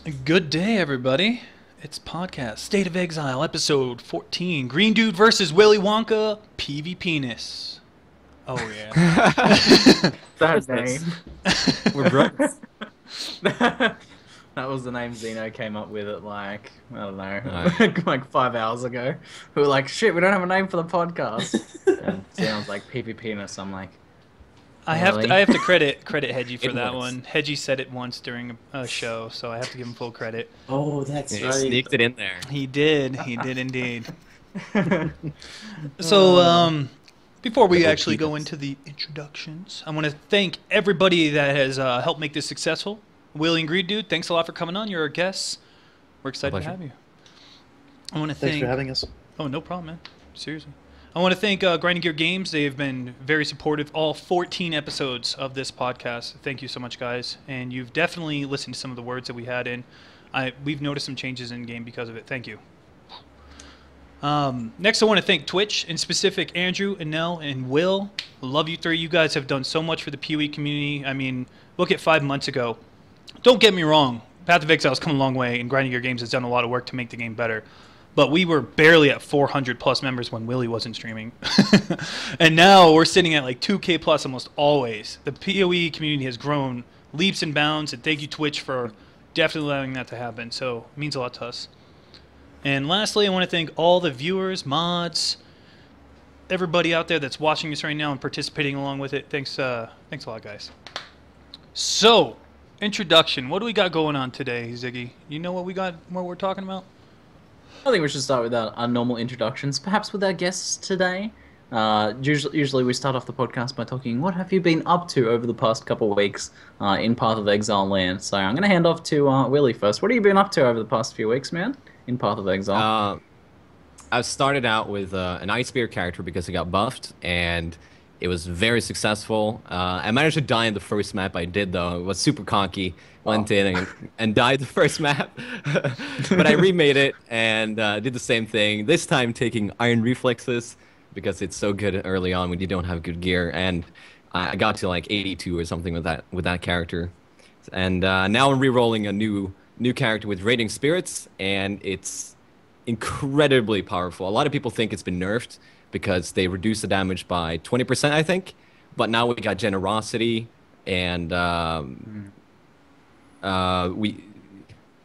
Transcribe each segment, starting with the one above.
Good day, everybody. It's podcast State of Exile, episode 14. Greendude versus WillyWonka, PvP-ness. Oh yeah. That That's- name. We're brothers. That was the name Zeno came up with at like, I don't know, Right. like 5 hours ago. We were like, shit, we don't have a name for the podcast. And Zeno's like, PvP-ness. I'm like, I have Really? to credit Hedgie for It that works. one. Hedgie said it once during a show, so I have to give him full credit. Oh, that's Yeah, right. sneaked it in there. He did indeed. So, before we Double actually go peanuts. into the introductions, I want to thank everybody that has helped make this successful. Willy and Greendude, thanks a lot for coming on. You're our guests. We're excited to pleasure. have you. I want to Thanks thank. for having us. Oh, no problem, man. Seriously. I want to thank Grinding Gear Games. They have been very supportive. All 14 episodes of this podcast. Thank you so much, guys. And you've definitely listened to some of the words that we had in. We've noticed some changes in game because of it. Thank you. Next, I want to thank Twitch, in specific Andrew, Anel, and Will. Love you three. You guys have done so much for the PoE community. I mean, look at 5 months ago. Don't get me wrong. Path of Exile has come a long way, and Grinding Gear Games has done a lot of work to make the game better. But we were barely at 400 plus members when Willy wasn't streaming. And now we're sitting at like 2K plus almost always. The PoE community has grown leaps and bounds, and thank you, Twitch, for definitely allowing that to happen. So it means a lot to us. And lastly, I want to thank all the viewers, mods, everybody out there that's watching this right now and participating along with it. Thanks a lot, guys. So, introduction. What do we got going on today, Ziggy? You know what we're talking about? I think we should start with our normal introductions, perhaps with our guests today. Usually we start off the podcast by talking, what have you been up to over the past couple of weeks in Path of Exile land? So I'm going to hand off to Willy first. What have you been up to over the past few weeks, man, in Path of Exile? I started out with an Ice Spear character because it got buffed, and it was very successful. I managed to die in the first map I did, though. It was super cocky. Went in and died the first map. But I remade it and did the same thing. This time taking Iron Reflexes because it's so good early on when you don't have good gear. And I got to like 82 or something with that character. And now I'm re-rolling a new character with Radiant Spirits, and it's incredibly powerful. A lot of people think it's been nerfed because they reduced the damage by 20%, I think. But now we got Generosity, and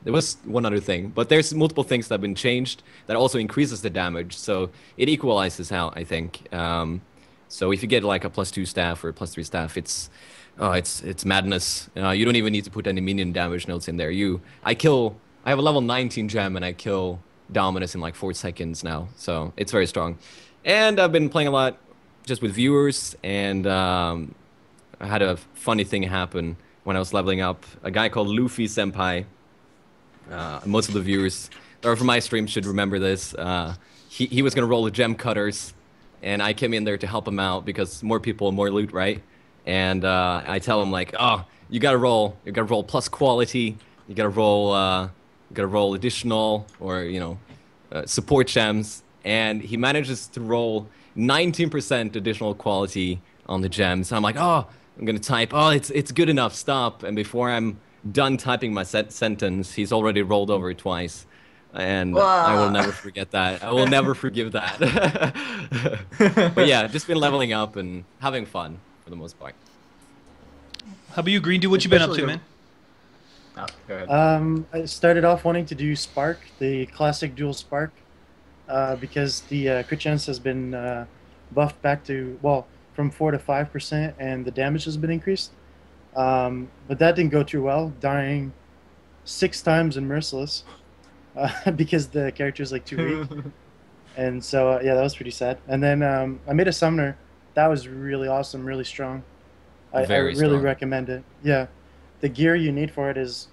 there was one other thing. But there's multiple things that have been changed that also increases the damage. So it equalizes out, I think. So if you get like a +2 staff or a +3 staff, it's madness. You don't even need to put any minion damage notes in there. I have a level 19 gem, and I kill Dominus in like 4 seconds now. So it's very strong. And I've been playing a lot just with viewers, and I had a funny thing happen when I was leveling up. A guy called Luffy Senpai. Most of the viewers that are from my stream should remember this. He was gonna roll the gem cutters, and I came in there to help him out because more people, more loot, right? And I tell him like, oh, you gotta roll plus quality. You gotta roll additional or support gems. And he manages to roll 19% additional quality on the gems. I'm like, oh, I'm gonna type, oh, it's good enough, stop. And before I'm done typing my sentence, he's already rolled over twice. And I will never forget that. I will never forgive that. But yeah, just been leveling up and having fun for the most part. How about you, Greendude? What you been up to, Especially man? Oh, go ahead. I started off wanting to do Spark, the classic dual Spark, because the crit chance has been buffed back to, well, from 4 to 5%, and the damage has been increased. But that didn't go too well, dying 6 times in Merciless because the character is like too weak. And so, yeah, that was pretty sad. And then I made a Summoner. That was really awesome, really strong. I really strong. recommend it. Yeah. The gear you need for it is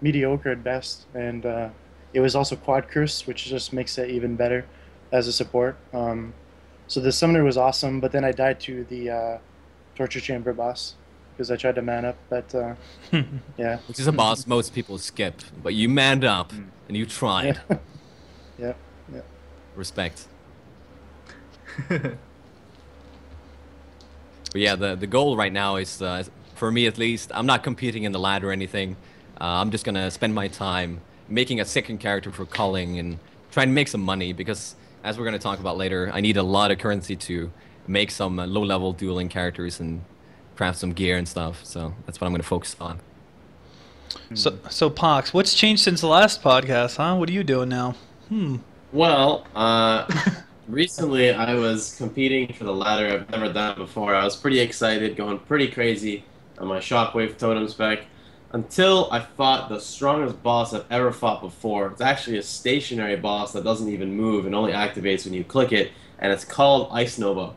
mediocre at best, and it was also quad curse, which just makes it even better as a support. So the summoner was awesome, but then I died to the torture chamber boss because I tried to man up, but yeah. Which is a boss most people skip, but you manned up and you tried. Yeah, yeah. Respect. But yeah, the goal right now is, for me at least, I'm not competing in the ladder or anything. I'm just gonna spend my time making a second character for culling and try and make some money because, as we're gonna talk about later, I need a lot of currency to make some low-level dueling characters and craft some gear and stuff. So that's what I'm gonna focus on. So Pox, what's changed since the last podcast, huh? What are you doing now? Well, recently I was competing for the ladder. I've never done it before. I was pretty excited, going pretty crazy on my Shockwave totem spec, until I fought the strongest boss I've ever fought before. It's actually a stationary boss that doesn't even move and only activates when you click it, and it's called Ice Nova.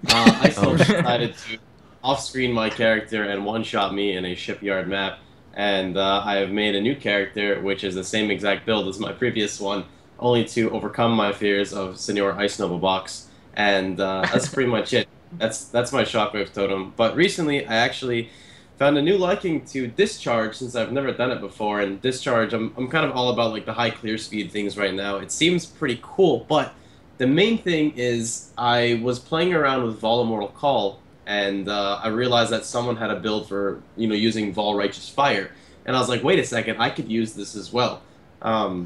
Ice Nova decided to off-screen my character and one-shot me in a shipyard map, and I have made a new character, which is the same exact build as my previous one, only to overcome my fears of Senor Ice Nova box, and that's pretty much it. That's my Shockwave totem. But recently, I actually found a new liking to Discharge since I've never done it before. And Discharge, I'm kind of all about like the high clear speed things right now. It seems pretty cool, but the main thing is I was playing around with Vol Immortal Call, and I realized that someone had a build for using Vol Righteous Fire, and I was like, wait a second, I could use this as well.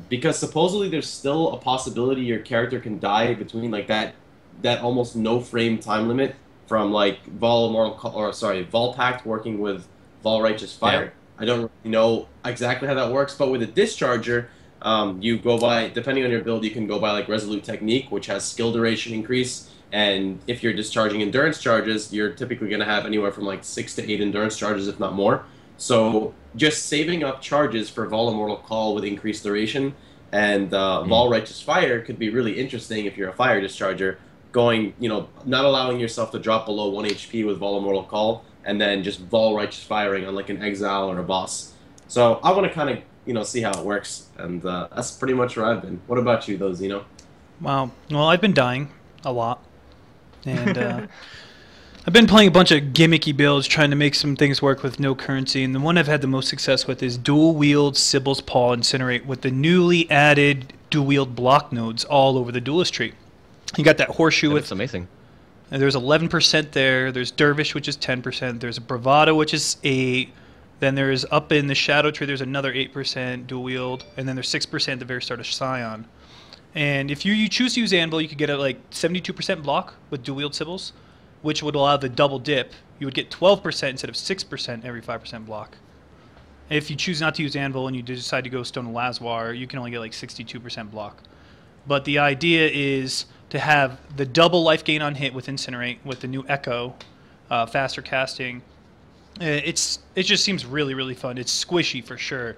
Because supposedly there's still a possibility your character can die between like that almost no frame time limit from like Vol Pact working with Vol Righteous Fire. Yeah. I don't really know exactly how that works, but with a Discharger, you go by, depending on your build, you can go by like Resolute Technique, which has skill duration increase, and if you're discharging endurance charges, you're typically going to have anywhere from like 6 to 8 endurance charges, if not more. So just saving up charges for Vol Immortal Call with increased duration and Vol Righteous Fire could be really interesting if you're a fire discharger, going, not allowing yourself to drop below 1 HP with Vol Immortal Call, and then just Vol Righteous Firing on like an Exile or a boss. So I want to kind of, see how it works, and that's pretty much where I've been. What about you, though, Zeno? Wow. Well, I've been dying a lot, and I've been playing a bunch of gimmicky builds trying to make some things work with no currency, and the one I've had the most success with is dual wield Sibyl's Paw Incinerate with the newly added dual wield block nodes all over the duelist tree. You got that horseshoe with... That's amazing. And there's 11% there, there's Dervish, which is 10%, there's a Bravado, which is 8%, then there's up in the Shadow Tree, there's another 8% dual wield, and then there's 6% at the very start of Scion. And if you choose to use Anvil, you could get a like 72% block with dual wield Sibyls, which would allow the double dip. You would get 12% instead of 6% every 5% block. If you choose not to use Anvil and you decide to go Stone of Lazwar, you can only get like 62% block. But the idea is to have the double life gain on hit with Incinerate with the new Echo, faster casting. It just seems really, really fun. It's squishy for sure.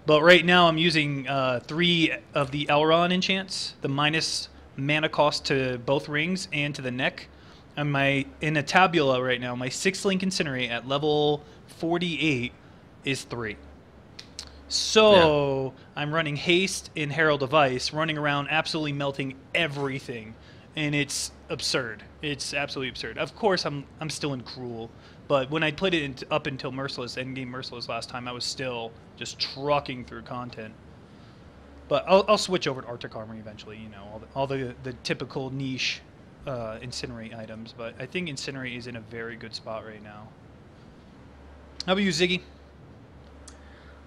But right now I'm using 3 of the Elrond enchants, the minus mana cost to both rings and to the neck. And in a tabula right now, my 6-link Incinerate at level 48 is 3. So I'm running Haste in Herald of Ice, running around absolutely melting everything. And it's absurd. It's absolutely absurd. Of course, I'm still in Cruel. But when I played it up until Merciless, Endgame Merciless last time, I was still just trucking through content. But I'll switch over to Arctic Armor eventually, all the typical niche Incinerate items, but I think Incinerate is in a very good spot right now. How about you, Ziggy?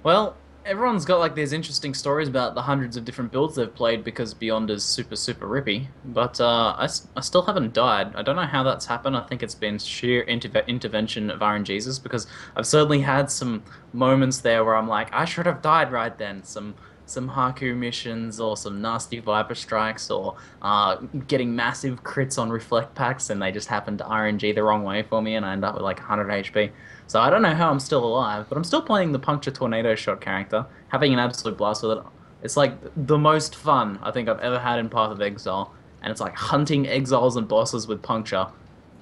Well, everyone's got like these interesting stories about the hundreds of different builds they've played because Beyond is super, super rippy, but I still haven't died. I don't know how that's happened. I think it's been sheer intervention of RNGesus, because I've certainly had some moments there where I'm like, I should have died right then. Some Haku missions, or some nasty Viper Strikes, or getting massive crits on Reflect Packs, and they just happen to RNG the wrong way for me, and I end up with like 100 HP. So I don't know how I'm still alive, but I'm still playing the Puncture Tornado Shot character, having an absolute blast with it. It's like the most fun I think I've ever had in Path of Exile, and it's like hunting exiles and bosses with Puncture.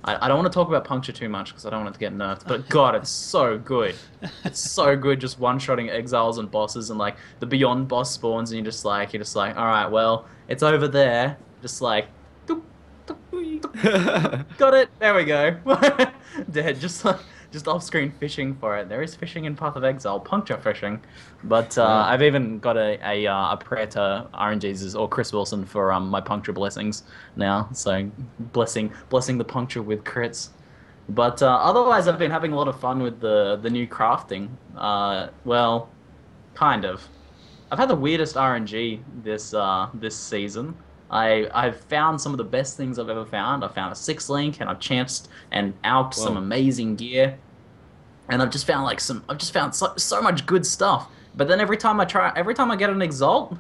I don't want to talk about Puncture too much because I don't want it to get nerfed, but God, it's so good. It's so good just one-shotting exiles and bosses, and like the Beyond boss spawns, and you're just like, all right, well, it's over there. Just like, doop, doop, doop. Got it. There we go. Dead. Just off-screen fishing for it. There is fishing in Path of Exile, Puncture fishing, but I've even got a prayer to RNGesus or Chris Wilson for my Puncture blessings now. So blessing the Puncture with crits. But otherwise, I've been having a lot of fun with the new crafting. Well, kind of. I've had the weirdest RNG this season. I've found some of the best things I've ever found. I found a 6-link and I've chanced and alked some amazing gear. And I've just found so much good stuff. But then every time I get an exalt,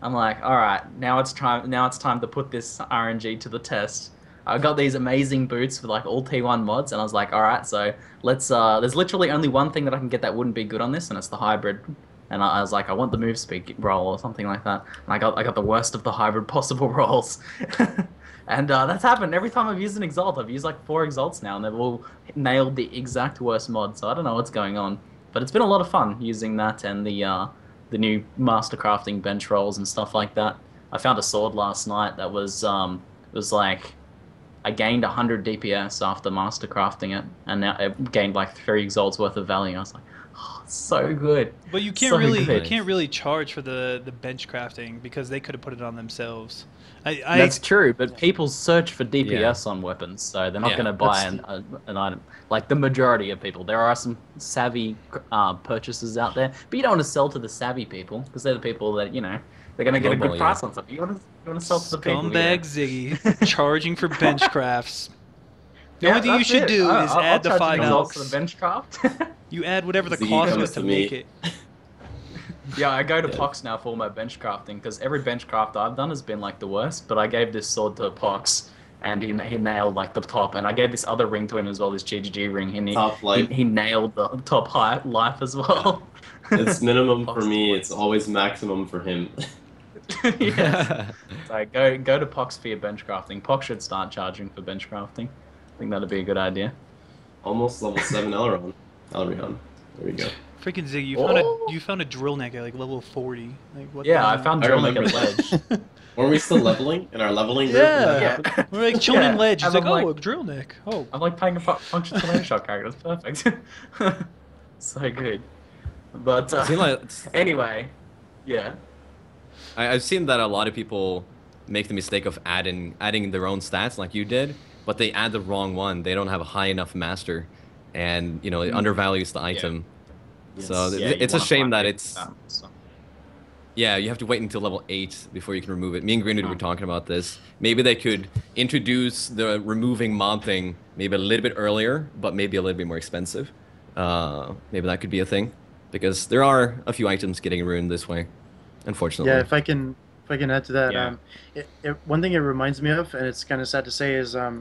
I'm like, all right, now it's time to put this RNG to the test. I got these amazing boots with like all T1 mods, and I was like, all right, so let's. There's literally only one thing that I can get that wouldn't be good on this, and it's the hybrid. And I was like, I want the move speed roll or something like that. And I got the worst of the hybrid possible rolls. And that's happened every time I've used an exalt. I've used like 4 exalts now, and they've all nailed the exact worst mod. So I don't know what's going on, but it's been a lot of fun using that and the new master crafting bench rolls and stuff like that. I found a sword last night that was like I gained 100 DPS after master crafting it, and now it gained like 3 exalts worth of value. I was like, oh, it's so good. But you can't really charge for the bench crafting because they could have put it on themselves. That's true, but people search for DPS on weapons, so they're not going to buy an item. Like the majority of people, there are some savvy purchasers out there, but you don't want to sell to the savvy people because they're the people that they're going to get a good price on something. You want to sell to the people. Scumbag Ziggy charging for bench crafts. The only thing you should do is add the 5 elks. For the bench craft. You add whatever the cost is to make it. Yeah, I go to Pox now for all my bench crafting because every bench craft I've done has been like the worst. But I gave this sword to Pox, and he nailed like the top. And I gave this other ring to him as well, this GGG ring. He nailed the top life as well. It's minimum for me. It's always maximum for him. Yes. So go to Pox for your bench crafting. Pox should start charging for bench crafting. I think that'd be a good idea. Almost level 7 Elrond. There we go. Freaking Ziggy, you found a drill neck at like level 40. Like, what I found drill neck at ledge. Weren't we still leveling in our leveling group? Yeah. We're like chilling in ledge. He's like, oh, a drill neck. Oh. I'm like playing a function tornado shot character. That's perfect. So good. But anyway, yeah. I've seen that a lot of people make the mistake of adding their own stats like you did, but they add the wrong one. They don't have a high enough master, and it undervalues the item. Yes. So it's a shame that it's... Yeah, you have to wait until level 8 before you can remove it. Me and Greendude were talking about this. Maybe they could introduce the removing mod thing maybe a little bit earlier, but maybe a little bit more expensive. Maybe that could be a thing, because there are a few items getting ruined this way, unfortunately. Yeah, if I can add to that, one thing it reminds me of, and it's kind of sad to say, is I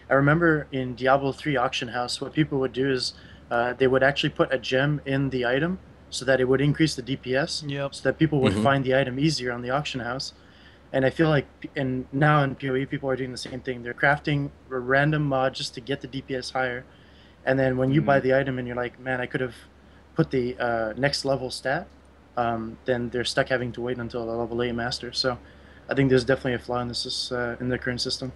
remember in Diablo 3 Auction House, what people would do is they would actually put a gem in the item so that it would increase the DPS, so that people would find the item easier on the auction house. And I feel like now in PoE, people are doing the same thing. They're crafting a random mod just to get the DPS higher. And then when you buy the item and you're like, man, I could have put the next level stat, then they're stuck having to wait until the level 8 master. So I think there's definitely a flaw in this in the current system.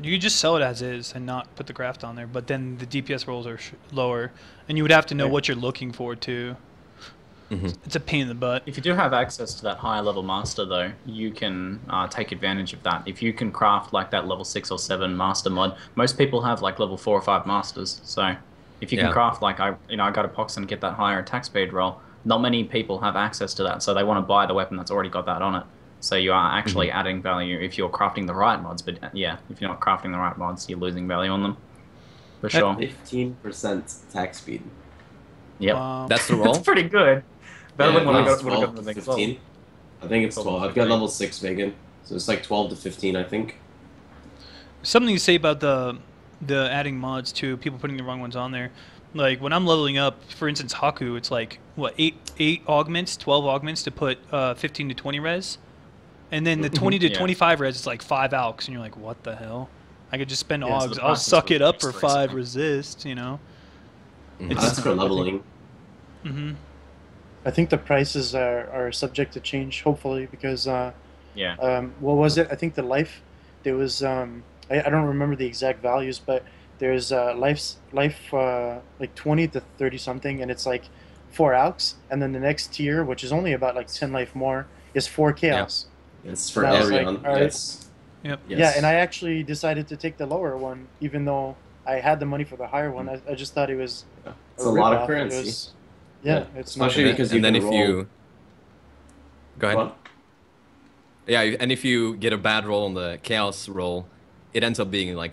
You could just sell it as is and not put the craft on there, but then the DPS rolls are lower, and you would have to know what you're looking for too. It's a pain in the butt. If you do have access to that higher level master, though, you can take advantage of that. If you can craft like that level 6 or 7 master mod, most people have like level 4 or 5 masters. So if you can craft like I got a Pox and get that higher attack speed roll, not many people have access to that. So they want to buy the weapon that's already got that on it. So you are actually adding value if you're crafting the right mods. But yeah, if you're not crafting the right mods, you're losing value on them. For sure. 15% attack speed. Yep. Wow. That's the roll? That's pretty good. Better than when I got 12 the to next 15. I think it's 12. I've got level 6 vegan. So it's like 12 to 15, I think. Something to say about the adding mods too, people putting the wrong ones on there. Like when I'm leveling up, for instance, Haku, it's like what 8 augments, 12 augments to put 15 to 20 res, and then the 20 to 25 res is like 5 alks, and you're like, what the hell? I could just spend augs. I'll suck it up for 5 resist, That's for leveling. I think the prices are subject to change, hopefully, because what was it? I think the life, there was I don't remember the exact values, but there's life like 20 to 30 something, and it's like 4 alks, and then the next tier, which is only about like 10 life more, is 4 chaos. It's for everyone. Yes. Yep. Yes. Yeah, and I actually decided to take the lower one, even though I had the money for the higher one. I just thought it was it's a lot of currency. It's especially because you can roll Go ahead. What? Yeah, and if you get a bad roll on the chaos roll, it ends up being like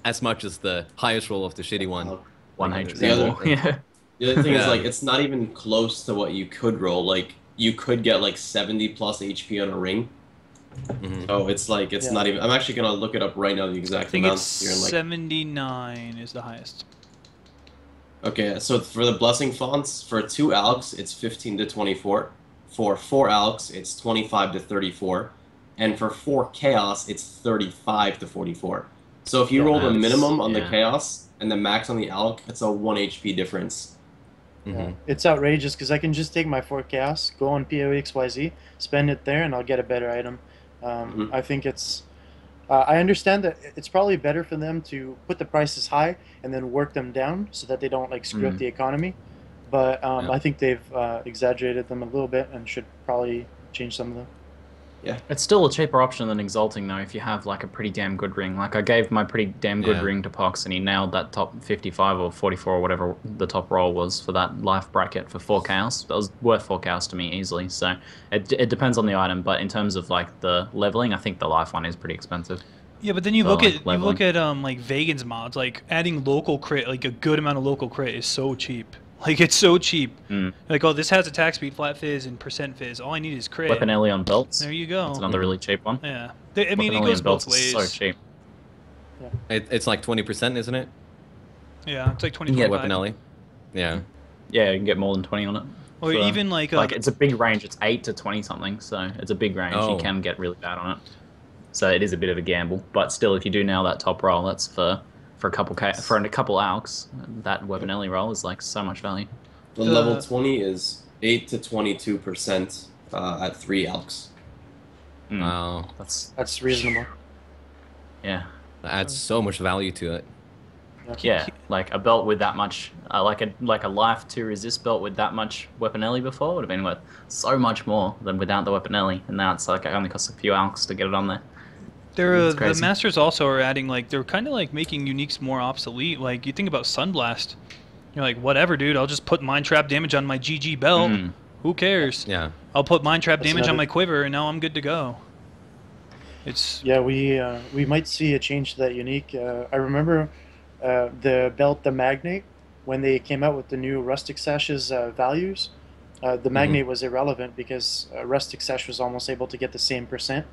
as much as the highest roll of the shitty one. 1 Like, HP the other- more. Yeah. The other thing is Yeah. like it's not even close to what you could roll. Like you could get like 70 plus HP on a ring. Mhm. So it's like it's Yeah. not even. I'm actually gonna look it up right now. The I exact think amount. it's Here in, like, 79 is the highest. okay, so for the blessing fonts, for 2 alks, it's 15 to 24. For 4 alks, it's 25 to 34. And for 4 chaos, it's 35 to 44. So if you Yeah, roll the that's- minimum on the yeah. chaos and the max on the alk, it's a 1 HP difference. Mhm. It's outrageous because I can just take my 4 chaos, go on PoExYZ, spend it there, and I'll get a better item. Mhm. I think it's. I understand that it's probably better for them to put the prices high and then work them down so that they don't like screw up the economy. But Yeah. I think they've exaggerated them a little bit and should probably change some of them. It's still a cheaper option than Exalting, though, if you have like a pretty damn good ring. Like I gave my pretty damn good Yeah. ring to Pox, and he nailed that top 55 or 44 or whatever the top roll was for that life bracket for 4 chaos. That was worth 4 chaos to me easily. So it depends on the item, but in terms of like the leveling, I think the life one is pretty expensive. Yeah, but then you So, look like, at leveling. like Vagan's mods, like adding local crit, like a good amount of local crit is so cheap. Like it's so cheap. Mm. Like, oh, this has attack speed, flat fizz, and percent fizz. All I need is crit. Weapon Ellie on belts. There you go. That's another really cheap one. Yeah. I mean, Weapon it Ellie goes on both belts is ways. so cheap. It's like 20%, isn't it? Yeah, it's like 20, Yeah, 25. Weaponelli. Yeah. Yeah, you can get more than 20 on it. Or So, even like, like it's a big range. It's 8 to 20 something, so it's a big range. Oh. You can get really bad on it. So it is a bit of a gamble, but still, if you do nail that top roll, that's for a couple alks. That Weapon Ellie roll is like so much value. The The- level 20 is 8 to 22% at 3 alks. Mm. Wow. That's reasonable. Yeah. That adds so much value to it. Yeah, like a belt with that much, like a life to resist belt with that much Weapon Ellie before would have been worth so much more than without the Weapon Ellie, and now it's like it only costs a few alks to get it on there. It's the crazy. masters also are adding, like, they're kind of like making uniques more obsolete. Like, you think about Sunblast. You're like, whatever, dude, I'll just put Mind Trap damage on my GG belt. Mm. Who cares? Yeah. I'll put Mind Trap That's damage on another- my quiver, and now I'm good to go. It's Yeah, we might see a change to that unique. I remember the belt, the Magnate, when they came out with the new Rustic Sash's values. The Magnate was irrelevant because Rustic Sash was almost able to get the same percent,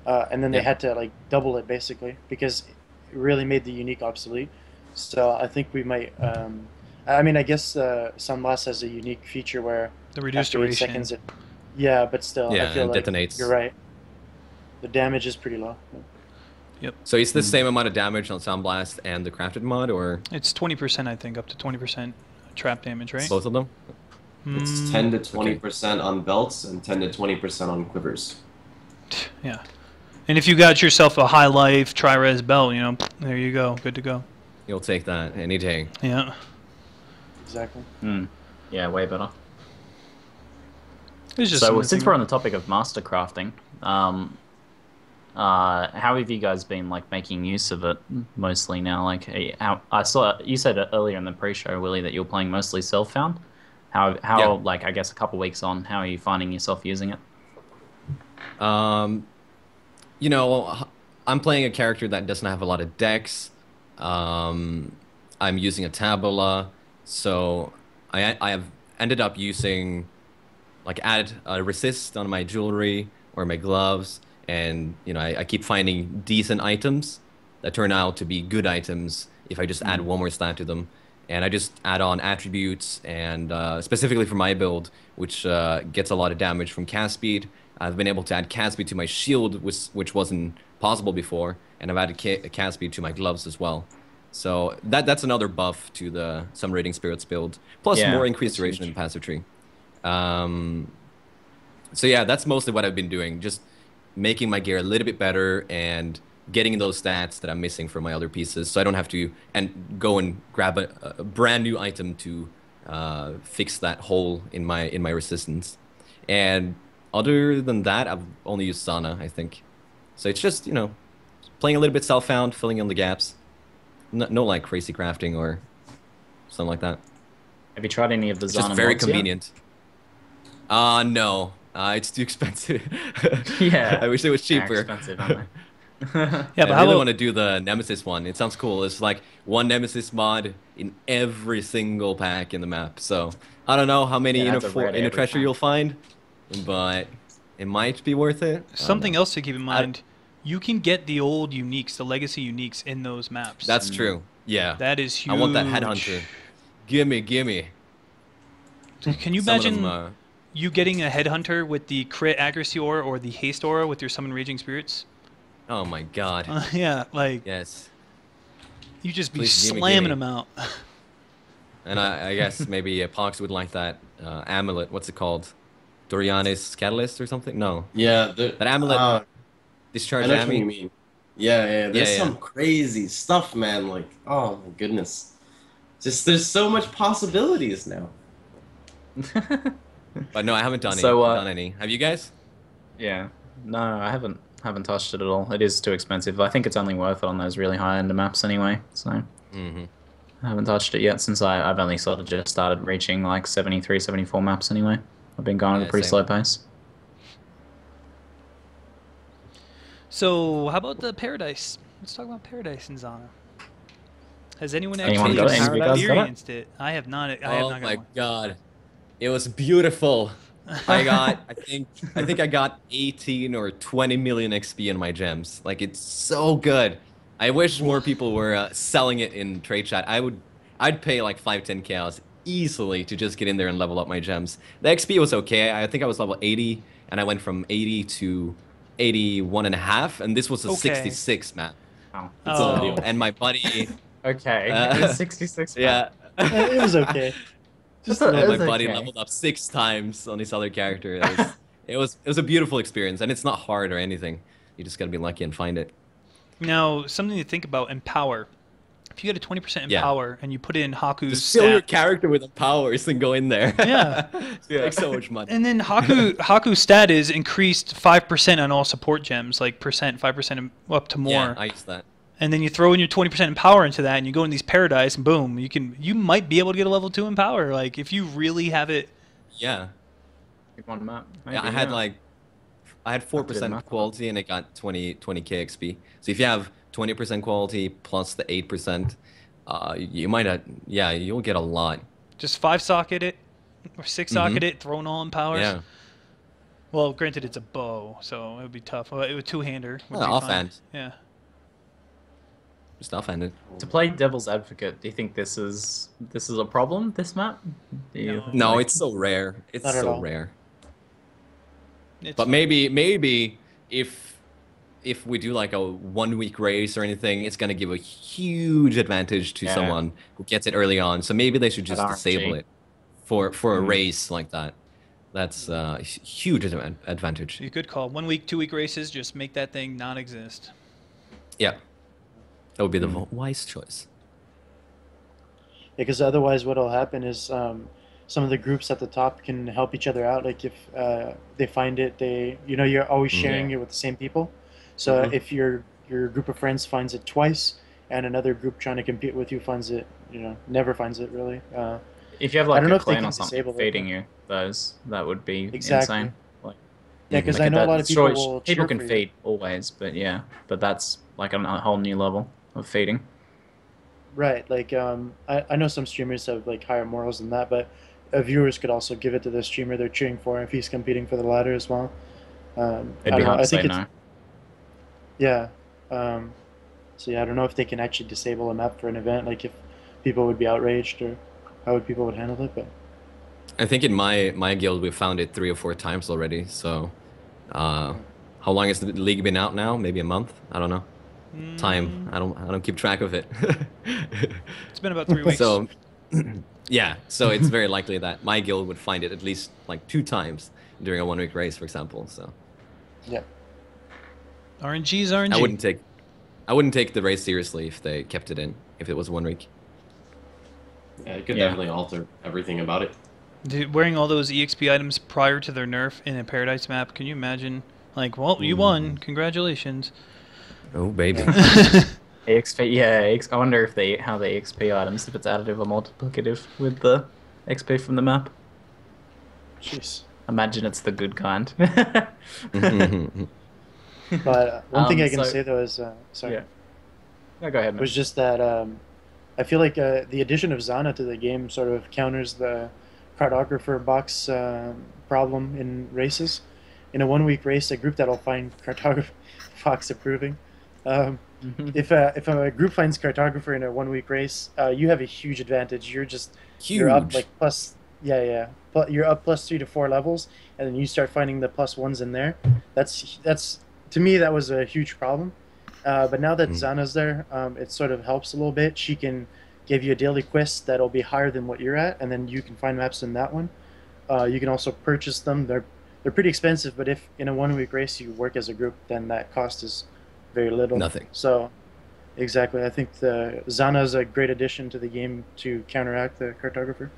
and then they Yeah. had to like double it basically because it really made the unique obsolete. So I think we might. I mean, I guess Sunblast has a unique feature where the reduced after 8 duration. seconds it. Yeah, but still, Yeah, I feel it like detonates. you're right. The damage is pretty low. So it's the same amount of damage on Sound Blast and the crafted mod, or It's 20%, I think, up to 20% trap damage, right? both of them? It's Mm, 10 to 20% on belts and 10 to 20% on quivers. Yeah. And if you got yourself a high life tri-res belt, you know, there you go, good to go. You'll take that any day. Yeah. Exactly. Mm. Yeah, way better. It's just So something to since think we're on the topic of master crafting, how have you guys been like making use of it mostly now? Like, how, I saw you said earlier in the pre-show, Willy, that you were playing mostly self-found. How Yeah. like I guess a couple weeks on, how are you finding yourself using it? You know, I'm playing a character that doesn't have a lot of decks. I'm using a tabula, so I have ended up using, like, add a resist on my jewelry or my gloves, and you know I keep finding decent items that turn out to be good items if I just add one more stat to them. And I just add on attributes, and specifically for my build, which gets a lot of damage from cast speed, I've been able to add cast speed to my shield, which wasn't possible before, and I've added cast speed to my gloves as well. So that's another buff to the Some Raiding Spirits build, plus Yeah, more increased that's duration huge. in passive tree. So yeah, that's mostly what I've been doing, just making my gear a little bit better and getting those stats that I'm missing from my other pieces, so I don't have to go and grab a brand new item to fix that hole in my resistance. And other than that, I've only used Sana, I think. So it's just, you know, playing a little bit self-found, filling in the gaps. No like crazy crafting or something like that. Have you tried any of the It's just Zana very mods yet? convenient. No. It's too expensive. Yeah. I wish it was They're cheaper. expensive, aren't they? Yeah, I but how really about want to do the Nemesis one. It sounds cool. It's like one Nemesis mod in every single pack in the map. So I don't know how many Yeah, that's a red inner every treasure pack. you'll find, but it might be worth it. I don't something know. else to keep in mind? You can get the old uniques, the legacy uniques in those maps. That's true. Yeah. That is huge. I want that headhunter. Gimme, gimme. Can you Some of imagine them, you getting a headhunter with the crit accuracy aura or the haste aura with your summon raging spirits? oh my god. Yeah, like Yes. you just be Please gimme, slamming gimme. them out. And I guess maybe Pox would like that amulet. What's it called? Dorianis Catalyst or something? No. Yeah, That amulet I discharge know what you ammo. mean. Yeah. There's Yeah, some crazy stuff, man. Like, oh my goodness. Just there's so much possibilities now. But no, I haven't done, So, done any. Have you guys? Yeah. No, I haven't touched it at all. It is too expensive. I think it's only worth it on those really high-end maps anyway. So Mm-hmm. I haven't touched it yet since I've only sort of just started reaching like 73, 74 maps anyway. I've been going at Yeah, a pretty same. slow pace. So how about the Paradise? Let's talk about Paradise in Zana. Has anyone Anyone actually got it? Any of you guys got it? experienced it? I have not. I have Oh not got my one. god. It was beautiful. I think I got 18 or 20 million XP in my gems. Like, it's so good. I wish more people were selling it in trade chat. I'd pay like 5-10 chaos easily to just get in there and level up my gems. The XP was okay. I think I was level 80 and I went from 80 to 81 and a half, and this was a Okay. 66 map. Oh. It's Oh. a deal. And my buddy Okay. Uh, 66. yeah. It was okay. Just And my it's buddy okay. leveled up 6 times on this other character. It was a beautiful experience, and it's not hard or anything. You just gotta be lucky and find it. Now, something to think about: Empower. If you get a 20% Yeah. Empower and you put in Haku's Just fill your stat, character with the powers and go in there. Yeah. It makes so much money. and then Haku's stat is increased 5% on all support gems, like 5% up to more. Yeah, I use that. And then you throw in your 20% Empower into that, and you go in these Paradise, and boom, you might be able to get a level 2 Empower. Like if you really have it. Yeah. One map. Yeah, I had 4% math. quality and it got 20k XP. So if you have 20% quality plus the 8%, you might have, yeah, you'll get a lot. Just 5-socket it, or 6-socket it, throwing all Empowers. Yeah. Well, granted, it's a bow, so it would be tough. Well, it would two-hander. would Yeah, be fine. offhand. Yeah. Just offhanded. To play devil's advocate, do you think this is a problem? This map? Do you, No. No, it's so rare. It's Not at so all. rare. It's But fine. maybe if we do like a 1-week race or anything, it's gonna give a huge advantage to Yeah. someone who gets it early on. So maybe they should just RNG. disable it for a race like that. That's a huge advantage. You could call 1-week, 2-week races. Just make that thing non-exist. Yeah, that would be the wise choice. Because otherwise, what'll happen is some of the groups at the top can help each other out. Like if they find it, you're always sharing it with the same people. So if your group of friends finds it twice, and another group trying to compete with you finds it, never finds it really. If you have I like don't know a if they clan can or something disable it, feeding but- you those, that would be Exactly. insane. Like, Yeah, because like I know a lot of people sure, will people cheer can for you. feed always, but that's like a whole new level of feeding. Right, like I know some streamers have like higher morals than that, but viewers could also give it to the streamer they're cheering for if he's competing for the ladder as well. I It'd be don't know, hard I to say think it's no. yeah. So yeah, I don't know if they can actually disable a map for an event, like if people would be outraged or how would people would handle it. But I think in my guild we found it 3 or 4 times already. So, how long has the league been out now? Maybe a month? I don't know. Time. I don't keep track of it. It's been about 3 weeks. So, yeah. So it's very likely that my guild would find it at least like 2 times during a 1-week race, for example. So yeah, RNG is RNG. I wouldn't take the race seriously if they kept it in. If it was 1 week. Yeah, it could Yeah. definitely alter everything about it. Dude, wearing all those EXP items prior to their nerf in a Paradise map, can you imagine? Like, well, you won. Congratulations. Oh baby. EXP, yeah. I wonder if how the EXP items, if it's additive or multiplicative with the XP from the map. jeez. Imagine it's the good kind. But one thing I can So say though is, sorry, yeah. No, go ahead, man. was just that I feel like the addition of Zana to the game sort of counters the cartographer box problem in races. In a 1 week race, a group that'll find cartographer box approving. If a group finds cartographer in a 1 week race, you have a huge advantage. You're up Huge. like plus you're up plus 3 to 4 levels, and then you start finding the plus ones in there. That's to me that was a huge problem. But now that Zana's there, it sort of helps a little bit. She can give you a daily quest that'll be higher than what you're at, and then you can find maps in that one. You can also purchase them. They're pretty expensive, but if in a 1 week race you work as a group, then that cost is very little. Nothing. So, exactly, I think the Zana is a great addition to the game to counteract the cartographer.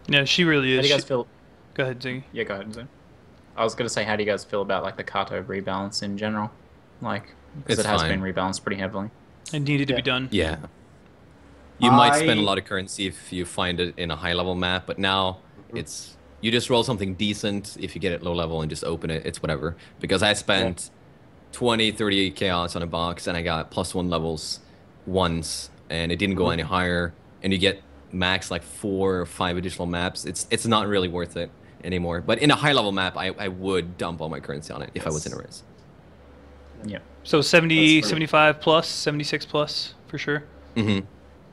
Yeah, she really How is. do you guys feel? Go ahead, Ziggy. Yeah, go ahead, Zoe. I was gonna say, how do you guys feel about like the Kato rebalance in general? Like, because It's it has fine. been rebalanced pretty heavily. It needed to be Yeah. done. Yeah. You might spend a I- lot of currency if you find it in a high level map, but now it's you just roll something decent. If you get it low level and just open it, it's whatever. Because I spent 20, 30 chaos on a box and I got +1 levels once and it didn't go any higher, and you get max like 4 or 5 additional maps. It's not really worth it anymore. But in a high level map, I would dump all my currency on it if I was in a race. Yeah. So 70, That's fair. 75 plus, 76 plus for sure. Mm-hmm.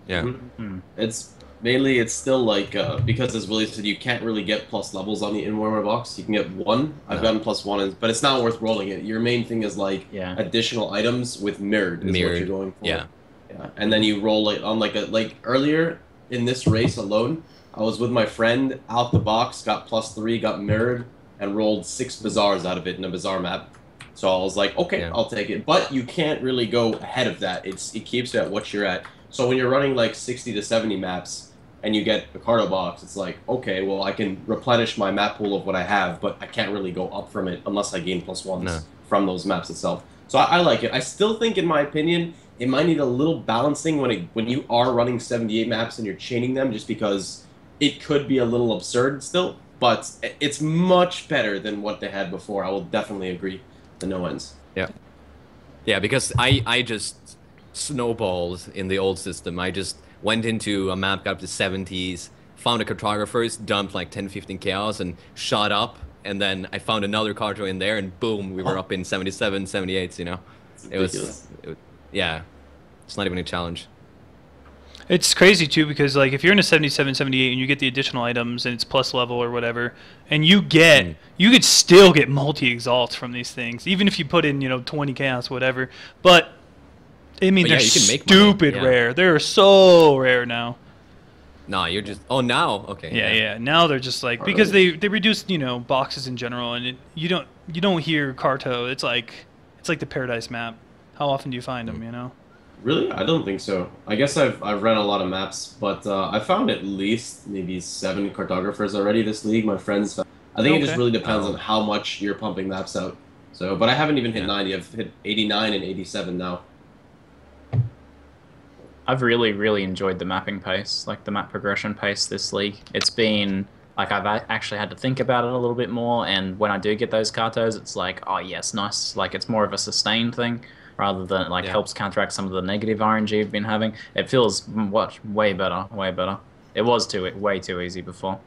Yeah. Mm. It's mainly it's still like because as Willy said, you can't really get plus levels on the in-warmer box. You can get 1. I've No. gotten +1, but it's not worth rolling it. Your main thing is like Yeah. additional items with mirrored is what Mirrored, you're going for. yeah. Yeah. And then you roll it on like earlier in this race alone, I was with my friend out the box, got +3, got mirrored, and rolled 6 bazaars out of it in a bazaar map. So I was like, okay, Yeah. I'll take it. But you can't really go ahead of that. It keeps you at what you're at. So when you're running like 60 to 70 maps and you get a carto box, it's like, okay, well, I can replenish my map pool of what I have, but I can't really go up from it unless I gain +1s No. from those maps itself. So I like it. I still think, in my opinion, it might need a little balancing when you are running 78 maps and you're chaining them, just because it could be a little absurd still. But it's much better than what they had before. I will definitely agree. The no ends. Yeah. Yeah, because I just snowballed in the old system. I just went into a map, got up to 70s, found a cartographers, dumped like 10, 15 chaos, and shot up. And then I found another carto in there, and boom, we were up in 77, 78s, you know? It was, yeah, it's not even a challenge. It's crazy too because like if you're in a 77, 78 and you get the additional items and it's plus level or whatever, and you could still get multi-exalts from these things, even if you put in 20 chaos, whatever. But I mean, But they're yeah, you can make money, stupid yeah. rare. They're so rare now. Nah, you're just, oh, now? Okay. Yeah. Now they're just like, because they reduced boxes in general, and you don't hear Carto. It's like the Paradise map. How often do you find them? Really? I don't think so. I guess I've ran a lot of maps, but I found at least maybe 7 cartographers already this league. My friends. I think it just Okay. really depends on how much you're pumping maps out. So, but I haven't even hit 90. I've hit 89 and 87 now. I've really, really enjoyed the mapping pace, like the map progression pace this league. It's been, like, I've actually had to think about it a little bit more, and when I do get those cartos, it's like, oh yes, nice. Like, it's more of a sustained thing, rather than, like, helps counteract some of the negative RNG you've been having. It feels way better, way better. It was way too easy before,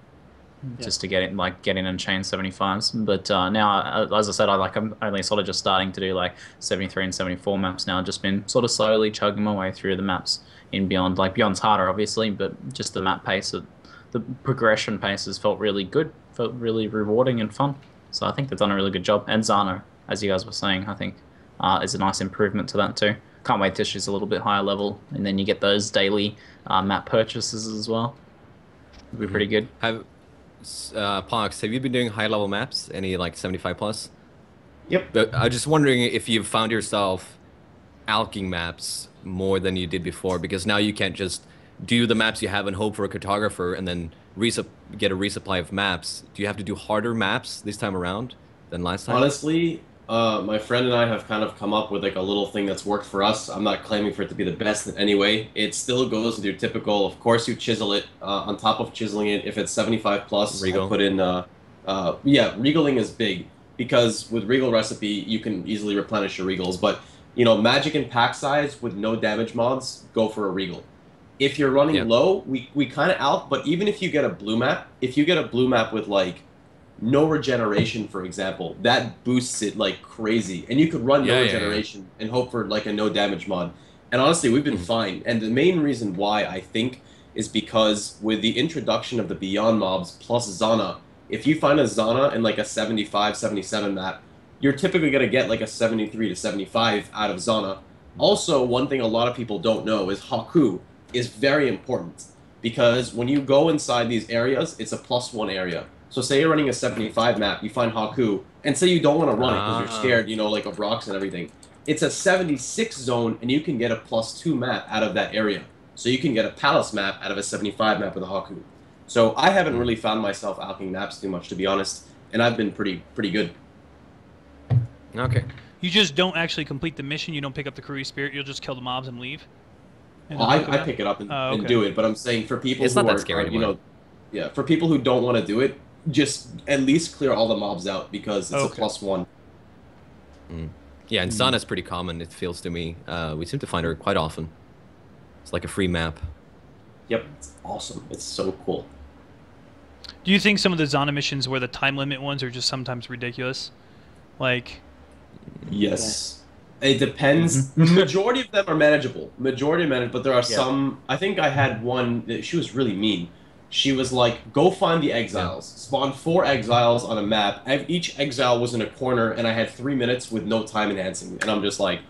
just to get in and chain 75s. But now, as I said, I'm only sort of just starting to do like 73 and 74 maps now. I've just been sort of slowly chugging my way through the maps in Beyond. Like, Beyond's harder, obviously, but just the map pace, the progression pace has felt really good, felt really rewarding and fun. So I think they've done a really good job. And Zano, as you guys were saying, I think is a nice improvement to that too. Can't wait till she's a little bit higher level, and then you get those daily map purchases as well. It'll be pretty good. Pox, have you been doing high level maps? Any like 75 plus? Yep. But I'm just wondering if you've found yourself alking maps more than you did before, because now you can't just do the maps you have and hope for a cartographer and then get a resupply of maps. Do you have to do harder maps this time around than last time? Honestly, my friend and I have kind of come up with like a little thing that's worked for us. I'm not claiming for it to be the best in any way. It still goes with your typical, of course you chisel it, on top of chiseling it, if it's 75 plus, Regal. I put in, yeah, regaling is big, because with regal recipe, you can easily replenish your regals, but, you know, magic and pack size with no damage mods, go for a regal. If you're running low, we kind of out, but even if you get a blue map, if you get a blue map with like no regeneration, for example, that boosts it like crazy. And you could run no regeneration and hope for like a no damage mod. And honestly, we've been fine. And the main reason why, I think, is because with the introduction of the Beyond mobs plus Zana, if you find a Zana in like a 75, 77 map, you're typically going to get like a 73 to 75 out of Zana. Also, one thing a lot of people don't know is Haku is very important, because when you go inside these areas, it's a +1 area. So say you're running a 75 map, you find Haku, and say you don't want to run it because you're scared, you know, like of rocks and everything. It's a 76 zone, and you can get a +2 map out of that area. So you can get a Palace map out of a 75 map with a Haku. So I haven't really found myself alching maps too much, to be honest, and I've been pretty good. Okay. You just don't actually complete the mission. You don't pick up the Karui Spirit. You'll just kill the mobs and leave. Well, I pick it up and do it, but I'm saying for people it's who not are, that scary you know, yeah, for people who don't want to do it, just at least clear all the mobs out, because it's a +1. Yeah, and Zana's pretty common, it feels to me. We seem to find her quite often. It's like a free map. Yep, it's awesome. It's so cool. Do you think some of the Zana missions where the time limit ones are just sometimes ridiculous? Like... Yes. It depends. Majority of them are manageable. Majority are manageable, but there are some... I think I had one that she was really mean. She was like, go find the exiles. Spawn 4 exiles on a map. Each exile was in a corner, and I had 3 minutes with no time enhancing. And I'm just like...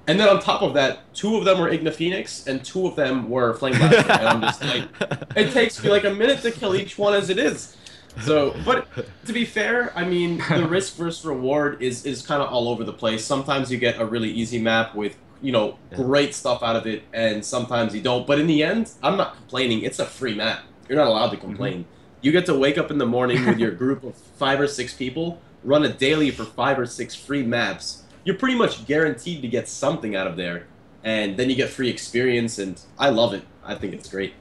And then on top of that, 2 of them were Igna Phoenix, and 2 of them were Flame Blaster. And I'm just like... It takes me like a minute to kill each one as it is. So, but to be fair, I mean, the risk versus reward is kind of all over the place. Sometimes you get a really easy map with, you know, great stuff out of it, and sometimes you don't. But in the end, I'm not complaining. It's a free map. You're not allowed to complain. You get to wake up in the morning with your group of 5 or 6 people, run a daily for 5 or 6 free maps. You're pretty much guaranteed to get something out of there, and then you get free experience, and I love it. I think it's great.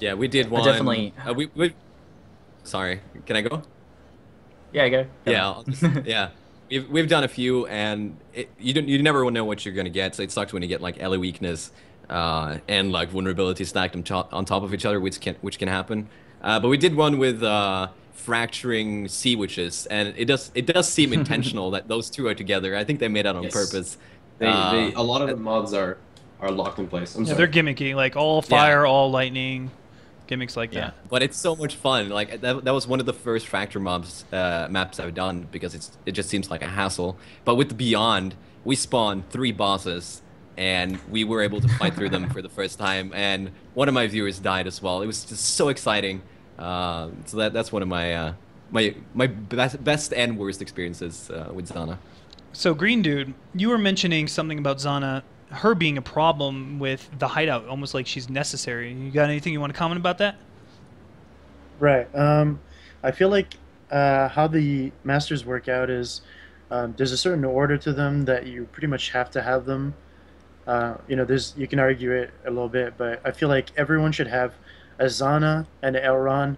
Yeah, we did one. Definitely. Sorry, can I go? Yeah, go. Yeah, yeah. We've done a few, and you never will know what you're gonna get. So it sucks when you get like Ellie weakness and like vulnerability stacked on top of each other, which can happen. But we did one with fracturing sea witches, and it does seem intentional that those two are together. I think they made that on purpose. A lot of the mods are locked in place. I'm sorry. They're gimmicky, like all fire, all lightning. Gimmicks like that. But it's so much fun. Like that was one of the first fracture maps I've done, because it just seems like a hassle. But with the Beyond, we spawned 3 bosses, and we were able to fight through them for the first time. And one of my viewers died as well. It was just so exciting. So that's one of my my best and worst experiences with Zana. So Greendude, you were mentioning something about Zana, her being a problem with the hideout, almost like she's necessary. You got anything you want to comment about that? Right. I feel like how the masters work out is there's a certain order to them that you pretty much have to have them. You know, you can argue it a little bit, but I feel like everyone should have a Zana and an Elron,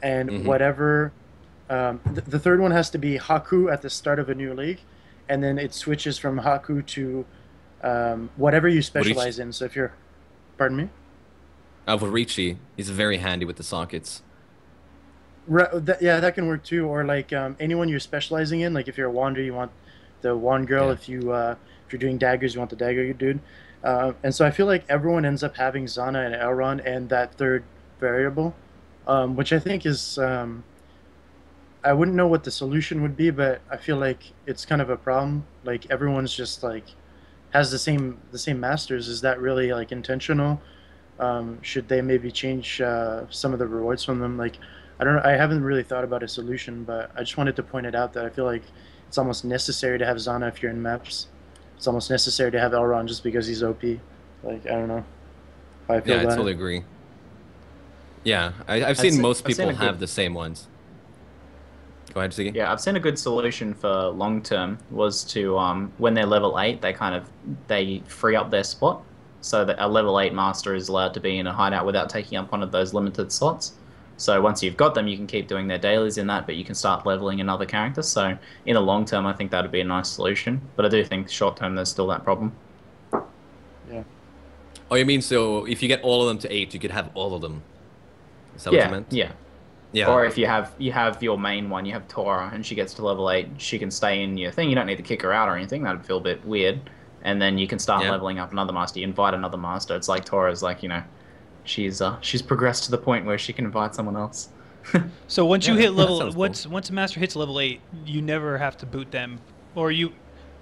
and whatever. The third one has to be Haku at the start of a new league, and then it switches from Haku to whatever you specialize in. So if you're, pardon me? Vorici, he's very handy with the sockets. Yeah, that can work too. Or like anyone you're specializing in. Like if you're a wander, you want the wand girl. Yeah. If you're doing daggers, you want the dagger dude. And so I feel like everyone ends up having Zana and Elron and that third variable, which I think is I wouldn't know what the solution would be, but I feel like it's kind of a problem. Like everyone's just like has the same masters. Is that really like intentional? Should they maybe change some of the rewards from them? Like I don't know. I haven't really thought about a solution, but I just wanted to point it out that I feel like it's almost necessary to have Zana if you're in maps. It's almost necessary to have Elron just because he's OP. Like I don't know. How I feel yeah, I about totally it. agree. Yeah, I've seen most people have the same ones. Go ahead, Ziggy. Yeah, I've seen a good solution for long term was to when they're level 8, they free up their spot so that a level 8 master is allowed to be in a hideout without taking up one of those limited slots. So once you've got them, you can keep doing their dailies in that, but you can start leveling another character. So in the long term, I think that would be a nice solution. But I do think short term, there's still that problem. Yeah. Oh, you mean so if you get all of them to 8, you could have all of them? Is that what you meant? Yeah. Yeah. Or if you have your main one, you have Tora, and she gets to level 8, she can stay in your thing. You don't need to kick her out or anything. That'd feel a bit weird. And then you can start leveling up another master. You invite another master. It's like Tora's like, you know, she's progressed to the point where she can invite someone else. So once you hit level, sounds cool. once a master hits level 8, you never have to boot them, or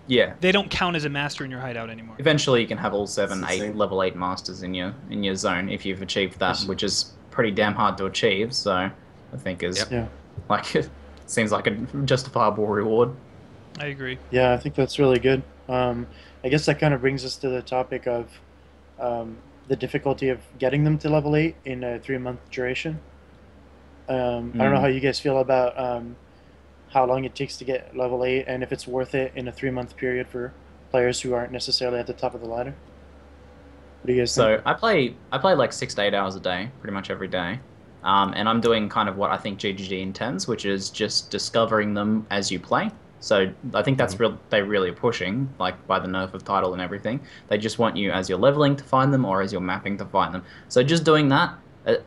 Yeah. they don't count as a master in your hideout anymore. Eventually, you can have all 7, That's 8 insane. level 8 masters in your zone if you've achieved that, which is pretty damn hard to achieve. So I think is Yeah. like it seems like a justifiable reward. I agree. Yeah, I think that's really good. I guess that kind of brings us to the topic of the difficulty of getting them to level 8 in a 3-month duration. I don't know how you guys feel about how long it takes to get level 8 and if it's worth it in a 3-month period for players who aren't necessarily at the top of the ladder. What do you guys think? So I play like 6 to 8 hours a day, pretty much every day. And I'm doing kind of what I think GGG intends, which is just discovering them as you play. So I think that's they really are pushing, like by the nerf of title and everything. They just want you as you're leveling to find them or as you're mapping to find them. So just doing that,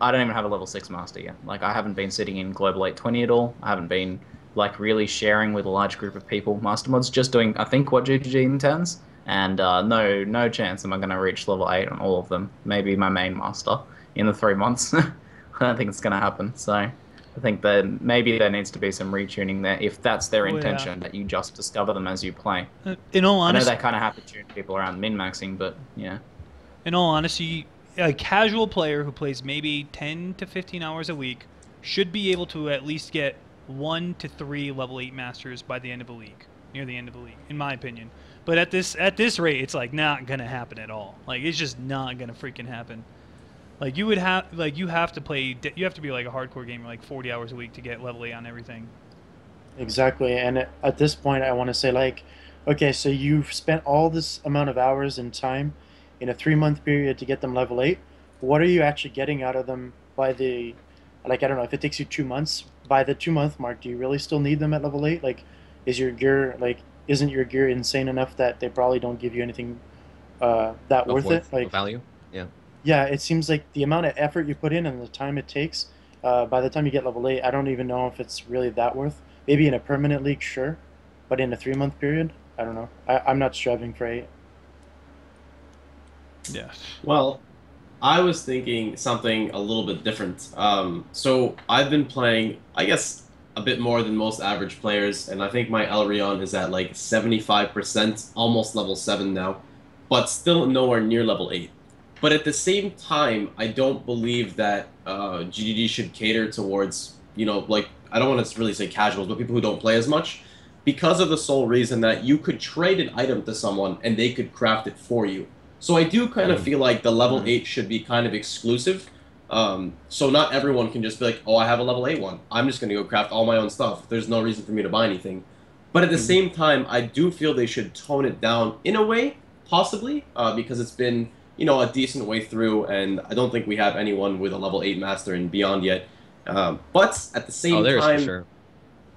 I don't even have a level 6 master yet. Like I haven't been sitting in Global 820 at all. I haven't been like really sharing with a large group of people master mods. Just doing I think what GGG intends, and no chance am I going to reach level 8 on all of them. Maybe my main master in the 3 months. I don't think it's going to happen. So I think that maybe there needs to be some retuning there if that's their intention, that you just discover them as you play. In all I know honesty, they kind of have to tune people around min-maxing, but yeah. in all honesty, a casual player who plays maybe 10 to 15 hours a week should be able to at least get 1 to 3 level 8 masters by the end of a league, near the end of the league, in my opinion. But at this rate, it's like not gonna happen at all. Like it's just not gonna freaking happen. Like you have to be like a hardcore gamer, like 40 hours a week to get level 8 on everything. Exactly, and at this point, I want to say, like, okay, so you've spent all this amount of hours and time in a 3-month period to get them level 8. What are you actually getting out of them by the, like, I don't know, if it takes you 2 months, by the 2-month mark, do you really still need them at level 8? Like, is your gear, like, isn't your gear insane enough that they probably don't give you anything that worth it? Like, value? Yeah. Yeah, it seems like the amount of effort you put in and the time it takes, by the time you get level 8, I don't even know if it's really that worth. Maybe in a permanent league, sure, but in a 3-month period, I don't know. I'm not striving for 8. Yeah. Well, I was thinking something a little bit different. So I've been playing, I guess, a bit more than most average players, and I think my Elrion is at like 75%, almost level 7 now, but still nowhere near level 8. But at the same time, I don't believe that GGD should cater towards, you know, like, I don't want to really say casuals, but people who don't play as much, because of the sole reason that you could trade an item to someone and they could craft it for you. So I do kind of feel like the level 8 should be kind of exclusive. So not everyone can just be like, oh, I have a level 8 one. I'm just going to go craft all my own stuff. There's no reason for me to buy anything. But at the same time, I do feel they should tone it down in a way, possibly, because it's been, you know, a decent way through, and I don't think we have anyone with a level 8 master and beyond yet. But at the same there is time, for sure.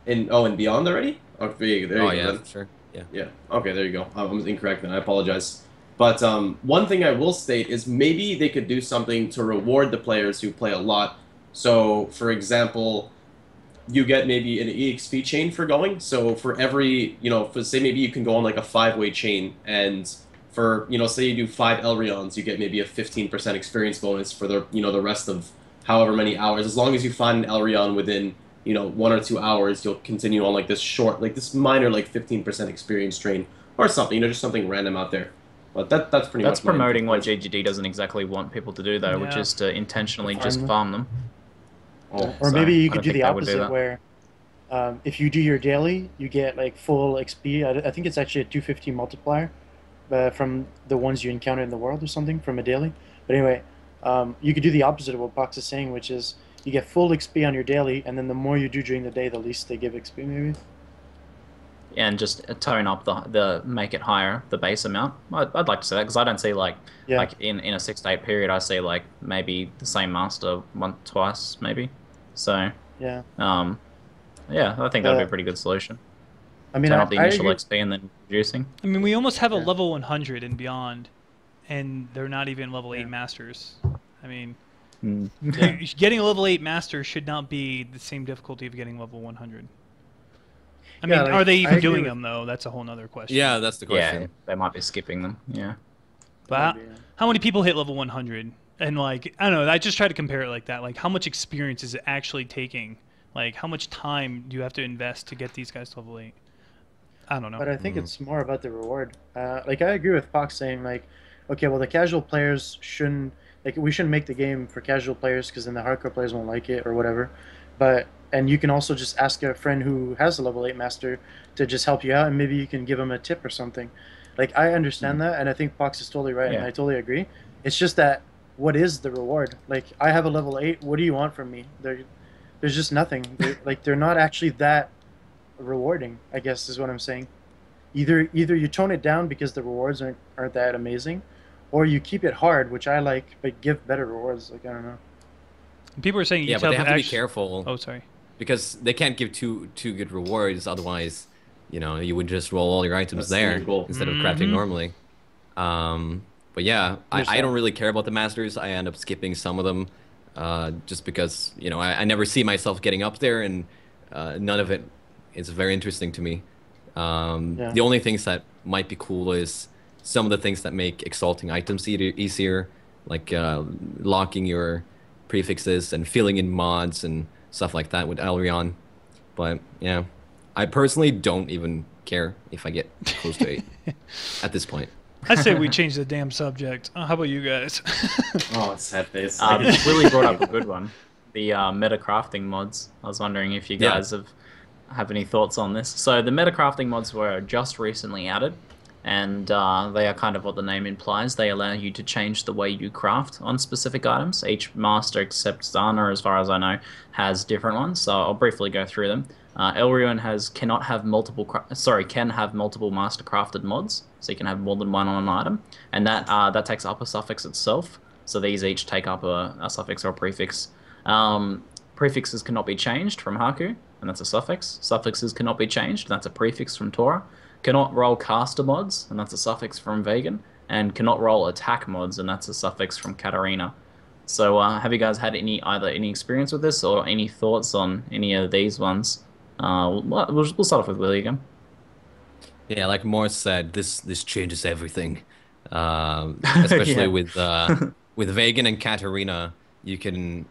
In beyond already? Okay, there you go. Yeah, Then. for sure. Yeah. Yeah. Okay, there you go. I was incorrect then. I apologize. But one thing I will state is maybe they could do something to reward the players who play a lot. So, for example, you get maybe an EXP chain for going. So for every, you know, say maybe you can go on like a 5-way chain, and for, you know, say you do 5 Elrions, you get maybe a 15% experience bonus for the, you know, the rest of however many hours. As long as you find an Elrion within, you know, 1 or 2 hours, you'll continue on like this short, like this minor, like 15% experience train or something, you know, just something random out there. But that's pretty much. That's promoting what GGD doesn't exactly want people to do, though, which is to intentionally just farm them. Or maybe you could do the opposite, where if you do your daily, you get like full XP. I think it's actually a 250 multiplier from the ones you encounter in the world or something from a daily. But anyway, you could do the opposite of what Pox is saying, which is you get full XP on your daily, and then the more you do during the day, the least they give XP maybe. And just tone up the make it higher, the base amount. I'd like to see that, because I don't see like in a 6 to 8 period, I see like maybe the same master twice maybe. So yeah, yeah, I think that'd be a pretty good solution. I mean, Turn up the I initial agree. XP and then reducing. I mean, we almost have a Yeah. level 100 and beyond, and they're not even level 8 Yeah. masters. I mean, Mm. getting a level 8 master should not be the same difficulty of getting level 100. I Yeah, mean, like, are they I even agree doing with- them though? That's a whole nother question. Yeah, that's the Yeah, question. they might be skipping them. Yeah. But how, Maybe, yeah. how many people hit level 100? And like, I don't know. I just try to compare it like that. Like, how much experience is it actually taking? Like, how much time do you have to invest to get these guys to level 8? I don't know. But I think it's more about the reward. Like I agree with Fox saying like, okay, well the casual players shouldn't like we shouldn't make the game for casual players because then the hardcore players won't like it or whatever. But and you can also just ask a friend who has a level 8 master to just help you out, and maybe you can give them a tip or something. Like I understand that, and I think Fox is totally right, and Yeah. I totally agree. It's just that what is the reward? Like I have a level 8. What do you want from me? There's just nothing. They're not actually that rewarding, I guess is what I'm saying. Either you tone it down because the rewards aren't that amazing, or you keep it hard, which I like, but give better rewards. Like I don't know. People are saying Yeah, each but they level have to be actu- careful Oh, sorry. because they can't give too good rewards. Otherwise, you know, you would just roll all your items That's the there main goal. instead of crafting Mhm. normally. But yeah, I Understand. don't really care about the masters. I end up skipping some of them, just because you know I never see myself getting up there, and none of it is very interesting to me. Yeah. The only things that might be cool is some of the things that make exalting items easier, like locking your prefixes and filling in mods and stuff like that with Elrion. But yeah, I personally don't even care if I get close to 8 at this point. I say we change the damn subject. How about you guys? Oh, sad face. Willy brought up a good one. The meta crafting mods. I was wondering if you Yeah. guys have any thoughts on this. So the meta crafting mods were just recently added, and they are kind of what the name implies. They allow you to change the way you craft on specific items. Each master, except Zana, as far as I know, has different ones. So I'll briefly go through them. Elrion can have multiple master crafted mods, so you can have more than one on an item, and that takes up a suffix itself. So these each take up a suffix or a prefix. Prefixes cannot be changed from Haku, and that's a suffix. Suffixes cannot be changed, and that's a prefix from Torah. Cannot roll caster mods, and that's a suffix from Vegan. And cannot roll attack mods, and that's a suffix from Katarina. So have you guys had either any experience with this, or any thoughts on any of these ones? We'll start off with Willy again. Yeah, like Morris said, this changes everything. Especially Yeah. with Vegan and Katarina, you can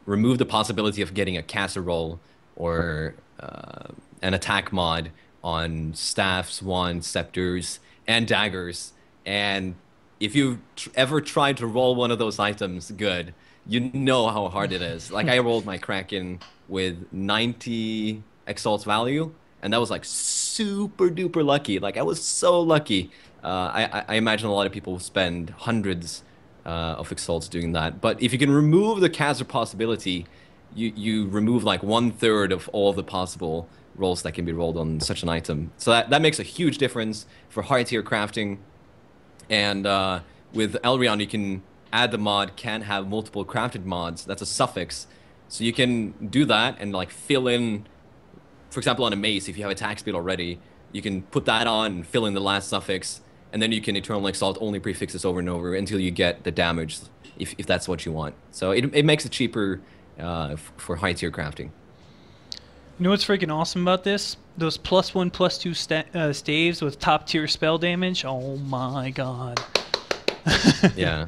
remove the possibility of getting a casserole or an attack mod on staffs, wands, scepters, and daggers. And if you ever tried to roll one of those items good, you know how hard it is. Like I rolled my Kraken with 90 exalt value, and that was like super duper lucky. Like I was so lucky. I imagine a lot of people spend hundreds of exalts doing that. But if you can remove the caster possibility, you remove like 1/3 of all the possible rolls that can be rolled on such an item. So that makes a huge difference for high tier crafting. And with Elrion, you can add the mod can have multiple crafted mods. That's a suffix. So you can do that and like fill in, for example, on a mace, if you have attack speed already, you can put that on and fill in the last suffix, and then you can eternal exalt only prefixes over and over until you get the damage, if that's what you want. So it makes it cheaper for high tier crafting. You know what's freaking awesome about this? Those +1, +2 staves with top tier spell damage. Oh my god. Yeah.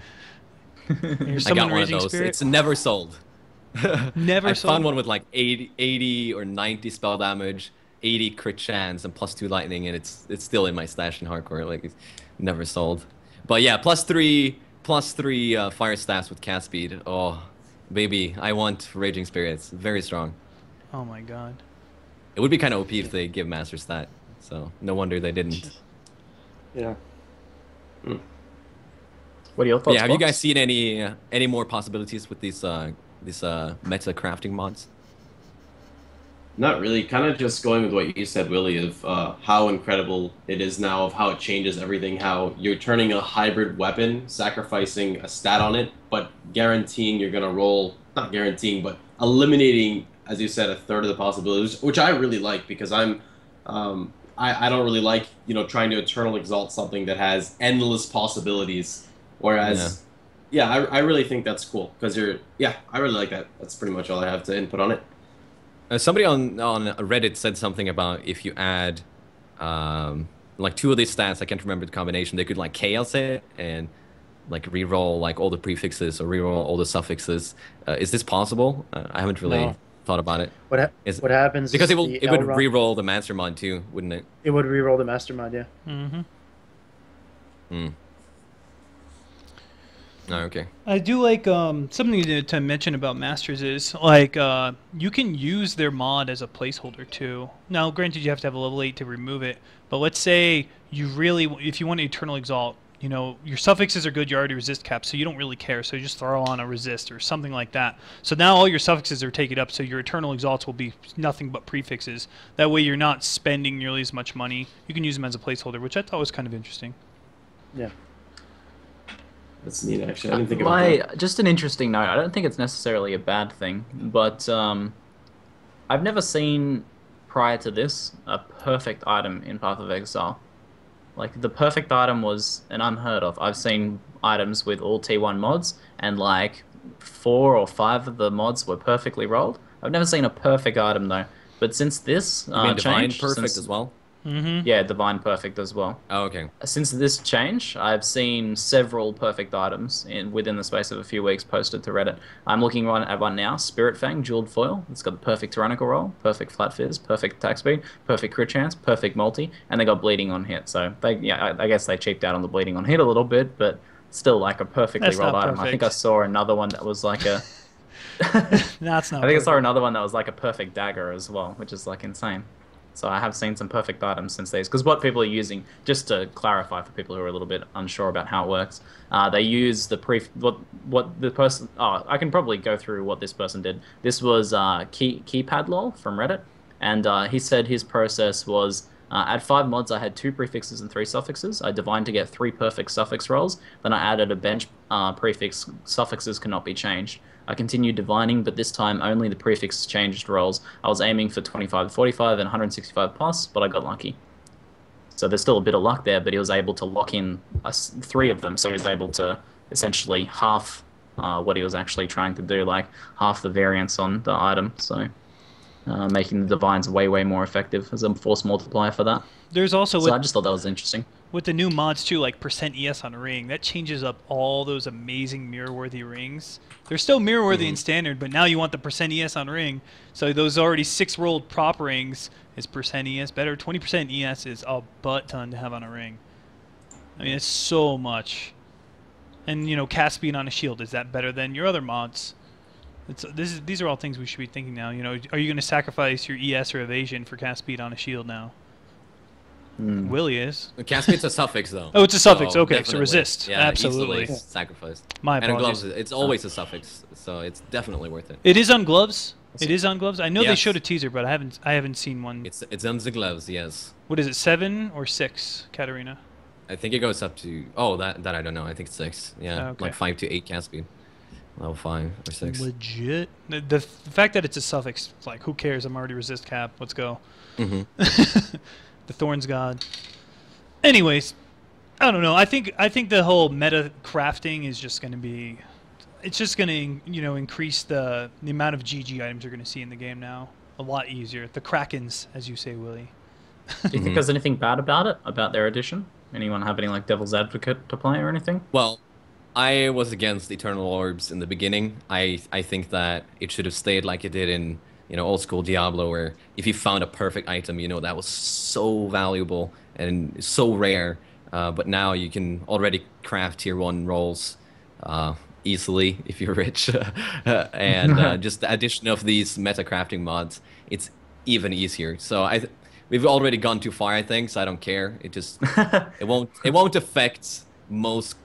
Your I summon got one of Raging those. Spirit? It's never sold. Never I sold? found one with like 80 or 90 spell damage, 80 crit chance, and +2 lightning, and it's still in my stash in hardcore. Like it's never sold. But yeah, +3 fire staffs with cast speed. Oh, baby, I want Raging Spirits. Very strong. Oh my god. It would be kind of OP if they give Masters that. So no wonder they didn't. Yeah. What are your thoughts? Yeah, have you Fox? guys seen any more possibilities with these these meta crafting mods? Not really. Kind of just going with what you said, Willy, of how incredible it is now, of how it changes everything, how you're turning a hybrid weapon, sacrificing a stat on it, but guaranteeing you're going to roll, not guaranteeing, but eliminating, as you said, a third of the possibilities, which I really like because I don't really like, trying to Eternal Exalt something that has endless possibilities, whereas, I really think that's cool because I really like that. That's pretty much all I have to input on it. Somebody on Reddit said something about if you add like 2 of these stats, I can't remember the combination, they could like chaos it and like reroll like all the prefixes or reroll all the suffixes. Is this possible? I haven't really thought about it. What happens because is it would reroll the mastermind too, wouldn't it? It would reroll the mastermind, yeah. Mm-hmm. Hmm. Oh, okay. I do like something to mention about Masters is like you can use their mod as a placeholder too. Now, granted, you have to have a level 8 to remove it, but let's say if you want to Eternal Exalt, your suffixes are good, you already resist cap, so you don't really care, so you just throw on a resist or something like that. So now all your suffixes are taken up, so your Eternal Exalts will be nothing but prefixes. That way you're not spending nearly as much money. You can use them as a placeholder, which I thought was kind of interesting. Yeah. That's neat, actually. I didn't think about that. Just an interesting note. I don't think it's necessarily a bad thing, but I've never seen, prior to this, a perfect item in Path of Exile. Like, the perfect item was an unheard of. I've seen items with all T1 mods, and like 4 or 5 of the mods were perfectly rolled. I've never seen a perfect item, though. But since this You mean Divine change, Perfect as well? Mm-hmm. Yeah, Divine Perfect as well. Oh, okay. Since this change, I've seen several perfect items within the space of a few weeks posted to Reddit. I'm looking at one now, Spirit Fang, Jeweled Foil. It's got the perfect Tyrannical Roll, perfect Flat Fizz, perfect attack speed, perfect crit chance, perfect multi, and they got Bleeding on hit. So, I guess they cheaped out on the Bleeding on hit a little bit, but still like a perfectly rolled item. I think I saw another one that was like a... That's not I think I saw another one that was like a perfect dagger as well, which is like insane. So I have seen some perfect items since these, because what people are using, just to clarify for people who are a little bit unsure about how it works, they use the what the person. Oh, I can probably go through what this person did. This was Keypad Lol from Reddit, and he said his process was at 5 mods I had 2 prefixes and 3 suffixes. I divined to get 3 perfect suffix rolls. Then I added a bench prefix. Suffixes cannot be changed. I continued divining, but this time only the prefix changed rolls. I was aiming for 25 to 45 and 165 plus, but I got lucky. So there's still a bit of luck there, but he was able to lock in 3 of them, so he was able to essentially half what he was actually trying to do, like half the variance on the item, so making the divines way, way more effective as a force multiplier for that. There's also... So I just thought that was interesting. With the new mods too, like %ES on a ring, that changes up all those amazing mirror-worthy rings. They're still mirror-worthy in standard, but now you want the %ES on ring. So those already 6-rolled prop rings is %ES better. 20% ES is a butt ton to have on a ring. I mean, it's so much. And cast speed on a shield, is that better than your other mods? These are all things we should be thinking now. Are you going to sacrifice your ES or evasion for cast speed on a shield now? Willy is. Cast speed's a suffix, though. Oh, it's a suffix. So okay, definitely. so resist. Yeah, absolutely. easily sacrificed. My and in apologies. gloves, it's always a suffix, so it's definitely worth it. It is on gloves. It is on gloves. I know they Yes. showed a teaser, but I haven't seen one. It's on the gloves, yes. What is it? 7 or 6, Katarina? I think it goes up to that I don't know. I think it's 6. Yeah, Okay. like 5 to 8 cast speed. Level 5 or 6. Legit. The fact that it's a suffix, it's like, who cares? I'm already resist cap. Let's go. Mm-hmm. The Thorns God. Anyways, I don't know. I think the whole meta crafting is just going to be, it's just going to increase the amount of GG items you're going to see in the game now. A lot easier. The Krakens, as you say, Willy. Do you think there's anything bad about it, about their addition? Anyone have any like Devil's Advocate to play or anything? Well, I was against Eternal Orbs in the beginning. I think that it should have stayed like it did in old school Diablo, where if you found a perfect item, that was so valuable and so rare. But now you can already craft tier 1 rolls easily if you're rich, and just the addition of these meta crafting mods, it's even easier. So we've already gone too far, I think. So I don't care. It just it won't affect most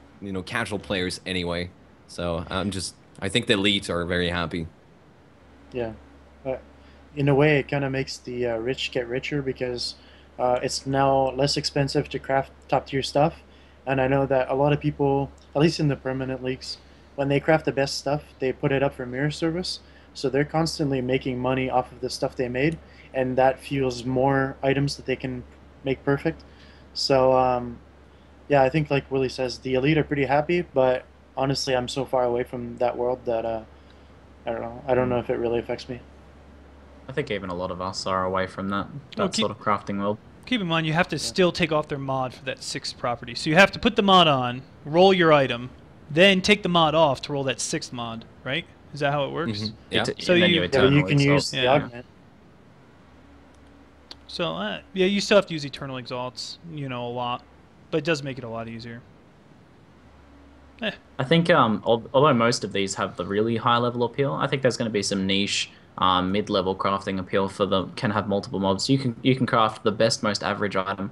casual players anyway. So I'm just I think the elites are very happy. Yeah. But in a way, it kind of makes the rich get richer because it's now less expensive to craft top tier stuff. And I know that a lot of people, at least in the permanent leagues, when they craft the best stuff, they put it up for mirror service. So they're constantly making money off of the stuff they made, and that fuels more items that they can make perfect. So yeah, I think like Willie says, the elite are pretty happy, but honestly, I'm so far away from that world that I don't know. I don't know if it really affects me. I think even a lot of us are away from that Well, sort of crafting world. Keep in mind, you have to still take off their mod for that 6th property. So you have to put the mod on, roll your item, then take the mod off to roll that 6th mod, right? Is that how it works? Mhm. Yeah. So And then you- you Yeah, but you can eternally use the Yeah. augment. So, yeah, you still have to use Eternal Exalts, a lot. But it does make it a lot easier. I think although most of these have the really high level appeal, I think there's going to be some niche mid-level crafting appeal for them. Can have multiple mobs. You can craft the best, most average item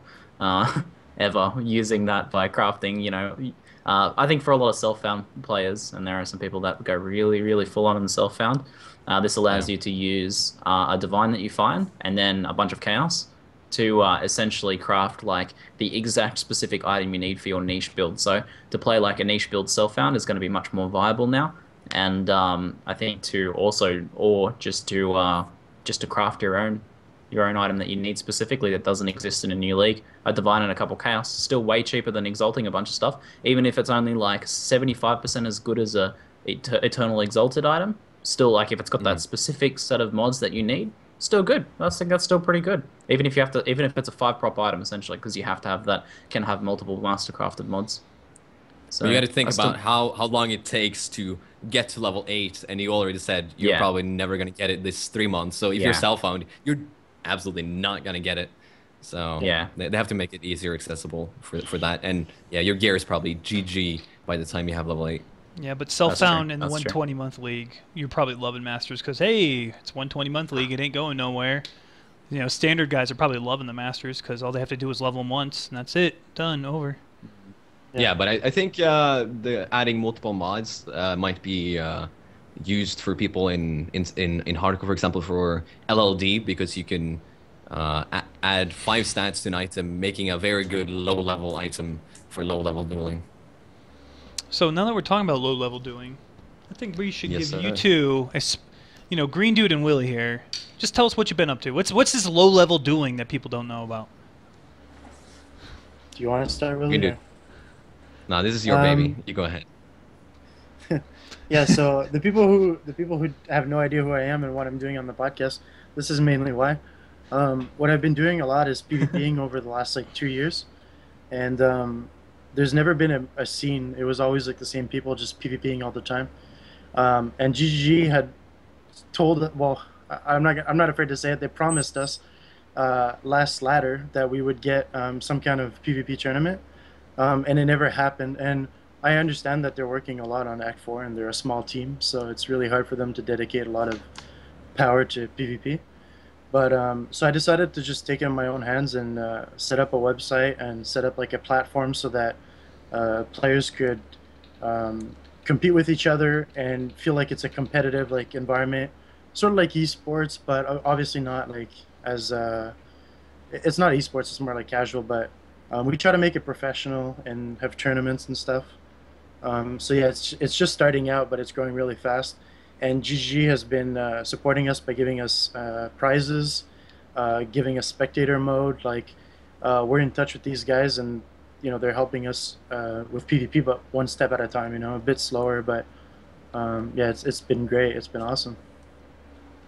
ever using that by crafting. I think for a lot of self-found players, and there are some people that go really, really full on in self-found. This allows you to use a divine that you find, and then a bunch of chaos to essentially craft like the exact specific item you need for your niche build. So to play like a niche build self-found is going to be much more viable now. And I think to also, or just to craft your own item that you need specifically that doesn't exist in a new league, a divine and a couple chaos, still way cheaper than exalting a bunch of stuff. Even if it's only like 75% as good as a eternal exalted item, still like if it's got that specific set of mods that you need, still good. I think that's still pretty good. Even if it's a 5-prop item essentially, because you have to have that, can have multiple mastercrafted mods. So But you got to think I still- about how long it takes to get to level 8, and you already said you're Yeah. probably never going to get it this 3 months. So if you're Yeah. self-found, you're absolutely not going to get it. So Yeah. they have to make it easier accessible for that. And yeah, your gear is probably GG by the time you have level 8. Yeah, but self-found true. in the That's true. 120-month league, you're probably loving Masters because, hey, it's 120-month league. It ain't going nowhere. Standard guys are probably loving the Masters because all they have to do is level them once, and that's it. Done. Over. Yeah, but I think the adding multiple mods might be used for people in hardcore, for example, for LLD, because you can add 5 stats to an item, making a very good low-level item for low-level dueling. So now that we're talking about low-level doing, I think we should Yes, give sir. you two, Greendude and Willy here. Just tell us what you've been up to. What's this low-level doing that people don't know about? Do you want to start, Willie? You can do. or- No, this is your baby. You go ahead. Yeah, so the people who have no idea who I am and what I'm doing on the podcast, this is mainly why. What I've been doing a lot is PvPing over the last like 2 years, and there's never been a scene. It was always like the same people just PvPing all the time. And GGG had told, well, I'm not afraid to say it. They promised us last ladder that we would get some kind of PvP tournament, and it never happened. And I understand that they're working a lot on Act 4, and they're a small team, so it's really hard for them to dedicate a lot of power to PvP. But so I decided to just take it in my own hands and set up a website and set up like a platform so that players could compete with each other and feel like it's a competitive like environment, sort of like esports, but obviously not like as it's not esports. It's more like casual, but we try to make it professional and have tournaments and stuff. So yeah, it's just starting out, but it's growing really fast. And GG has been supporting us by giving us prizes, giving us spectator mode. Like we're in touch with these guys, and they're helping us with PvP, but one step at a time. A bit slower, but yeah, it's been great. It's been awesome.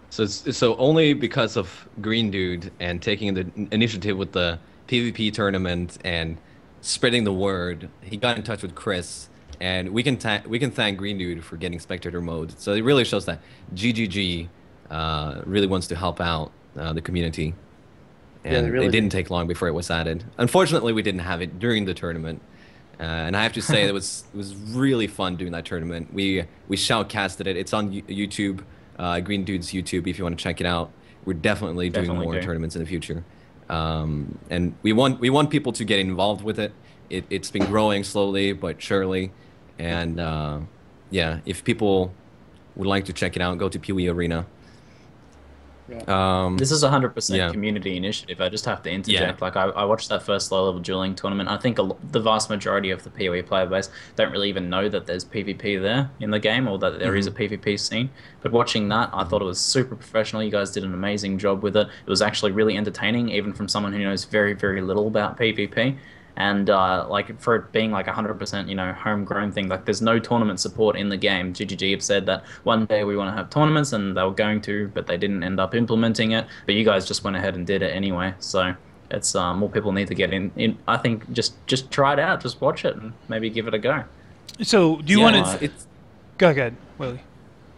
So only because of Greendude and taking the initiative with the PvP tournament and spreading the word, he got in touch with Chris, and we can thank Greendude for getting spectator mode. So it really shows that GGG really wants to help out the community, and Yeah, they really it didn't do. take long before it was added. Unfortunately, we didn't have it during the tournament. And I have to say it was really fun doing that tournament. We shoutcasted it. It's on YouTube, Green Dude's YouTube. If you want to check it out, we're definitely doing Definitely more do. tournaments in the future. And we want people to get involved with it. It's been growing slowly but surely. And yeah, if people would like to check it out, go to PvE Arena. Yeah. This is 100% Yeah. community initiative. I just have to interject. Yeah. Like, I watched that first low-level dueling tournament. I think the vast majority of the PoE player base don't really even know that there's PvP there in the game, or that there is a PvP scene. But watching that, I thought it was super professional. You guys did an amazing job with it. It was actually really entertaining, even from someone who knows very, very little about PvP. And like, for it being like 100%, you know, homegrown thing, like, there's no tournament support in the game. ZiggyD have said that one day we want to have tournaments, and they were going to, but they didn't end up implementing it. But you guys just went ahead and did it anyway. So it's more people need to get in. I think just try it out, just watch it, and maybe give it a go. So do you want to? Go ahead, Willy.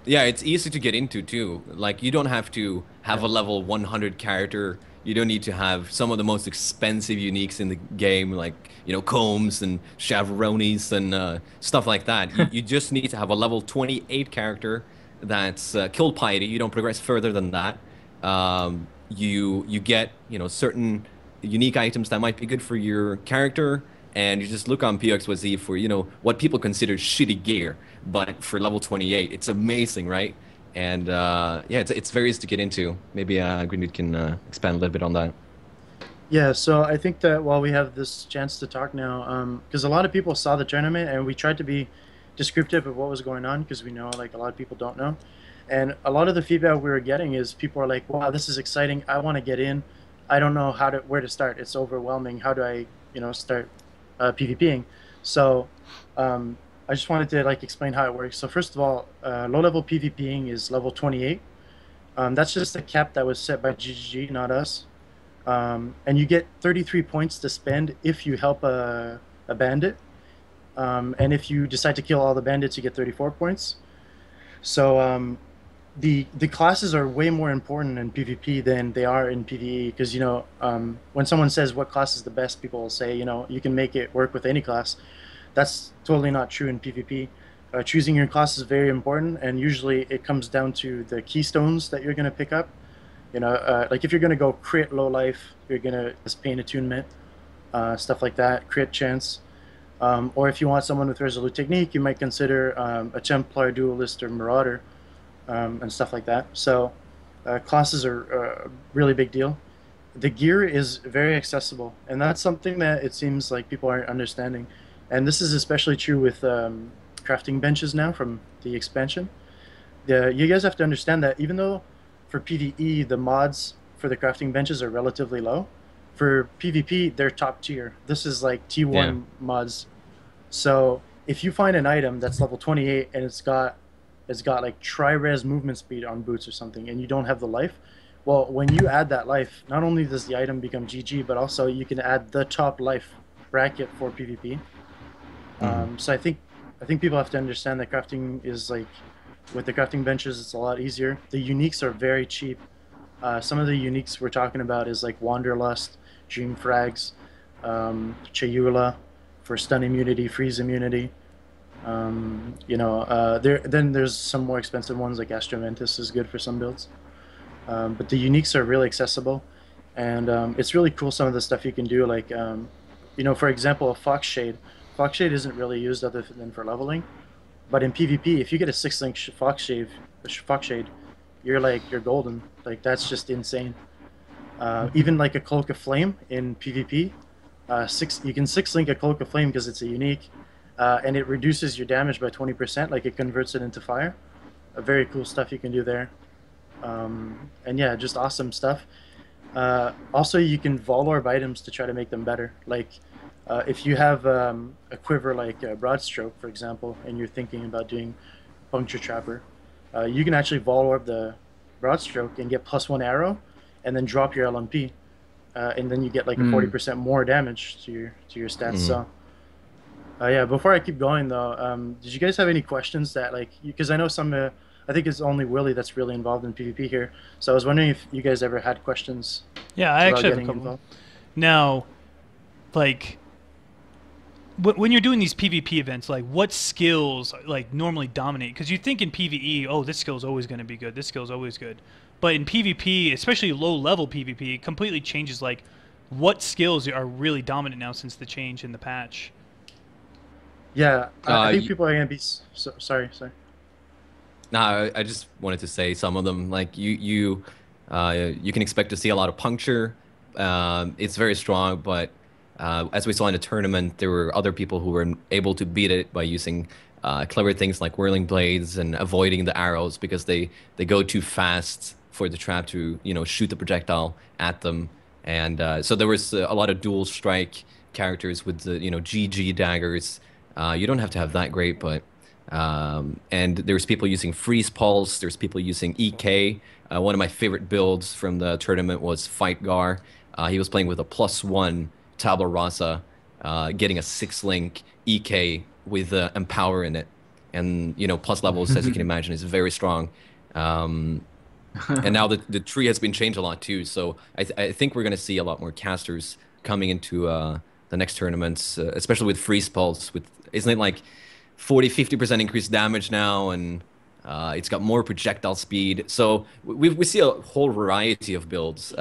Yeah, it's easy to get into too. Like, you don't have to have a level 100 character. You don't need to have some of the most expensive uniques in the game, like, you know, combs and chevronis and stuff like that. You just need to have a level 28 character that's kill piety. You don't progress further than that. You get, you know, certain unique items that might be good for your character, and you just look on PXYZ for, you know, what people consider shitty gear, but for level 28, it's amazing, right? And yeah, it's very easy to get into. Maybe Greendude can expand a little bit on that. Yeah, so I think that while we have this chance to talk now, because a lot of people saw the tournament, and we tried to be descriptive of what was going on, because we know, like, a lot of people don't know. And a lot of the feedback we were getting is people are like, wow, this is exciting. I want to get in. I don't know where to start. It's overwhelming. How do I, you know, start PvPing? So I just wanted to, like, explain how it works. So first of all, low-level PvPing is level 28. That's just a cap that was set by GGG, not us. And you get 33 points to spend if you help a bandit. And if you decide to kill all the bandits, you get 34 points. So the classes are way more important in PvP than they are in PvE, because, you know, when someone says what class is the best, people will say, you know, you can make it work with any class. That's totally not true in PvP. Choosing your class is very important, and usually it comes down to the keystones that you're going to pick up. You know, like, if you're going to go crit low life, you're going to just pain attunement, stuff like that, crit chance. Or if you want someone with resolute technique, you might consider a Templar, duelist, or marauder, and stuff like that. So classes are a really big deal. The gear is very accessible, and that's something that it seems like people aren't understanding. And this is especially true with crafting benches now from the expansion. You guys have to understand that even though for PvE the mods for the crafting benches are relatively low, for PvP they're top tier. This is like T1 mods. So if you find an item that's level 28 and it's got like tri-res movement speed on boots or something, and you don't have the life, well, when you add that life, not only does the item become GG, but also you can add the top life bracket for PvP. So I think people have to understand that crafting is, like, with the crafting benches, it's a lot easier. The uniques are very cheap. Some of the uniques we're talking about is like Wanderlust, Dream Frags, Chayula for stun immunity, freeze immunity. You know, then there's some more expensive ones, like Astromantis is good for some builds. But the uniques are really accessible, and it's really cool some of the stuff you can do. Like, you know, for example, a Fox Shade. Fox Shade isn't really used other than for leveling, but in PvP, if you get a 6-link Fox Shade, you're golden. Like, that's just insane. Even like a Cloak of Flame in PvP, you can 6-link a Cloak of Flame because it's a unique, and it reduces your damage by 20%. Like, it converts it into fire. Very cool stuff you can do there. And yeah, just awesome stuff. Also, you can Volorb items to try to make them better. Like, if you have a quiver like Broadstroke, for example, and you're thinking about doing Puncture Trapper, you can actually Volorb the Broadstroke and get +1 arrow, and then drop your LMP, and then you get like a 40% more damage to your stats. So, yeah. Before I keep going though, did you guys have any questions that, like, because I know some, I think it's only Willy that's really involved in PvP here. So I was wondering if you guys ever had questions. Yeah, I actually have a couple. Involved. Now, like, when you're doing these PvP events, like, what skills, like, normally dominate? Because you think in PvE, oh, this skill's always going to be good, this skill's always good. But in PvP, especially low-level PvP, it completely changes, like, what skills are really dominant now since the change in the patch. Yeah, I think people are going to be... sorry. No, I just wanted to say some of them. Like you can expect to see a lot of puncture. It's very strong, but as we saw in the tournament, there were other people who were able to beat it by using clever things like whirling blades and avoiding the arrows because they go too fast for the trap to shoot the projectile at them. And so there was a lot of dual strike characters with the GG daggers. You don't have to have that great, but and there's people using freeze pulse. There's people using EK. One of my favorite builds from the tournament was Fight Gar. He was playing with a +1 Tabula Rasa, getting a 6-link EK with Empower in it. And, plus levels, as you can imagine, is very strong. And now the tree has been changed a lot too. So I think we're going to see a lot more casters coming into the next tournaments, especially with Freeze Pulse. Isn't it like 40-50% increased damage now, and it's got more projectile speed. So we see a whole variety of builds.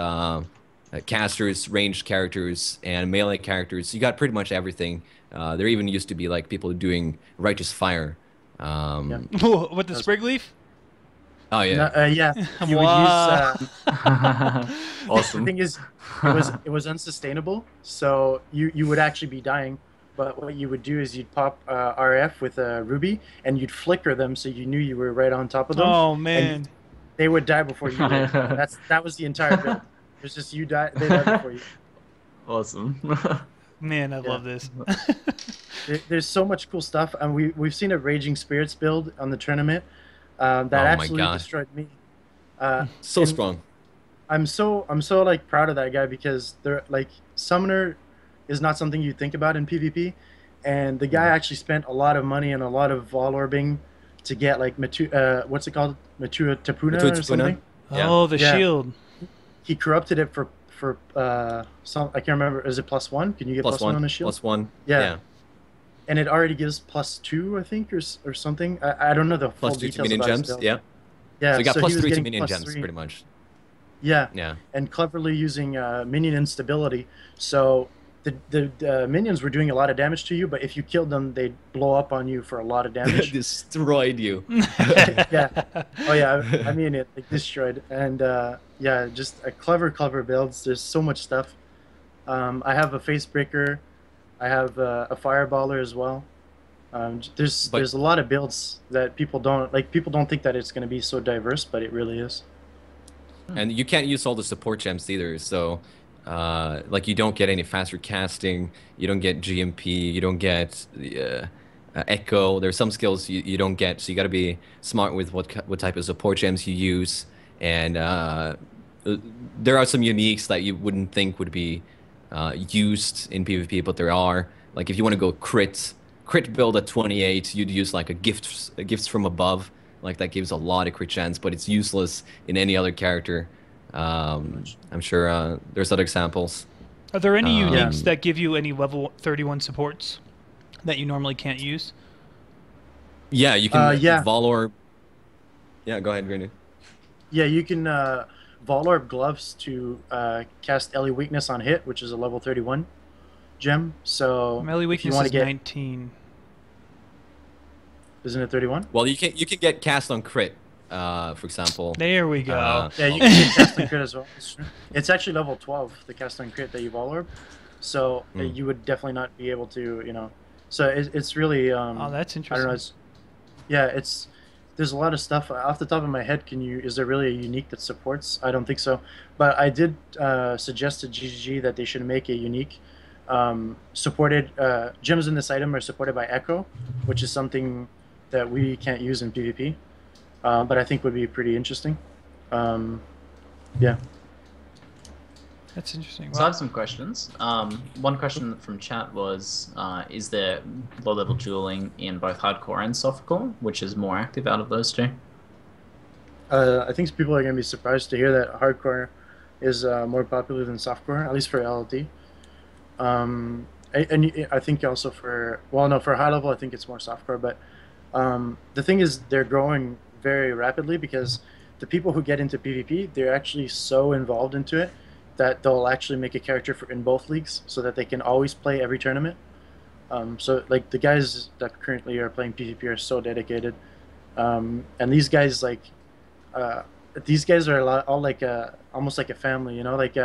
Casters, ranged characters, and melee characters. You got pretty much everything. There even used to be like people doing Righteous Fire. With the Sprig Leaf? Oh yeah. No, yeah. You Wow. would use. Awesome. The thing is, it was unsustainable. So you would actually be dying. But what you would do is you'd pop RF with a ruby, and you'd flicker them so you knew you were right on top of them. Oh man. And they would die before you did. That was the entire build. It's just you die, they die before you. Awesome. Man, I love this. There's so much cool stuff, and we've seen a Raging Spirits build on the tournament that my absolutely God. destroyed me. So and strong. I'm so like proud of that guy because they're like Summoner is not something you think about in PvP, and the guy actually spent a lot of money and a lot of Vol Orbing to get like what's it called, Matua Tapuna or something. Yeah. Oh, the Yeah. shield. He corrupted it for some, I can't remember. Is it +1? Can you get +1 on a shield? +1. Yeah. And it already gives +2, I think, or something. I don't know the full +2 to details minion about his gems. build. Yeah. Yeah. So you got he was +3 to getting minion gems, +3. pretty much. Yeah. Yeah. And cleverly using minion instability. So the minions were doing a lot of damage to you, but if you killed them, they'd blow up on you for a lot of damage. Destroyed you. Yeah. Oh yeah. I mean it like destroyed. And yeah, just a clever builds. There's so much stuff. I have a Facebreaker. I have a Fireballer as well. There's a lot of builds that people don't like. People don't think that it's going to be so diverse, but it really is. And you can't use all the support gems either, so like you don't get any faster casting, you don't get GMP, you don't get Echo. There's some skills you don't get, so you got to be smart with what type of support gems you use. And there are some uniques that you wouldn't think would be used in PvP, but there are. Like if you want to go crit build at 28, you'd use like a gifts from above. Like that gives a lot of crit chance, but it's useless in any other character. I'm sure there's other examples. Are there any Yeah. uniques that give you any level 31 supports that you normally can't use? Yeah, you can yeah. Valor. Yeah, go ahead, Greendude. Yeah, you can Volorb Gloves to cast Ellie Weakness on hit, which is a level 31 gem. So Melee if you weakness want is to get, 19. isn't it 31? Well, you can get cast on crit, for example. There we go. Yeah, you can get cast on crit as well. It's true. It's actually level 12, the cast on crit that you Volorb. So you would definitely not be able to, So it's really. Oh, that's I interesting. don't know. There's a lot of stuff off the top of my head. Is there really a unique that supports? I don't think so. But I did suggest to GGG that they should make a unique supported gems in this item are supported by Echo, which is something that we can't use in PvP. But I think would be pretty interesting. Yeah. That's interesting. So I have some questions. One question from chat was, is there low-level dueling in both hardcore and softcore, which is more active out of those two? I think people are going to be surprised to hear that hardcore is more popular than softcore, at least for LLT. And I think also for high level, I think it's more softcore. But the thing is, they're growing very rapidly because the people who get into PvP, they're actually so involved into it that they'll actually make a character in both leagues so that they can always play every tournament. So like the guys that currently are playing PvP are so dedicated. And these guys these guys are all like almost like a family, you know, like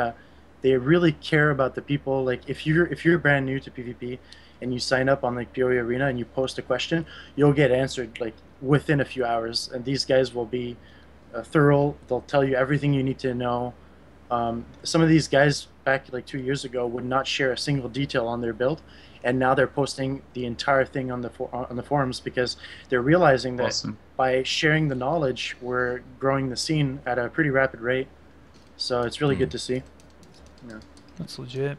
they really care about the people. Like if you're brand new to PvP and you sign up on like PoE Arena and you post a question, you'll get answered like within a few hours. And these guys will be thorough. They'll tell you everything you need to know. Some of these guys back like 2 years ago would not share a single detail on their build, and now they're posting the entire thing on the forums because they're realizing that by sharing the knowledge, we're growing the scene at a pretty rapid rate. So it's really good to see. Yeah. That's legit.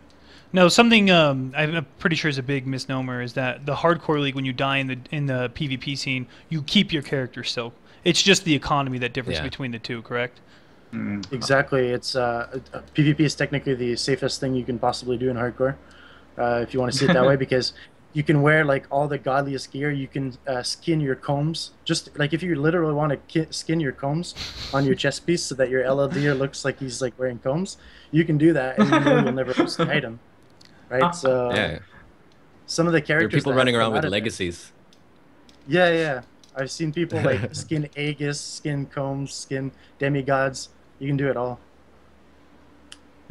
No, something I'm pretty sure is a big misnomer is that the hardcore league, when you die in the PvP scene, you keep your character still. It's just the economy that differs between the two, correct? Exactly. It's PvP is technically the safest thing you can possibly do in hardcore, if you want to see it that way, because you can wear like all the godliest gear. You can skin your combs. Just like if you literally want to skin your combs on your chest piece so that your LLDer looks like he's like wearing combs, you can do that, and you know you'll never lose the item. Right? So some of the characters. There are people running around with legacies. Yeah. I've seen people like skin Aegis, skin combs, skin demigods. You can do it all.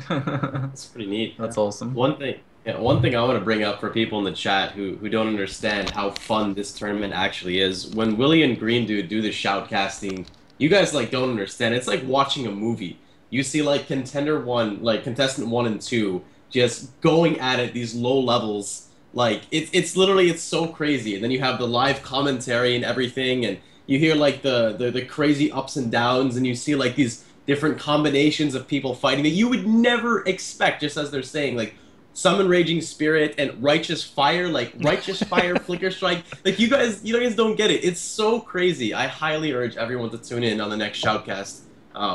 That's pretty neat. That's awesome. One thing I want to bring up for people in the chat who don't understand how fun this tournament actually is. When Willy and Greendude do the shoutcasting, you guys like don't understand. It's like watching a movie. You see like contestant 1 and 2 just going at it these low levels. Like it's literally it's so crazy. And then you have the live commentary and everything, and you hear like the crazy ups and downs, and you see like these different combinations of people fighting that you would never expect, just as they're saying, like summon raging spirit and righteous fire, flicker strike. Like you guys don't get it. It's so crazy. I highly urge everyone to tune in on the next shoutcast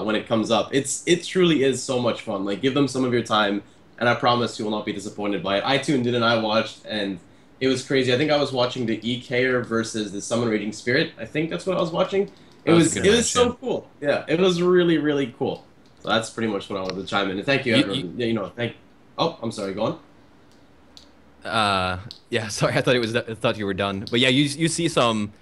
when it comes up. It truly is so much fun. Like give them some of your time, and I promise you will not be disappointed by it. I tuned in and I watched, and it was crazy. I think I was watching the EKer versus the summon raging spirit. I think that's what I was watching. It was so cool. Yeah, it was really, really cool. So that's pretty much what I wanted to chime in. And thank you, everyone. Oh, I'm sorry. Go on. Yeah, sorry. I thought you were done. But yeah, you see some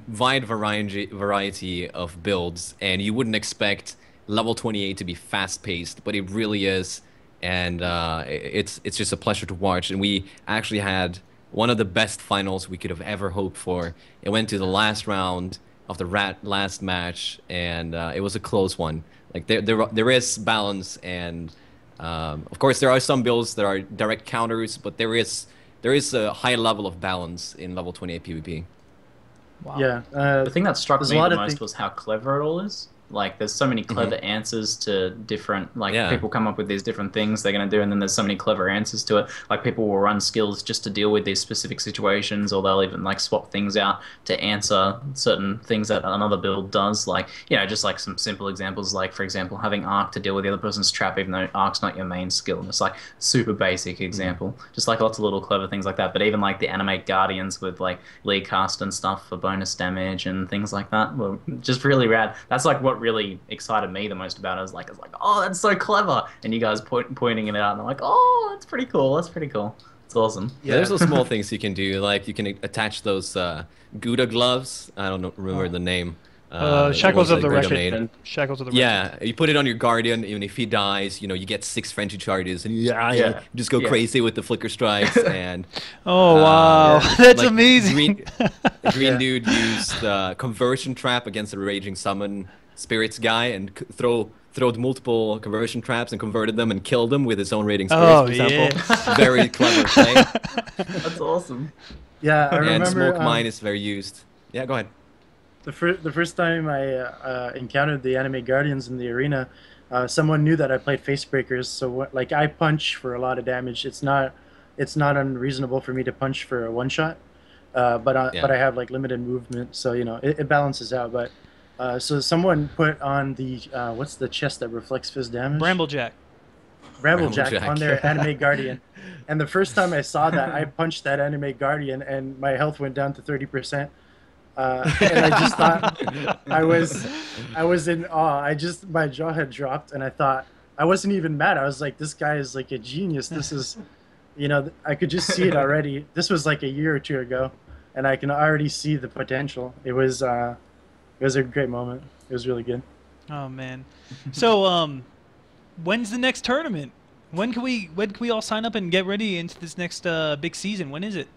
wide variety of builds, and you wouldn't expect level 28 to be fast-paced, but it really is, and it's just a pleasure to watch. And we actually had one of the best finals we could have ever hoped for. It went to the last round of the last match, and it was a close one. Like there is balance, and of course there are some builds that are direct counters, but there is a high level of balance in level 28 PvP. Wow. Yeah. The thing that struck me the most was how clever it all is. Like, there's so many clever answers to different, people come up with these different things they're going to do, and then there's so many clever answers to it. Like, people will run skills just to deal with these specific situations, or they'll even, swap things out to answer certain things that another build does. Like, just, some simple examples, like, for example, having Arc to deal with the other person's trap, even though Arc's not your main skill. It's, super basic example. Just, lots of little clever things like that. But even, the Animate Guardians with, League Cast and stuff for bonus damage and things like that were just really rad. That's, what really excited me the most about it. I was like, oh, that's so clever, and you guys pointing it out, and I'm like, oh, that's pretty cool. It's awesome. Yeah, there's those small things you can do, like you can attach those Gouda gloves. I don't remember the name. Shackles of the Wretched. Shackles of the Wretched. Yeah, you put it on your Guardian, even if he dies, you get 6 Frenzy charges, and you just go crazy with the flicker strikes. And wow, that's amazing. Greendude used conversion trap against a raging summon spirits guy, and throwed multiple conversion traps and converted them and killed them with his own rating spirits, for example. Very clever play. That's awesome. Yeah, I remember. And smoke mine is very used. Yeah, go ahead. The first time I encountered the Animate Guardians in the arena, someone knew that I played Facebreakers, so I punch for a lot of damage. It's not unreasonable for me to punch for a one-shot, but I have limited movement, so it balances out. But so someone put on the what's the chest that reflects fizz damage? Bramblejack on their Animate Guardian, and the first time I saw that, I punched that Animate Guardian, and my health went down to 30%. And I just thought I was in awe. My jaw had dropped, and I thought I wasn't even mad. I was like, this guy is a genius. This is, I could just see it already. This was a year or two ago, and I can already see the potential. It was a great moment. It was really good. Oh man. So when's the next tournament? When can we all sign up and get ready into this next big season? When is it?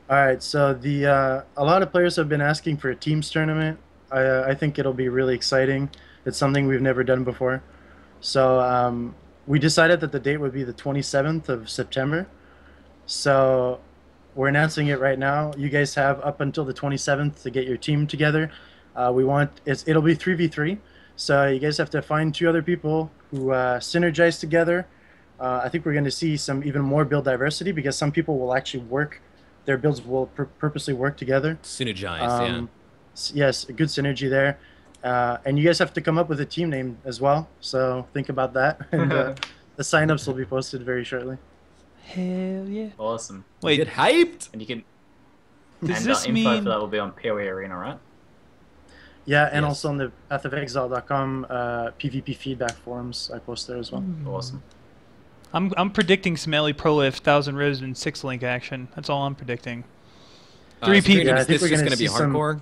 All right, so a lot of players have been asking for a teams tournament. I think it'll be really exciting. It's something we've never done before. So we decided that the date would be the 27th of September. So we're announcing it right now. You guys have up until the 27th to get your team together. It'll be 3v3. So you guys have to find 2 other people who synergize together. I think we're going to see some even more build diversity because some people will actually work. Their builds will purposely work together. Synergize, Yes, a good synergy there. And you guys have to come up with a team name as well. So think about that. And the signups will be posted very shortly. Hell yeah. Awesome. Wait, Get hyped! And you can. does And this info mean for that will be on PoE Arena, right? Yeah, and Yes. also on the pathofexile.com PvP feedback forums, I post there as well. Awesome. I'm predicting Smelly Prolif 1000 Ribs and 6 link action. That's all I'm predicting. 3 people. Yeah, I Is think this we're just gonna going to be see some- hardcore?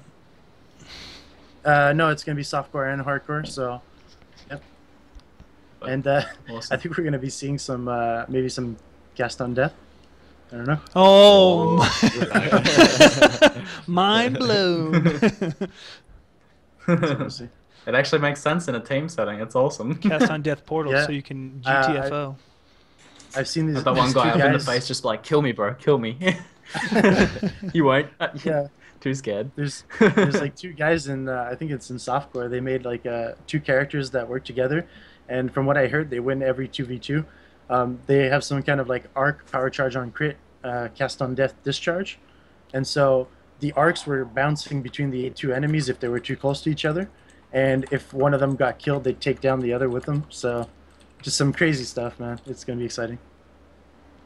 No, it's going to be softcore and hardcore, so yep. And Awesome. I think we're going to be seeing some maybe some cast on death. I don't know. Oh, mind blown. So we'll see. It actually makes sense in a team setting. It's awesome. Cast on death portal Yeah. so you can GTFO. I've seen these. That one these guy two up in the guys- face just like, kill me, bro, kill me. You won't. Yeah, Too scared. there's like 2 guys in I think it's in softcore. They made like 2 characters that work together, and from what I heard, they win every 2v2. They have some kind of like arc power charge on crit, cast on death discharge, and so the arcs were bouncing between the 2 enemies if they were too close to each other, and if one of them got killed, they'd take down the other with them. So just some crazy stuff, man. It's gonna be exciting.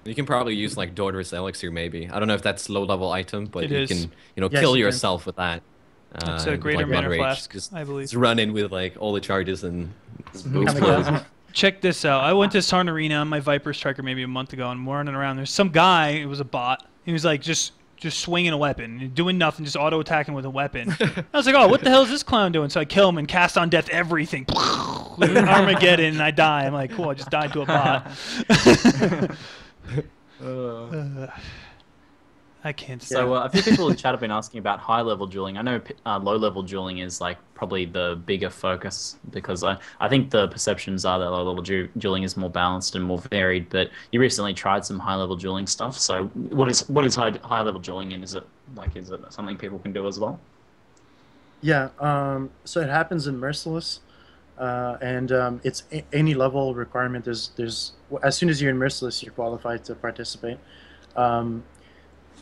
You can probably use like Daughter's Elixir maybe. I don't know if that's low level item, but It you is. can Yes, kill you can. yourself with that. It's a with, greater like, Blood mana Rage. flask, Just, I believe. just run in with like all the charges and Kamikaze. Check this out. I went to Sarn Arena on my Viper Striker maybe a month ago, and I'm running around. There's some guy. It was a bot. He was like just swinging a weapon, doing nothing, just auto attacking with a weapon. I was like, oh, what the hell is this clown doing? So I kill him and cast on death everything. Armageddon, and I die. I'm like, cool. I just died to a bot. I can't say. So a few people in chat have been asking about high-level dueling. I know low-level dueling is like probably the bigger focus because I think the perceptions are that low-level dueling is more balanced and more varied. But you recently tried some high-level dueling stuff. So what is high-level dueling, and is it something people can do as well? Yeah, so it happens in Merciless, and it's any level requirement. There's as soon as you're in Merciless, you're qualified to participate.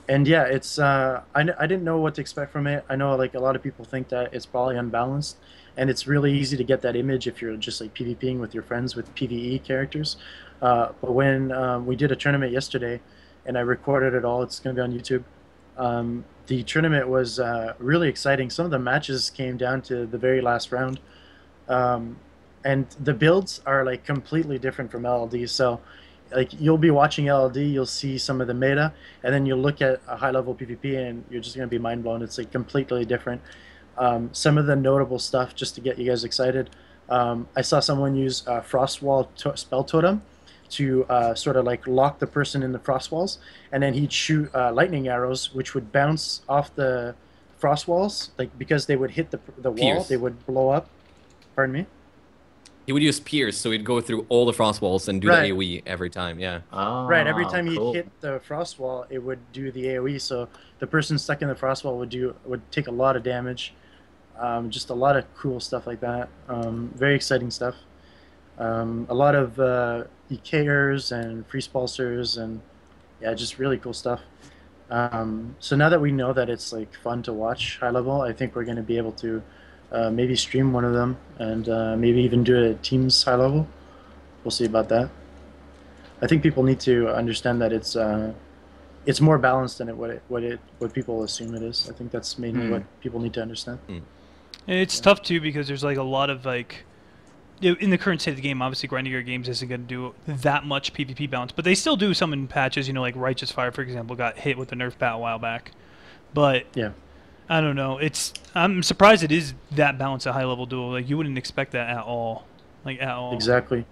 And yeah, it's I didn't know what to expect from it. I know like a lot of people think that it's probably unbalanced, and it's really easy to get that image if you're just like PvPing with your friends with PvE characters. But when we did a tournament yesterday, and I recorded it all, it's going to be on YouTube. The tournament was really exciting. Some of the matches came down to the very last round, and the builds are like completely different from LLD. So like you'll be watching LLD, you'll see some of the meta, and then you'll look at a high-level PvP, and you're just going to be mind-blown. It's like completely different. Some of the notable stuff, just to get you guys excited, I saw someone use Frostwall Spell Totem to sort of like lock the person in the frost walls, and then he'd shoot lightning arrows, which would bounce off the frost walls, like because they would hit the wall, Pierce. they would blow up. Pardon me? He would use Pierce, so he'd go through all the frost walls and do Right. the AoE every time. Yeah. Right, every time cool. he hit the frost wall, it would do the AoE. So the person stuck in the frost wall would take a lot of damage. Just a lot of cool stuff like that. Very exciting stuff. A lot of EKers and freeze pulsers, and yeah, just really cool stuff. So now that we know that it's like fun to watch high level, I think we're going to be able to maybe stream one of them, and maybe even do a teams high level. We'll see about that. I think people need to understand that it's more balanced than what people assume it is. I think that's mainly what people need to understand. And it's tough too because there's like a lot of like in the current state of the game, obviously grinding your games isn't going to do that much PvP balance, but they still do some in patches. You know, like Righteous Fire, for example, got hit with the nerf bat a while back. But Yeah. I don't know. I'm surprised it is that balanced a high level duel. Like you wouldn't expect that at all. Like at all. Exactly.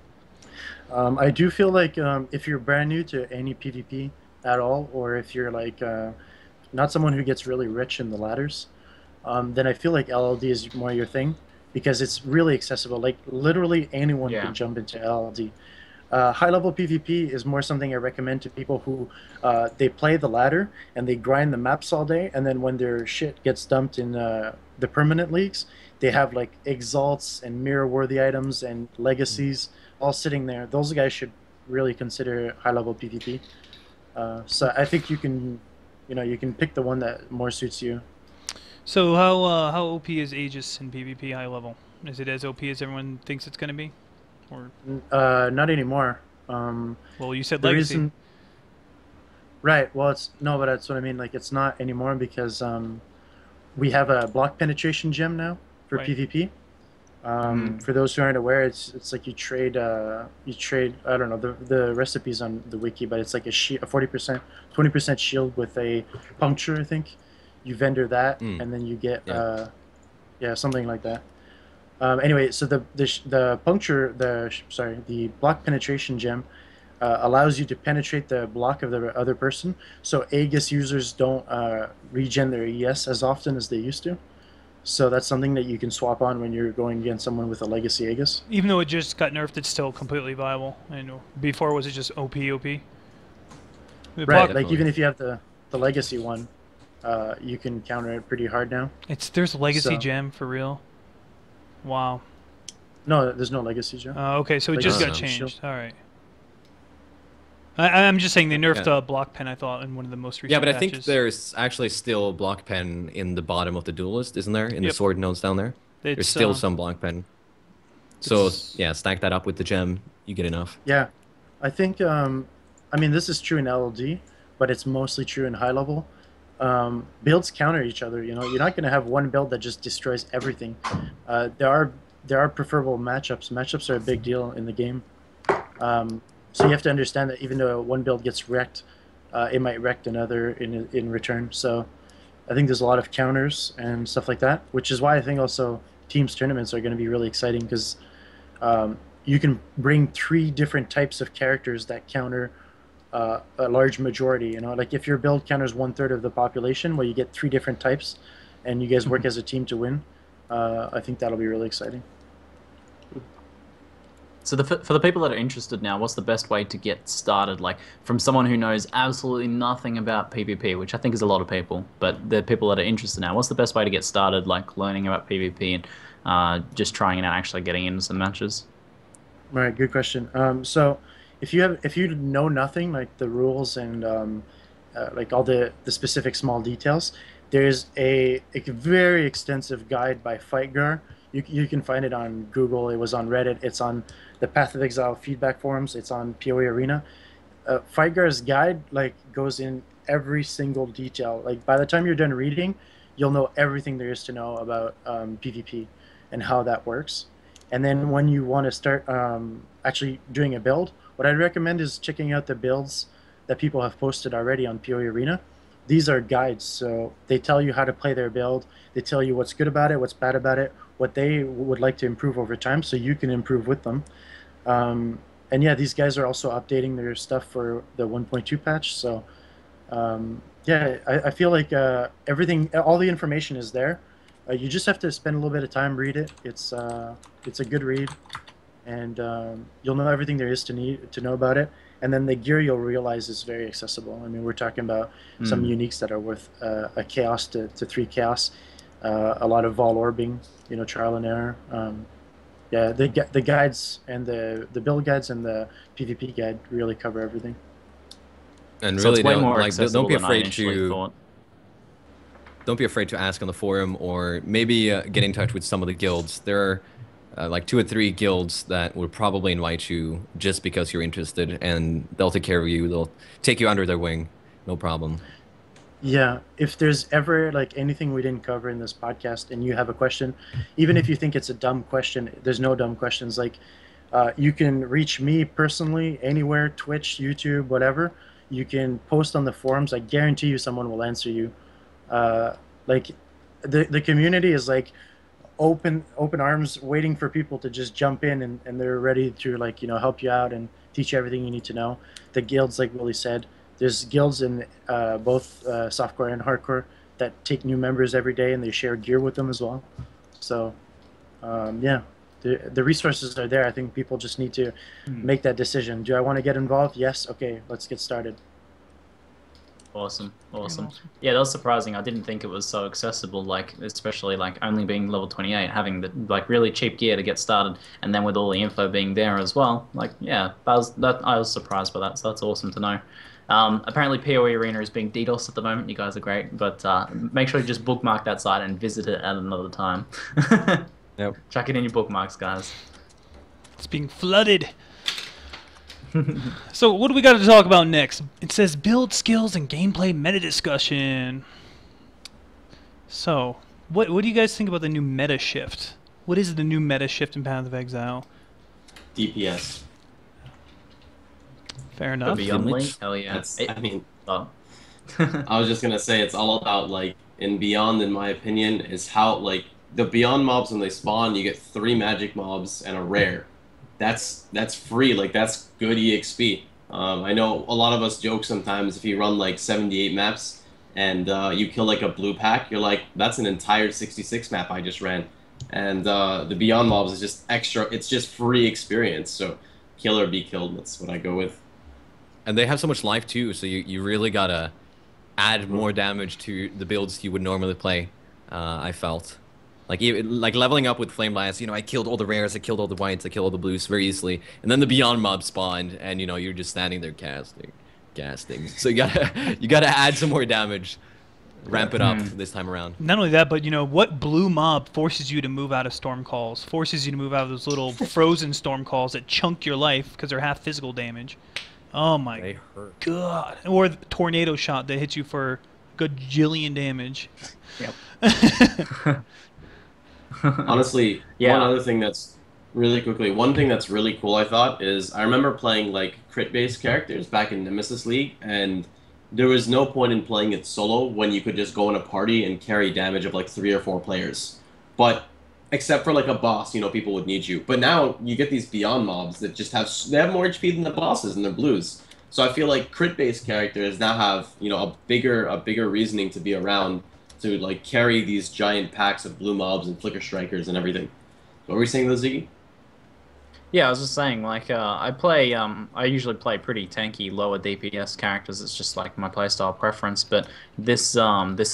I do feel like if you're brand new to any PvP at all, or if you're like not someone who gets really rich in the ladders, then I feel like LLD is more your thing because it's really accessible. Like literally anyone Yeah. can jump into LLD. High level PvP is more something I recommend to people who they play the ladder and they grind the maps all day, and then when their shit gets dumped in the permanent leagues, they have like exalts and mirror worthy items and legacies all sitting there. Those guys should really consider high level PvP. So I think you can, you can pick the one that more suits you. So how OP is Aegis in PvP high level? Is it as OP as everyone thinks it's going to be? Or Not anymore. well, you said The legacy. reason, right? Well, it's no, but that's what I mean. Like, it's not anymore because we have a block penetration gem now for Right. PvP. For those who aren't aware, it's like you trade. I don't know the recipes on the wiki, but it's like a 40%, 20% shield with a puncture. I think you vendor that, and then you get yeah, something like that. Anyway, so the puncture, the block penetration gem allows you to penetrate the block of the other person. So Aegis users don't regen their ES as often as they used to. So that's something that you can swap on when you're going against someone with a legacy Aegis. Even though it just got nerfed, it's still completely viable. And before, was it just OP? The Right, block- like even if you have the legacy one, you can counter it pretty hard now. there's legacy So- gem for real. Wow. No, there's no legacy gem. Okay, so it just got Legacy changed. shield. All right. I'm just saying they nerfed Yeah. block pen. I thought in one of the most recent Yeah, but I think patches. there's actually still block pen in the bottom of the duelist, isn't there? In the Yep. sword nodes down there. It's, There's still some block pen. So it's- yeah, stack that up with the gem, you get enough. Yeah, I think. I mean, this is true in LLD, but it's mostly true in high level. Builds counter each other. You're not going to have one build that just destroys everything. There are preferable matchups. Matchups are a big deal in the game. So you have to understand that even though one build gets wrecked, it might wreck another in return. So I think there's a lot of counters and stuff like that, which is why I think also teams tournaments are going to be really exciting because you can bring 3 different types of characters that counter a large majority. Like if your build counters 1/3 of the population, well, you get 3 different types, and you guys work as a team to win. I think that'll be really exciting. So for the people that are interested now, what's the best way to get started? Like from someone who knows absolutely nothing about PvP, which I think is a lot of people, but the people that are interested now, what's the best way to get started, like learning about PvP and just trying it out, actually getting into some matches? All right, good question. So if you know nothing, like the rules and like all the specific small details, there's a very extensive guide by FightGar. You can find it on Google. It was on Reddit. It's on the Path of Exile feedback forums. It's on PoE Arena. FightGar's guide goes in every single detail. Like by the time you're done reading, you'll know everything there is to know about PvP and how that works. And then when you want to start actually doing a build, what I'd recommend is checking out the builds that people have posted already on PoE Arena. These are guides, so they tell you how to play their build. They tell you what's good about it, what's bad about it, what they would like to improve over time, so you can improve with them. And yeah, these guys are also updating their stuff for the 1.2 patch. So yeah, I feel like everything, all the information is there. You just have to spend a little bit of time, read it. It's a good read, and you'll know everything there is to know about it. And then the gear you'll realize is very accessible. I mean, we're talking about some uniques that are worth a chaos to 3 chaos, a lot of vol orbing, trial and error. Yeah, the guides and the build guides and the PvP guide really cover everything. And So really, it's way don't, more like, accessible don't be than I afraid initially to thought. don't be afraid to ask on the forum, or maybe get in touch with some of the guilds. There are like 2 or 3 guilds that will probably invite you just because you're interested, and they'll take care of you. They'll take you under their wing, no problem. Yeah, if there's ever anything we didn't cover in this podcast and you have a question, even if you think it's a dumb question, there's no dumb questions. You can reach me personally anywhere, Twitch, YouTube, whatever. You can post on the forums. I guarantee you someone will answer you Like the community is like open arms, waiting for people to just jump in, and they're ready to like help you out and teach you everything you need to know. The guilds, like Willy said, there's guilds in both softcore and hardcore that take new members every day, and they share gear with them as well. So yeah, the resources are there. I think people just need to make that decision. Do I want to get involved? Yes. Okay, let's get started. Awesome. Yeah, that was surprising. I didn't think it was so accessible, like especially like only being level 28, having the like really cheap gear to get started, and then with all the info being there as well. Like, yeah, I was surprised by that. So that's awesome to know. Apparently, PoE Arena is being DDoS at the moment. You guys are great, but make sure you just bookmark that site and visit it at another time. Yep. Chuck it in your bookmarks, guys. It's being flooded. So what do we got to talk about next? It says build skills and gameplay meta discussion. So what do you guys think about the new meta shift? What is the new meta shift in Path of Exile? DPS. Fair enough. Beyond Link? Hell yeah. I mean, Oh. I was just gonna say it's all about like in Beyond, in my opinion, is how like the Beyond mobs when they spawn, you get 3 magic mobs and a rare. That's free. Like that's good EXP. I know a lot of us joke sometimes if you run like 78 maps and you kill like a blue pack, you're like, that's an entire 66 map I just ran. And the Beyond mobs is just extra. It's just free experience. So kill or be killed. That's what I go with. And they have so much life too, so you really gotta add more damage to the builds you would normally play. I felt like leveling up with Flame Blast. I killed all the rares, I killed all the whites, I killed all the blues very easily, and then the Beyond mob spawned, and you're just standing there casting. So you gotta add some more damage, ramp it up this time around. Not only that, but what blue mob forces you to move out of storm calls? Forces you to move out of those little frozen storm calls that chunk your life because they're half physical damage. Oh my They hurt. god! Or the tornado shot that hits you for a good jillion damage. Yep. Honestly, Yeah. one thing that's really cool I thought is I remember playing like crit-based characters back in Nemesis League, and there was no point in playing it solo when you could just go in a party and carry damage of like 3 or 4 players. But except for like a boss, people would need you. But now you get these Beyond mobs that just have more HP than the bosses and they're blues. So I feel like crit-based characters now have a bigger reasoning to be around to like carry these giant packs of blue mobs and flicker strikers and everything. What were you saying, though, Ziggy? Yeah, I was just saying, like, I usually play pretty tanky, lower DPS characters. It's just like my playstyle preference. But this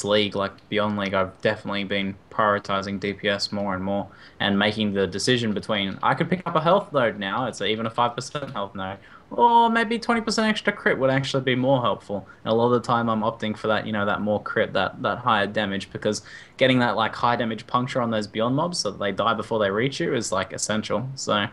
league, like Beyond League, I've definitely been prioritizing DPS more and more, and making the decision between I could pick up a health node now. It's even a 5% health node, or maybe 20% extra crit would actually be more helpful. And a lot of the time, I'm opting for that, that more crit, that higher damage, because getting that like high damage puncture on those Beyond mobs so that they die before they reach you is like essential. So.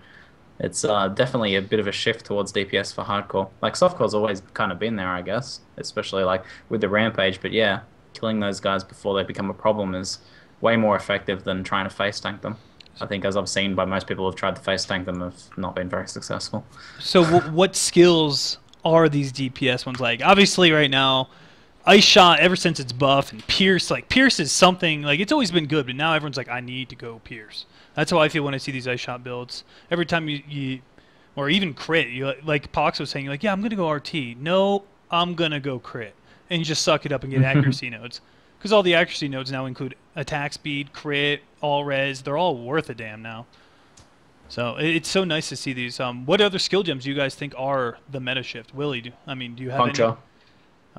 It's definitely a bit of a shift towards DPS for hardcore. Like, softcore's always kind of been there, I guess, especially like with the Rampage. But yeah, killing those guys before they become a problem is way more effective than trying to face tank them. I think, as I've seen by most people who've tried to face tank them, have not been very successful. So what skills are these DPS ones like? Obviously, right now, Ice Shot, ever since it's buff, and Pierce, like, Pierce is something, like, it's always been good, but now everyone's like, I need to go Pierce. That's how I feel when I see these Ice Shot builds. Every time you or even crit, like Pox was saying, you're like, yeah, I'm going to go RT. No, I'm going to go crit. And you just suck it up and get accuracy nodes. Because all the accuracy nodes now include attack speed, crit, all res. They're all worth a damn now. So it's so nice to see these. What other skill gems do you guys think are the meta shift? Willy, do you have Puncture.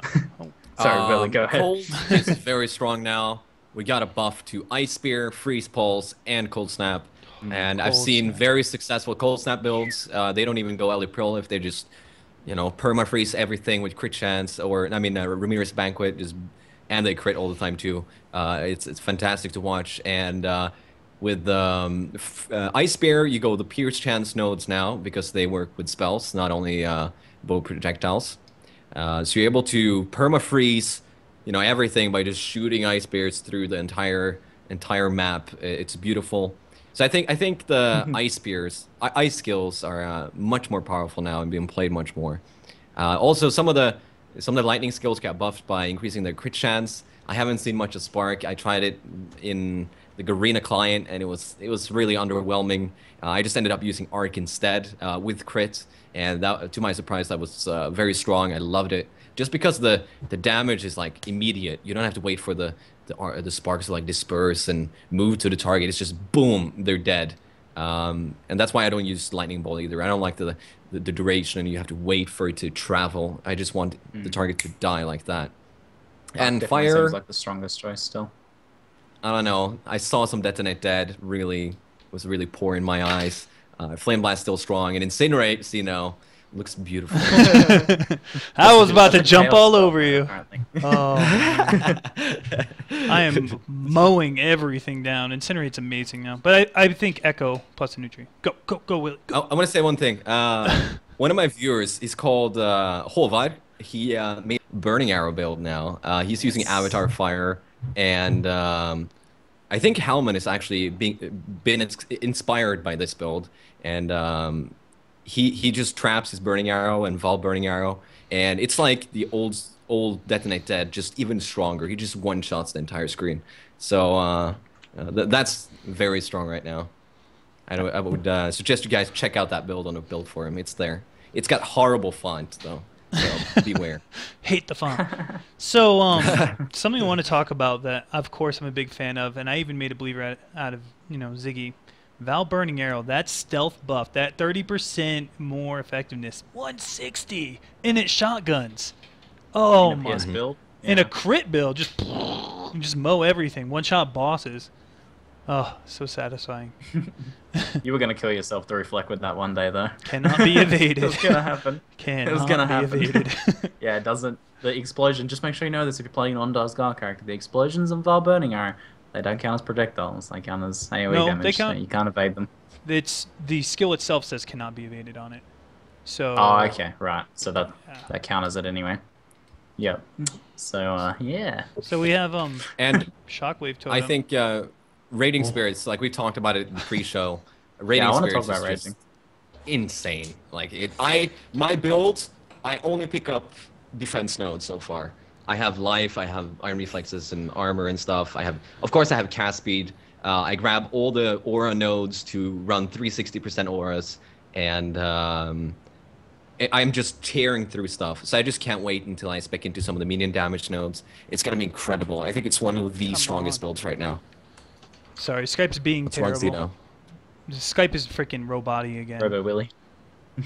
any? Sorry, Willy, go ahead. Cold is very strong now. We got a buff to Ice Spear, Freeze Pulse, and Cold Snap. And I've seen very successful Cold Snap builds. They don't even go Elipil if they just, perma-freeze everything with crit chance, or, Ramirez Banquet, and they crit all the time too. It's fantastic to watch. And with Ice Spear, you go the Pierce chance nodes now, because they work with spells, not only bow projectiles. So you're able to perma-freeze everything by just shooting Ice Spears through the entire map. It's beautiful. So I think the Ice Spears, ice skills are much more powerful now and being played much more. Also, some of the lightning skills got buffed by increasing their crit chance. I haven't seen much of Spark. I tried it in the Garena client, and it was really underwhelming. I just ended up using Arc instead with crit, and that, to my surprise, that was very strong. I loved it just because the damage is like immediate. You don't have to wait for the sparks to like disperse and move to the target. It's just boom, they're dead. And that's why I don't use Lightning Bolt either. I don't like the duration, and you have to wait for it to travel. I just want the target to die like that. And fire seems like the strongest choice still. I don't know. I saw some Detonate Dead was really poor in my eyes. Flame Blast still strong, and Incinerate, you know, looks beautiful. I was about to jump all over you. Apparently. Oh, I am mowing everything down. Incinerate's amazing now, but I think Echo plus a Nutri. Go, Willy. I want to say one thing. One of my viewers is called Håvard. He made Burning Arrow build now. He's using Avatar Fire, and I think Hellman is actually been inspired by this build, and he just traps his Burning Arrow and Val Burning Arrow, and it's like the old Detonate Dead, just even stronger. He just one-shots the entire screen. So that's very strong right now. I would suggest you guys check out that build on a build forum. It's there. It's got horrible font though, so beware. Hate the font. So something I want to talk about that, of course, I'm a big fan of, and I even made a believer out of Ziggy. Val Burning Arrow, that stealth buff, that 30% more effectiveness, 160, and it shotguns. Oh in a my! PS build. In a crit build, just mow everything, one-shot bosses. Oh, so satisfying. You were gonna kill yourself to reflect with that one day, though. Cannot be evaded. It was gonna happen. Cannot It was gonna be happen. evaded. Yeah, it doesn't. The explosion. Just make sure you know this if you're playing an Ondar character. The explosions of Val Burning Arrow, they don't count as projectiles. They count as AOE No, damage. they count. So you can't evade them. It's the skill itself says cannot be evaded on it. So. Oh, okay, right. So that Yeah. counters it anyway. Yep. So yeah. So we have And Shockwave Totem. I think Raiding Spirits, like we talked about it in the pre-show, Raiding Yeah, I want to Spirits talk about is just raging. insane. Like my build, I only pick up defense nodes so far. I have life, I have iron reflexes and armor and stuff. Of course, I have cast speed. I grab all the aura nodes to run 360% auras, and I'm just tearing through stuff. So I just can't wait until I spec into some of the minion damage nodes. It's gonna be incredible. I think it's one of the strongest builds right now. Sorry, Skype's being That's one terrible. Xeno. Skype is freaking robot-y again. Robo Willy.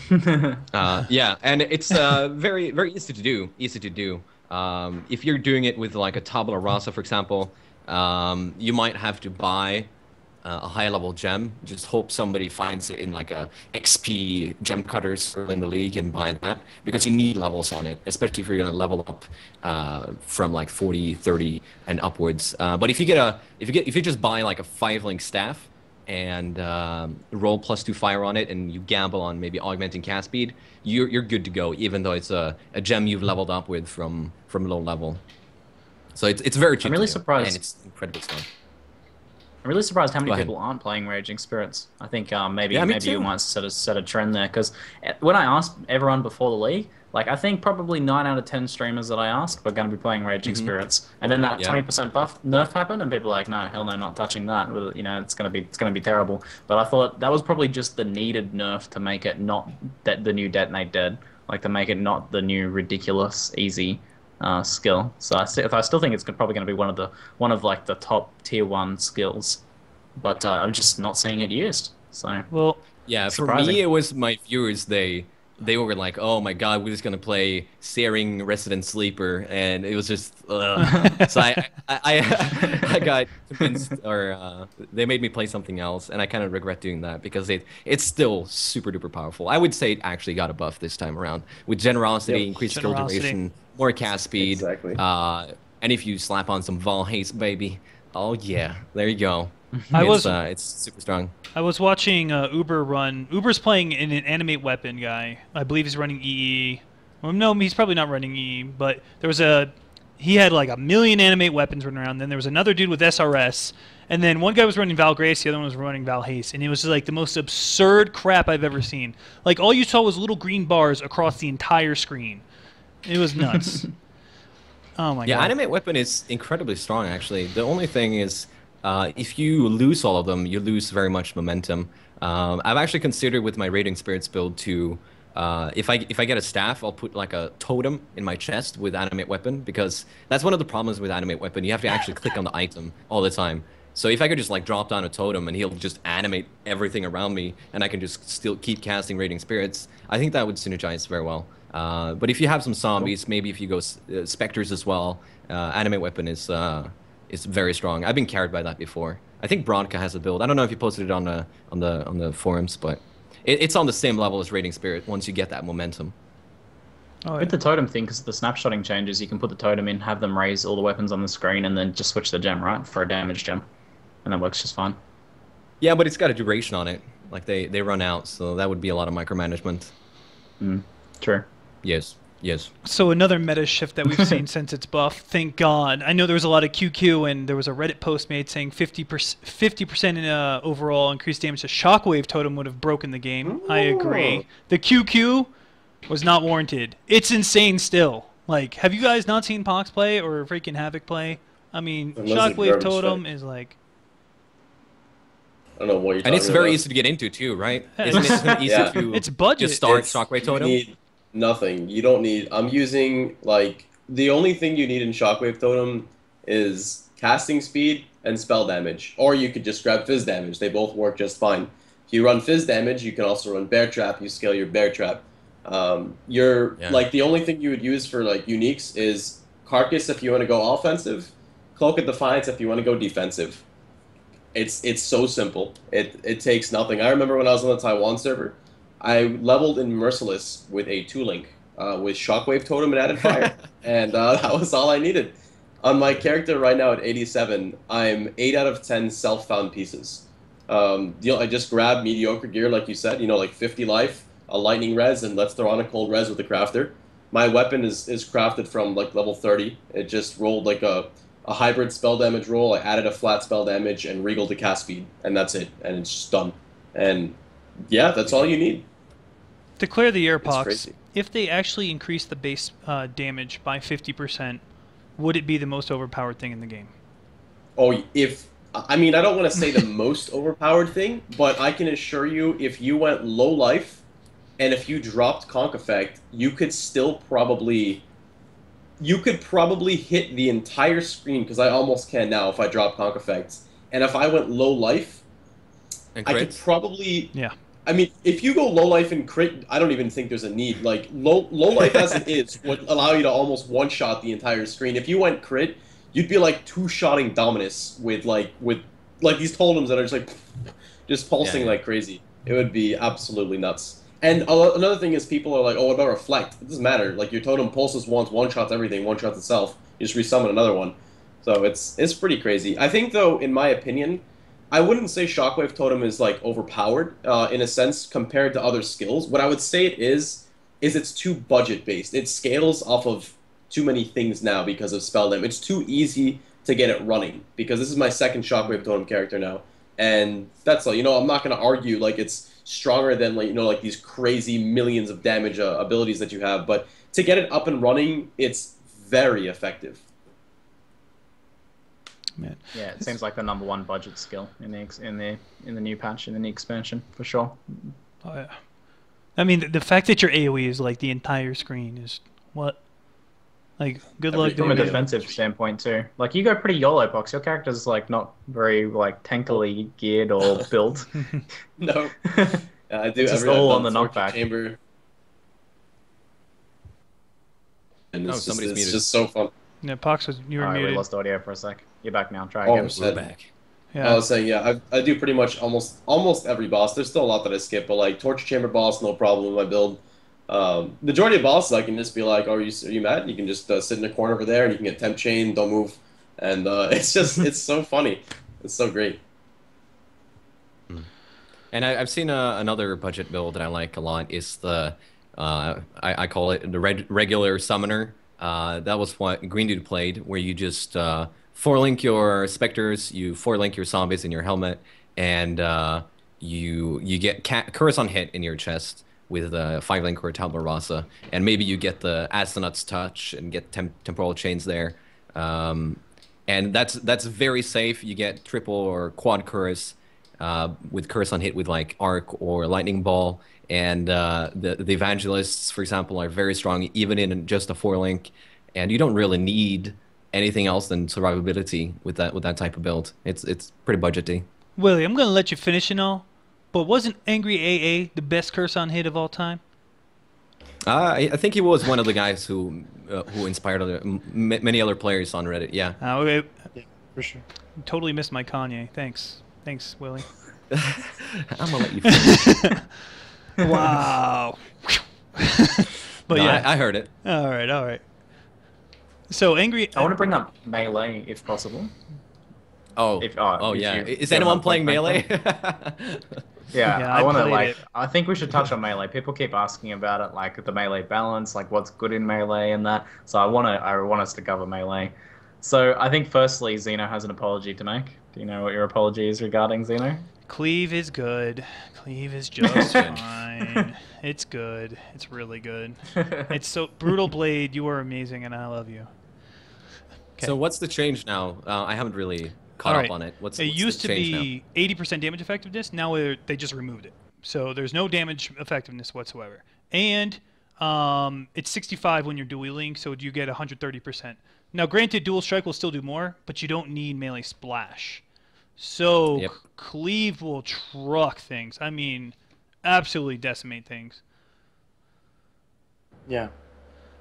Yeah, and it's very easy to do. If you're doing it with like a tabula rasa, for example, you might have to buy a high-level gem. Just hope somebody finds it in like a XP gem cutters early in the league and buy that, because you need levels on it, especially if you're gonna level up from like 40, 30 and upwards. But if you just buy like a 5-link staff and roll +2 fire on it, and you gamble on maybe augmenting cast speed, you're good to go, even though it's a gem you've leveled up with from low level. So it's very cheap. I'm really to do, surprised. and it's incredibly strong. I'm really surprised how many Go ahead. people aren't playing Raging Spirits. I think maybe Yeah, me maybe you too. might set a trend there, because when I asked everyone before the league, like I think probably 9 out of 10 streamers that I asked were going to be playing Raging Spirits, and then that Yeah. 20% buff nerf happened, and people were like, no, hell no, not touching that. Well, you know, it's gonna be terrible. But I thought that was probably just the needed nerf to make it not the new Detonate Dead, like to make it not the new ridiculous easy skill. So I still think it's probably going to be one of like the top tier 1 skills, but I'm just not seeing it used. So Well, Yeah, for Surprising. me, it was my viewers. They were like, "Oh my God, we're just gonna play Searing Resident Sleeper," and it was just. So I got convinced, or they made me play something else, and I kind of regret doing that because it's still super duper powerful. I would say it actually got a buff this time around with generosity, Yep. increased skill Generosity. duration, more cast speed. Exactly. And if you slap on some Val haste, baby, oh yeah, there you go. It's super strong. I was watching Uber run. Uber's playing an animate weapon guy. I believe he's running EE. Well, no, he's probably not running EE, but he had like 1 million animate weapons running around. Then there was another dude with SRS, and then one guy was running Val Grace, the other one was running Val Haste, and it was just like the most absurd crap I've ever seen. Like all you saw was little green bars across the entire screen. It was nuts. Oh my Yeah, god. animate weapon is incredibly strong actually. The only thing is, if you lose all of them, you lose very much momentum. I've actually considered with my Raiding Spirits build to, if I get a staff, I'll put like a totem in my chest with animate weapon because that's one of the problems with animate weapon. You have to actually click on the item all the time. So if I could just like drop down a totem and he'll just animate everything around me, and I can just still keep casting Raiding Spirits, I think that would synergize very well. But if you have some zombies, maybe if you go specters as well, animate weapon is very strong. I've been carried by that before. I think Bronca has a build. I don't know if you posted it on the forums, but it's on the same level as Raiding Spirit once you get that momentum. Oh, With the totem thing, because the snapshotting changes, you can put the totem in, have them raise all the weapons on the screen, and then just switch the gem, right, for a damage gem. And that works just fine. Yeah, but it's got a duration on it. Like they run out, so that would be a lot of micromanagement. True. Yes, yes. So another meta shift that we've seen since it's buff. Thank God. I know there was a lot of QQ, and there was a Reddit post made saying 50% in overall increased damage to Shockwave Totem would have broken the game. Ooh. I agree. The QQ was not warranted. It's insane still. Like, have you guys not seen Pox play or freaking Havoc play? I mean, Shockwave Totem is like... I don't know what you're talking about. And it's very easy to get into too, right? Isn't it easy to it's budget. just start Shockwave Totem? You need nothing. You don't need... I'm using, like... The only thing you need in Shockwave Totem is casting speed and spell damage. Or you could just grab Fizz damage. They both work just fine. If you run Fizz damage, you can also run Bear Trap. You scale your Bear Trap. Like, the only thing you would use for, like, uniques is Carcass if you want to go offensive, Cloak of Defiance if you want to go defensive. It's so simple. It takes nothing. I remember when I was on the Taiwan server, I leveled in Merciless with a 2-link with Shockwave Totem and added fire. And that was all I needed. On my character right now at 87, I'm 8 out of 10 self-found pieces. I just grab mediocre gear, like you said, like 50 life, a lightning res, and let's throw on a cold res with the crafter. My weapon is crafted from like level 30. It just rolled like a hybrid spell damage roll. I added a flat spell damage and regal to cast speed, and that's it. And it's just done. And yeah, that's all you need. To clear the air, Pox, if they actually increase the base damage by 50%, would it be the most overpowered thing in the game? Oh, I mean, I don't want to say the most overpowered thing, but I can assure you, if you went low life, and if you dropped Conk Effect, you could still probably... You could probably hit the entire screen, because I almost can now if I drop Conk Effects. And if I went low life, I could probably... Yeah. I mean, if you go low life and crit, I don't even think there's a need. Like, low life as it is would allow you to almost one-shot the entire screen. If you went crit, you'd be like two-shotting Dominus with these totems that are just pulsing like crazy. It would be absolutely nuts. And another thing is people are like, oh, what about Reflect? It doesn't matter. Like, your totem pulses once, one-shots everything, one-shots itself. You just resummon another one. So it's pretty crazy. I think, though, in my opinion, I wouldn't say Shockwave Totem is, like, overpowered, in a sense, compared to other skills. What I would say it is it's too budget-based. It scales off of too many things now because of spell damage. It's too easy to get it running, because this is my second Shockwave Totem character now. And that's all. I'm not going to argue, like, it's stronger than like these crazy millions of damage abilities that you have, but to get it up and running, it's very effective. Man. Yeah, it seems like the #1 budget skill in the new patch, in the new expansion, for sure. Oh, yeah. I mean, the fact that your AoE is like the entire screen is what? Like, good luck from a defensive standpoint too. Like, you go pretty YOLO, Box. Your character's like not very like tankily geared or built. No, I do. It's just all on the knockback. Chamber. And it's somebody's muted. Just so fun. Yeah, Pox you were muted. We lost audio for a sec. You're back now. Try again. We're back. Yeah. I was saying, yeah, I do pretty much almost every boss. There's still a lot that I skip, but like Torture Chamber boss, no problem with my build. Majority of bosses, I can just be like, "Oh, are you mad?" You can just sit in a corner over there, and you can get temp chain, don't move, and it's so funny. It's so great. And I've seen another budget build that I like a lot. Is the I call it the regular summoner. That was what Greendude played, where you just 4-link your specters, you 4-link your zombies in your helmet, and you get Curse on Hit in your chest, with 5-link or Tabula Rasa, and maybe you get the Astronauts Touch and get temporal chains there. And that's very safe. You get triple or quad curse with curse on hit with like Arc or Lightning Ball. And the Evangelists, for example, are very strong even in just a 4-link. And you don't really need anything else than survivability with that type of build. It's pretty budgety. Willie, I'm gonna let you finish and all, but wasn't Angry AA the best curse on hit of all time? I think he was one of the guys who inspired many other players on Reddit. Yeah. Okay. Yeah, for sure. Totally missed my Kanye. Thanks, Willie. I'm gonna let you finish. Wow. But No, yeah, I heard it. All right. So Angry. I want to bring up melee if possible. Oh, If yeah. you Is don't anyone have playing Melee? Yeah, Yeah, I want to played it. I think we should touch on melee. People keep asking about it, like the melee balance, like what's good in melee and that. So I want us to cover melee. So I think firstly, Xeno has an apology to make. Do you know what your apology is regarding Xeno? Cleave is good. Cleave is just fine. It's good. It's really good. It's so Brutal Blade. You are amazing, and I love you. Okay. So what's the change now? I haven't really caught All up on it. What's it what's used the to change be 80% damage effectiveness. Now they just removed it. So there's no damage effectiveness whatsoever. And it's 65 when you're dueling, so you get 130%. Now, granted, dual strike will still do more, but you don't need melee splash. So Yep. Cleave will truck things. I mean, absolutely decimate things. Yeah.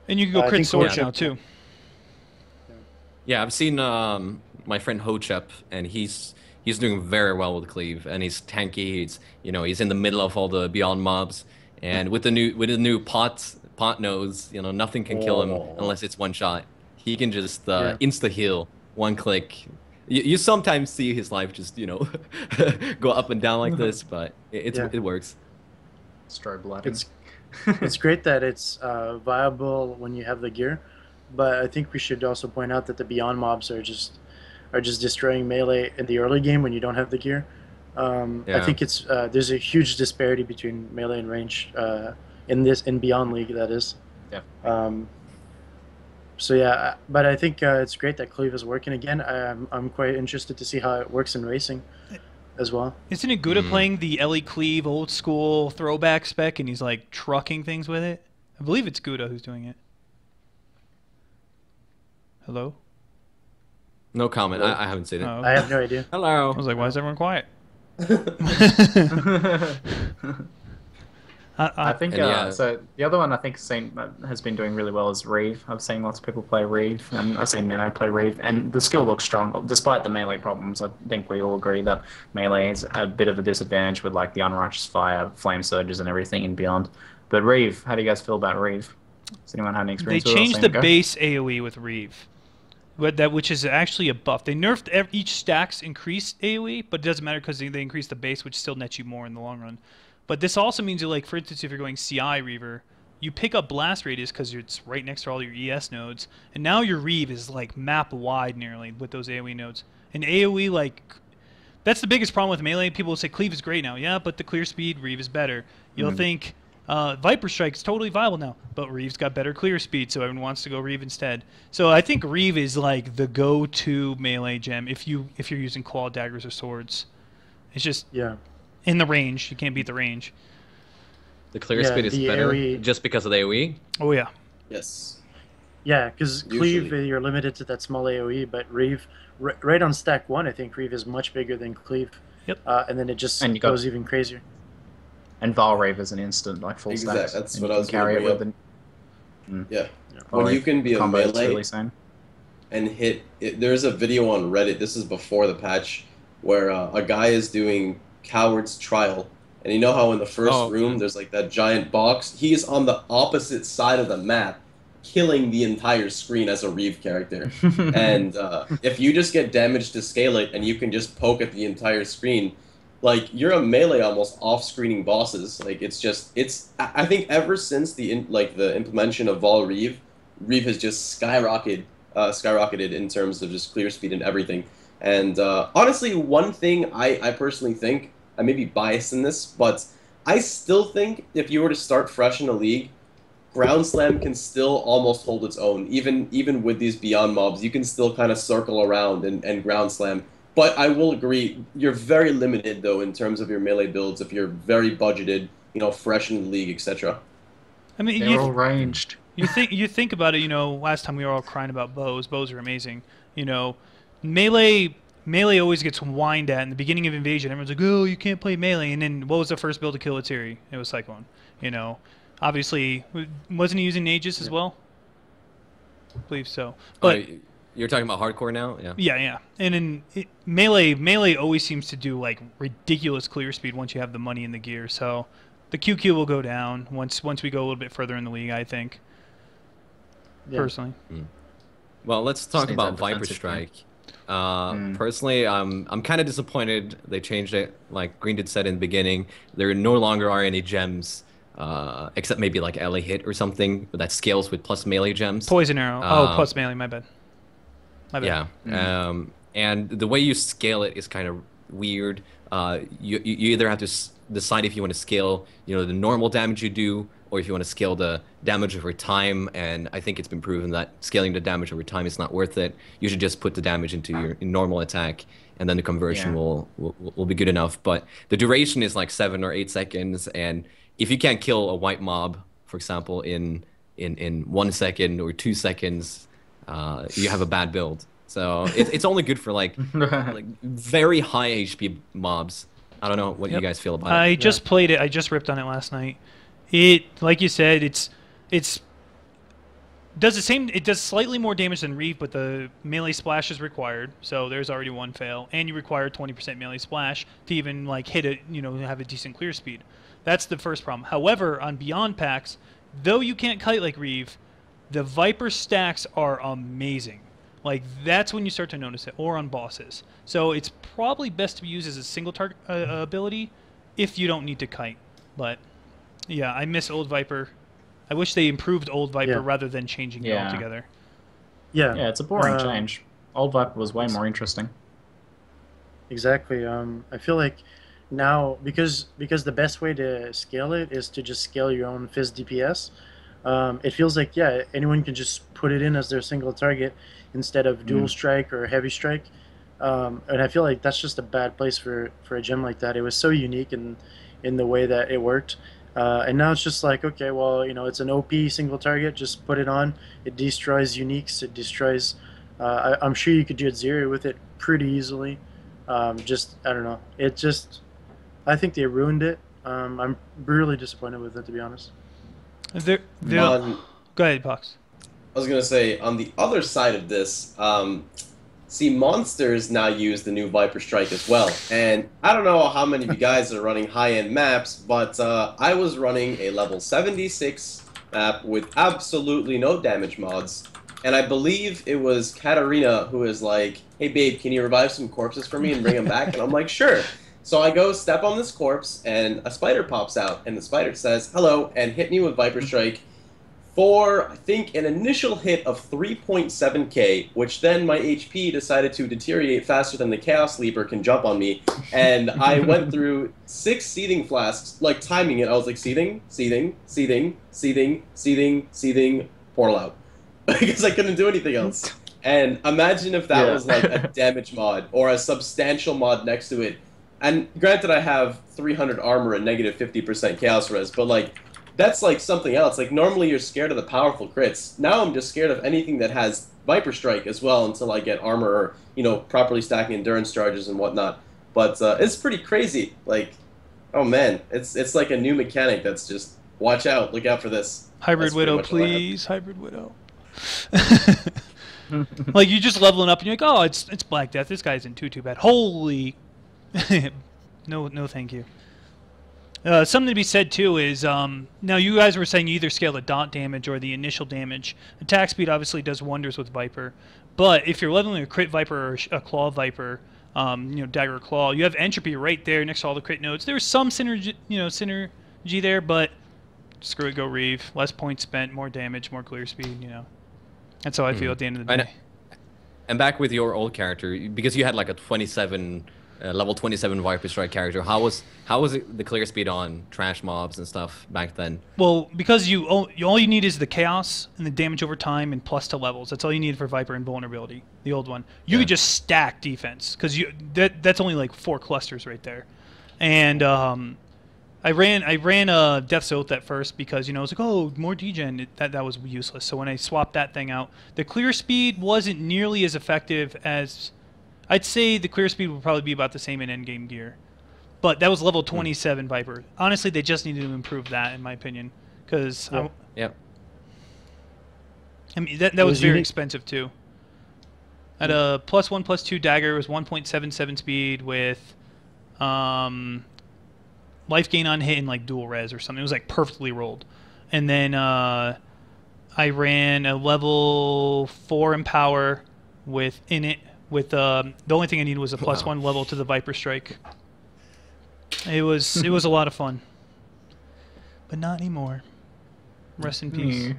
And you can go I crit think swords Hochep- now too. Yeah, I've seen my friend Hochep, and he's doing very well with Cleave, and he's tanky. He's in the middle of all the Beyond mobs, and with the new pot nose, nothing can kill him unless it's one shot. He can just insta heal, one click. You sometimes see his life just go up and down like this, but it works. Strobe lighting. It's great that it's viable when you have the gear, but I think we should also point out that the Beyond mobs are just destroying melee in the early game when you don't have the gear. I think it's there's a huge disparity between melee and range in Beyond League, that is. Yeah. So yeah, but I think it's great that Cleave is working again. I'm quite interested to see how it works in racing as well. Isn't it good at playing the Ellie Cleave old school throwback spec, and he's like trucking things with it? I believe it's Gouda who's doing it. Hello? No comment. I haven't seen it. Oh, I have no idea. Hello. I was like, why is everyone quiet? I think And yeah. so. The other one I think has been doing really well is Reeve. I've seen lots of people play Reeve, and I've seen Nino play Reeve, and the skill looks strong despite the melee problems. I think we all agree that melee is a bit of a disadvantage with like the Unrighteous Fire, Flame Surges, and everything and beyond. But Reeve, how do you guys feel about Reeve? Does anyone have any They experience with it? changed Seen the it go? base AoE with Reeve, which is actually a buff. They nerfed each stack's increased AoE, but it doesn't matter because they increased the base, which still nets you more in the long run. But this also means that, like, for instance, if you're going CI Reaver, you pick up blast radius because it's right next to all your ES nodes, and now your Reeve is like map wide nearly with those AoE nodes. And AoE, like, that's the biggest problem with melee. People will say Cleave is great now, yeah, but the clear speed Reeve is better. You'll think Viper Strike is totally viable now, but Reeve's got better clear speed, so everyone wants to go Reeve instead. So I think Reeve is like the go-to melee gem if you're using claw daggers or swords. It's just in the range. You can't beat the range. The clear speed is better AoE just because of the AoE. Oh yeah. Yes. Yeah, because Cleave, Usually. you're limited to that small AoE, but Reeve, right on stack 1, I think Reeve is much bigger than Cleave. Yep. And then it just And you got- goes even crazier. And Val Reeve is an instant, like full Exactly, stacks. that's and what you I was can gonna carry it bring with Yeah. Val When you Reeve can be a combo, it's melee really same. and hit it, there's a video on Reddit, this is before the patch, where a guy is doing Coward's Trial, and you know how in the first room there's like that giant box? He is on the opposite side of the map, killing the entire screen as a Reeve character. And if you just get damage to scale it and you can just poke at the entire screen, like, you're a melee almost off-screening bosses. Like, I think ever since the implementation of Vol Reeve has just skyrocketed in terms of just clear speed and everything. And honestly, one thing I personally think, I may be biased in this, but I still think if you were to start fresh in a league, Ground Slam can still almost hold its own. Even with these Beyond mobs, you can still kind of circle around and Ground Slam. But I will agree, you're very limited, though, in terms of your melee builds if you're very budgeted, fresh in the league, etc. I mean, They're all ranged. You think about it. Last time we were all crying about bows. Bows are amazing. Melee always gets whined at in the beginning of Invasion. Everyone's like, "Oh, you can't play melee." And then what was the first build to kill Atiri? It was Cyclone. Obviously, wasn't he using Aegis as well? I believe so. But you're talking about hardcore now, yeah. Yeah. And in melee always seems to do like ridiculous clear speed once you have the money and the gear. So the QQ will go down once we go a little bit further in the league, I think. Yeah. Personally. Well, let's talk about Viper Strike. Personally, I'm kind of disappointed they changed it. Like Greendude said in the beginning, there no longer are any gems, except maybe like LA hit or something that scales with plus melee gems. Poison arrow. Plus melee. My bad. Yeah. And the way you scale it is kind of weird. You either have to decide if you want to scale, the normal damage you do, or if you want to scale the damage over time. And I think it's been proven that scaling the damage over time is not worth it. You should just put the damage into your normal attack, and then the conversion will be good enough. But the duration is like 7 or 8 seconds, and if you can't kill a white mob, for example, in 1 second or 2 seconds, you have a bad build. So it's only good for like very high HP mobs. I don't know what you guys feel about it. I just played it. I just ripped on it last night. It, like you said, it does the same. It does slightly more damage than Reeve, but the melee splash is required. So there's already one fail, and you require 20% melee splash to even like hit it. Have a decent clear speed. That's the first problem. However, on Beyond packs, though you can't kite like Reeve, the Viper stacks are amazing. Like, that's when you start to notice it, or on bosses. So it's probably best to be used as a single target ability if you don't need to kite. But, yeah, I miss Old Viper. I wish they improved Old Viper rather than changing it altogether. Yeah, it's a boring change. Old Viper was way more interesting. Exactly. I feel like now, because the best way to scale it is to just scale your own Fizz DPS, it feels like, anyone can just put it in as their single target instead of dual strike or heavy strike. And I feel like that's just a bad place for a gem like that. It was so unique in the way that it worked. And now it's just like, okay, well, it's an OP single target, just put it on. It destroys uniques, it destroys... I'm sure you could do it zero with it pretty easily. I don't know. It just... I think they ruined it. I'm really disappointed with it, to be honest. Go ahead, Pox. I was gonna say, on the other side of this, see, monsters now use the new Viper Strike as well. And I don't know how many of you guys are running high-end maps, but I was running a level 76 map with absolutely no damage mods. And I believe it was Katarina who was like, "Hey babe, can you revive some corpses for me and bring them back?" And I'm like, "Sure." So I go step on this corpse, and a spider pops out, and the spider says, "Hello," and hit me with Viper Strike for, I think, an initial hit of 3.7k, which then my HP decided to deteriorate faster than the Chaos Leaper can jump on me, and I went through 6 seething flasks, like timing it. I was like, seething, seething, seething, seething, seething, seething, portal out. Because I couldn't do anything else. And imagine if that was like a damage mod, or a substantial mod next to it. And granted, I have 300 armor and negative 50% chaos res, but like, that's like something else. Like, normally you're scared of the powerful crits. Now I'm just scared of anything that has Viper Strike as well until I get armor or, properly stacking endurance charges and whatnot. But it's pretty crazy. Like, oh man, it's like a new mechanic that's just, watch out, look out for this. Hybrid Widow, please, Hybrid Widow. Like, you're just leveling up and you're like, oh, it's Black Death. This guy isn't too bad. Holy... no, thank you. Something to be said too is now you guys were saying you either scale the dot damage or the initial damage. Attack speed obviously does wonders with Viper, but if you're leveling a crit Viper or a claw Viper, dagger or claw, you have entropy right there next to all the crit nodes. There's some synergy, synergy there, but screw it, go Reeve. Less points spent, more damage, more clear speed. That's how I feel at the end of the day. And back with your old character, because you had like a 27 level 27 Viper Strike character. How was it, the clear speed on trash mobs and stuff back then? Well, because all you need is the chaos and the damage over time and plus to levels. That's all you need for Viper and vulnerability. The old one. You could just stack defense because that's only like 4 clusters right there. And I ran Death's Oath at first because I was like, oh, more degen. That was useless. So when I swapped that thing out, the clear speed wasn't nearly as effective as. I'd say the clear speed would probably be about the same in endgame gear. But that was level 27 Viper. Honestly, they just needed to improve that, in my opinion. Because I mean, that was very expensive, too. At a +1/+2 dagger, it was 1.77 speed with life gain on hit and like dual res or something. It was like perfectly rolled. And then I ran a level 4 Empower with the only thing I needed was a +1 level to the Viper Strike. It was a lot of fun, but not anymore. Rest in peace.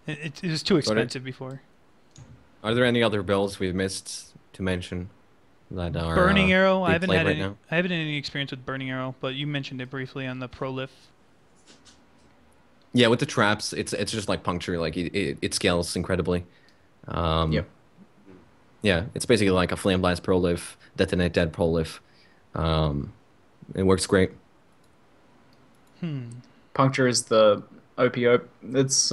It was too expensive before. Are there any other builds we've missed to mention that are Burning Arrow? I haven't had any experience with Burning Arrow, but you mentioned it briefly on the Prolif. Yeah, with the traps, it's just like puncture. Like it scales incredibly. Yeah, it's basically like a Flame Blast Prolif, Detonate Dead Prolif. It works great. Puncture is the OPO. It's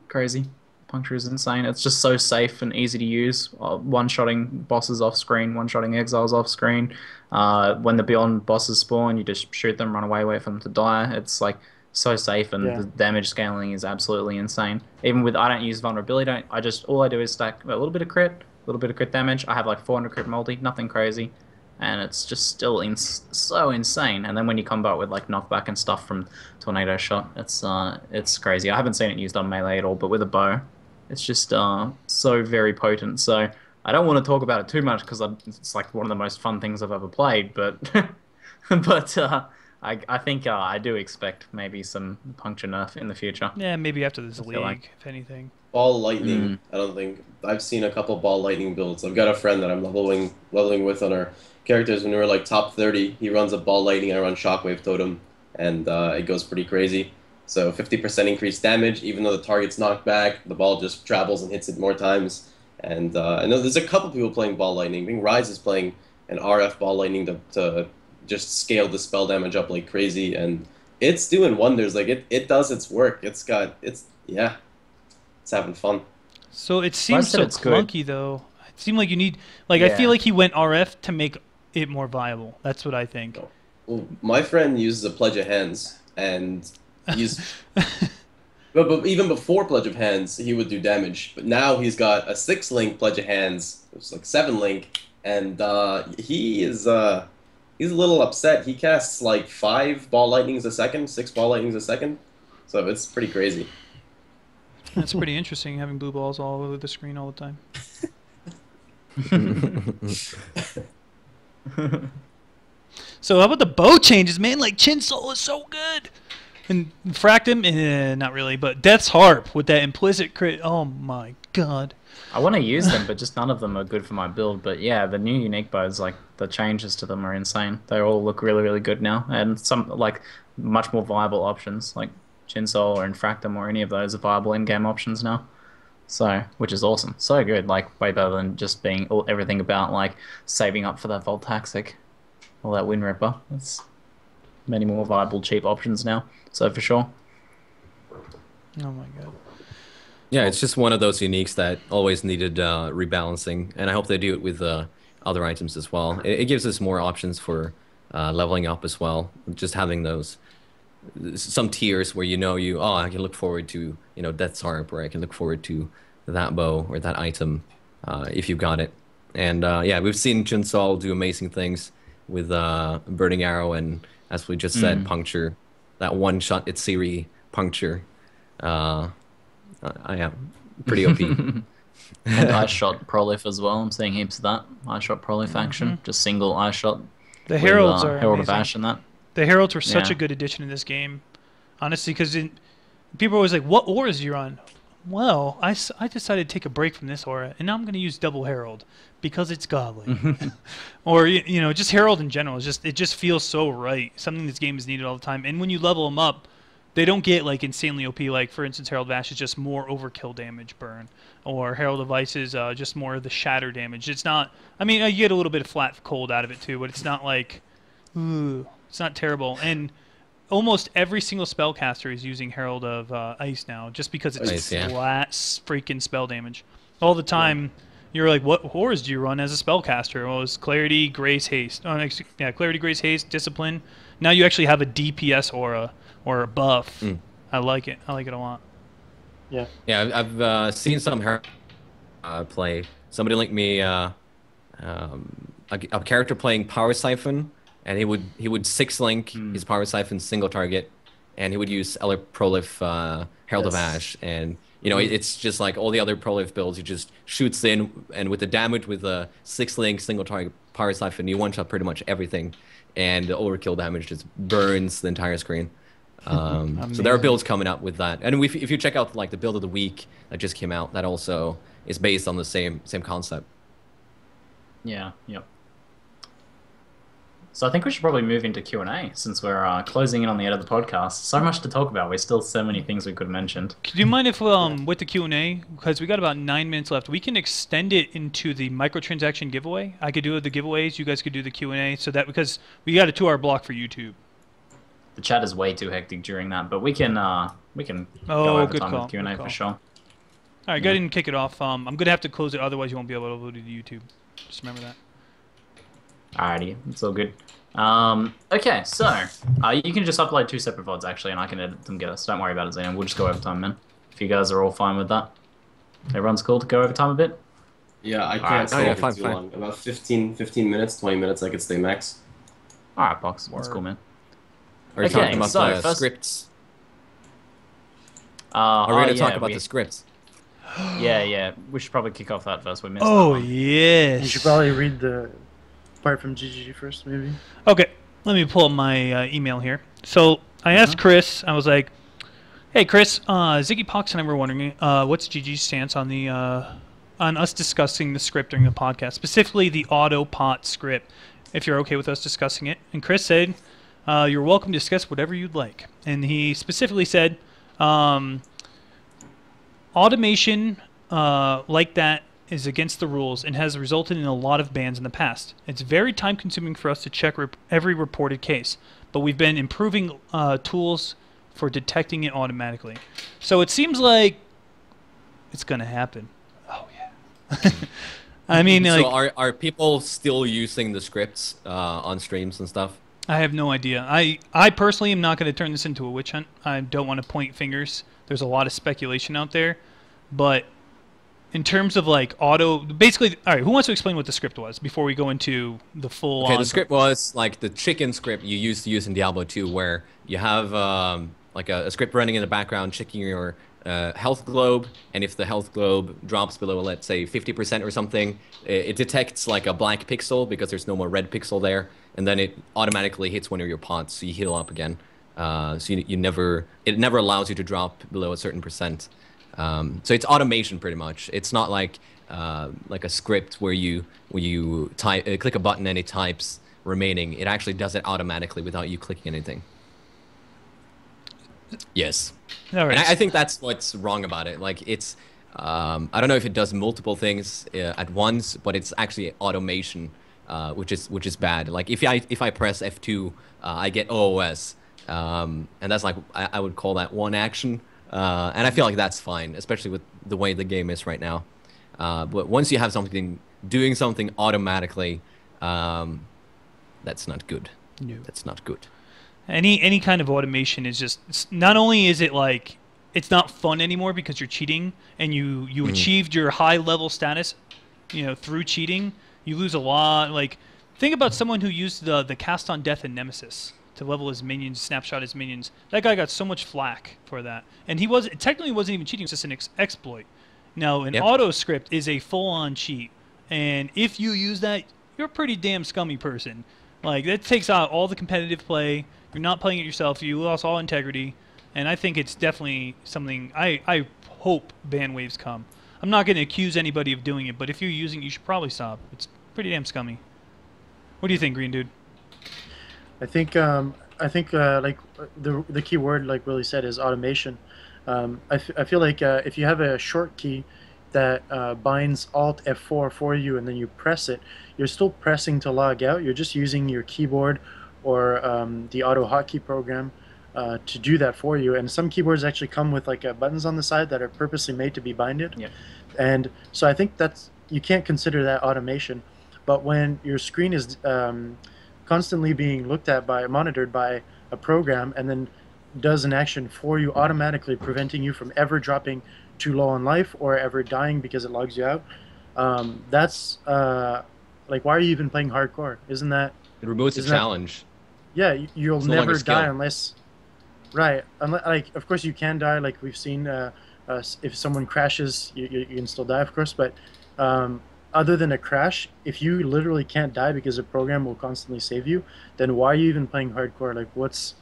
crazy. Puncture is insane. It's just so safe and easy to use. One-shotting bosses off screen, one-shotting exiles off screen. When the Beyond bosses spawn, you just shoot them, run away, wait for them to die. It's like so safe, and the damage scaling is absolutely insane. Even with, I don't use vulnerability. All I do is stack a little bit of crit damage. I have like 400 crit multi, nothing crazy, and it's just still so insane. And then when you combat with like knockback and stuff from Tornado Shot, it's crazy. I haven't seen it used on melee at all, but with a bow, it's just so very potent. So I don't want to talk about it too much because it's like one of the most fun things I've ever played, but I think I do expect maybe some puncture nerf in the future. Yeah, maybe after this league, if anything. Ball lightning. I don't think I've seen a couple ball lightning builds. I've got a friend that I'm leveling with on our characters when we were like top 30. He runs a ball lightning. I run shockwave totem, and it goes pretty crazy. So 50% increased damage, even though the target's knocked back, the ball just travels and hits it more times. And I know there's a couple people playing ball lightning. I think Rise is playing an RF ball lightning to just scale the spell damage up like crazy, and it's doing wonders. Like it does its work. It's having fun. So it seems so clunky though. It seemed like you need I feel like he went RF to make it more viable. That's what I think. Well, my friend uses a Pledge of Hands, and he's but even before Pledge of Hands he would do damage, but now he's got a 6-link Pledge of Hands. It's like 7-link, and he's a little upset. He casts like 5 ball lightnings a second, 6 ball lightnings a second, so it's pretty crazy. That's pretty interesting, having blue balls all over the screen all the time. So how about the bow changes, man? Like Chin Soul is so good. And Fracked him, not really, but Death's Harp with that implicit crit. Oh my god. I want to use them, but just none of them are good for my build. But yeah, the new unique bows, like the changes to them are insane. They all look really, really good now, and some like much more viable options, like Chin Soul or Infractum or any of those are viable in-game options now. So, which is awesome, so good. Like way better than just being everything about like saving up for that Voltaxic or that Wind Ripper. It's many more viable cheap options now. So for sure. Oh my god. Yeah, it's just one of those uniques that always needed rebalancing, and I hope they do it with other items as well. It gives us more options for leveling up as well. Just having those some tiers where I can look forward to Death's Harp, or I can look forward to that bow or that item if you got it. And yeah, we've seen Chin Soul do amazing things with Burning Arrow, and as we just said, puncture. That one-shot Itsiri puncture. I am pretty OP. And Ice Shot Prolif as well. I'm seeing heaps of that. Ice Shot Prolif action. Just single Ice Shot. The Heralds are Herald amazing. of Ash and that. The Heralds were such a good addition in this game. Honestly, because people are always like, what ores you on? well, I decided to take a break from this aura, and now I'm going to use Double Herald because it's godly. Or, you know, just Herald in general. It just feels so right. Something this game is needed all the time. And when you level them up, they don't get, like, insanely OP. Like, for instance, Herald of Ash is just more overkill damage burn. Or Herald of Ice is just more of the shatter damage. It's not... I mean, you get a little bit of flat cold out of it, too, but it's not, like... Ooh, it's not terrible. And... almost every single spellcaster is using Herald of Ice now, just because it's flat freaking spell damage. All the time, you're like, what horrors do you run as a spellcaster? Well, it's Clarity, Grace, Haste. Clarity, Grace, Haste, Discipline. Now you actually have a DPS aura, or a buff. I like it. I like it a lot. Yeah. Yeah, I've seen some Herald play. Somebody linked me a character playing Power Siphon, and he would 6-link his Power Siphon single target, and he would use Eller Prolif Herald of Ash, and you know it's just like all the other Prolif builds. He just shoots in, and with the damage with a 6-link single target Power Siphon, you one-shot pretty much everything, and the overkill damage just burns the entire screen. So there are builds coming up with that, and if you check out like the build of the week that just came out, that also is based on the same concept. Yeah. Yep. So I think we should probably move into Q&A since we're closing in on the end of the podcast. So much to talk about. There's still so many things we could have mentioned. Do you mind if, with the Q&A, because we got about 9 minutes left, we can extend it into the microtransaction giveaway? I could do the giveaways, you guys could do the Q&A, so that, because we got a 2-hour block for YouTube. The chat is way too hectic during that, but we can go over time with Q&A for sure. All right, go ahead and kick it off. I'm going to have to close it, otherwise you won't be able to upload it to YouTube. Just remember that. Alrighty, it's all good. Okay, so you can just upload 2 separate VODs actually, and I can edit them together. So don't worry about it, Zane. We'll just go over time, man. If you guys are all fine with that, everyone's cool to go over time a bit. Yeah, I can't stay for too fine. long. About 15 minutes, 20 minutes, I could stay max. All right, box. That's cool, man. Are we talking about the scripts? Are we going to talk about the scripts? Yeah. We should probably kick off that first. We missed that one. Yes. You should probably read the part from GGG first, maybe. Okay, let me pull up my email here. So I asked Chris, I was like, hey Chris, Ziggy Pox and I were wondering what's GG's stance on the on us discussing the script during the podcast, specifically the auto pot script, if you're okay with us discussing it. And Chris said, you're welcome to discuss whatever you'd like. And he specifically said, automation like that is against the rules and has resulted in a lot of bans in the past. It's very time consuming for us to check every reported case, but we've been improving tools for detecting it automatically. So it seems like it's going to happen. Oh yeah. I mean, so like, are people still using the scripts on streams and stuff? I have no idea. I personally am not going to turn this into a witch hunt. I don't want to point fingers. There's a lot of speculation out there, but in terms of like basically, all right, who wants to explain what the script was before we go into the full Okay, the script was like the chicken script you used to use in Diablo 2, where you have like a script running in the background checking your health globe, and if the health globe drops below, let's say 50% or something, it detects like a black pixel because there's no more red pixel there, and then it automatically hits one of your pots, so you heal up again. So it never allows you to drop below a certain percent. So it's automation pretty much. It's not like a script where you click a button and it types remaining. It actually does it automatically without you clicking anything. Yes. All right. And I think that's what's wrong about it. Like it's, I don't know if it does multiple things at once, but it's actually automation, which is bad. Like if I press F2, I get OOS, and that's like I would call that one action. And I feel like that's fine, especially with the way the game is right now. But once you have something doing something automatically, that's not good. No. That's not good. Any kind of automation is just, not only is it like, it's not fun anymore because you're cheating and you achieved your high level status, through cheating. You lose a lot. Like, think about someone who used the cast on death in Nemesis to level his minions, snapshot his minions. That guy got so much flack for that. And he technically wasn't even cheating, it was just an exploit. Now, an auto script is a full-on cheat. And if you use that, you're a pretty damn scummy person. Like, that takes out all the competitive play. You're not playing it yourself. You lost all integrity. and I think it's definitely something I hope ban waves come. I'm not going to accuse anybody of doing it, but if you're using it, you should probably stop. It's pretty damn scummy. What do you think, Green Dude? I think like the key word, like Willy said, is automation. I feel like if you have a short key that binds Alt F4 for you and then you press it, you're still pressing to log out. You're just using your keyboard or the auto hotkey program to do that for you. And some keyboards actually come with like buttons on the side that are purposely made to be binded. Yep. And so I think that's, you can't consider that automation. But when your screen is constantly being looked at monitored by a program and then does an action for you automatically, preventing you from ever dropping too low on life or ever dying because it logs you out, that's like, why are you even playing hardcore? Isn't that... It removes the challenge. Yeah, you'll It's no never longer skill. die unless... Right. Like, of course you can die, like we've seen if someone crashes, you can still die, of course, but other than a crash, if you literally can't die because the program will constantly save you, then why are you even playing hardcore? Like, what's...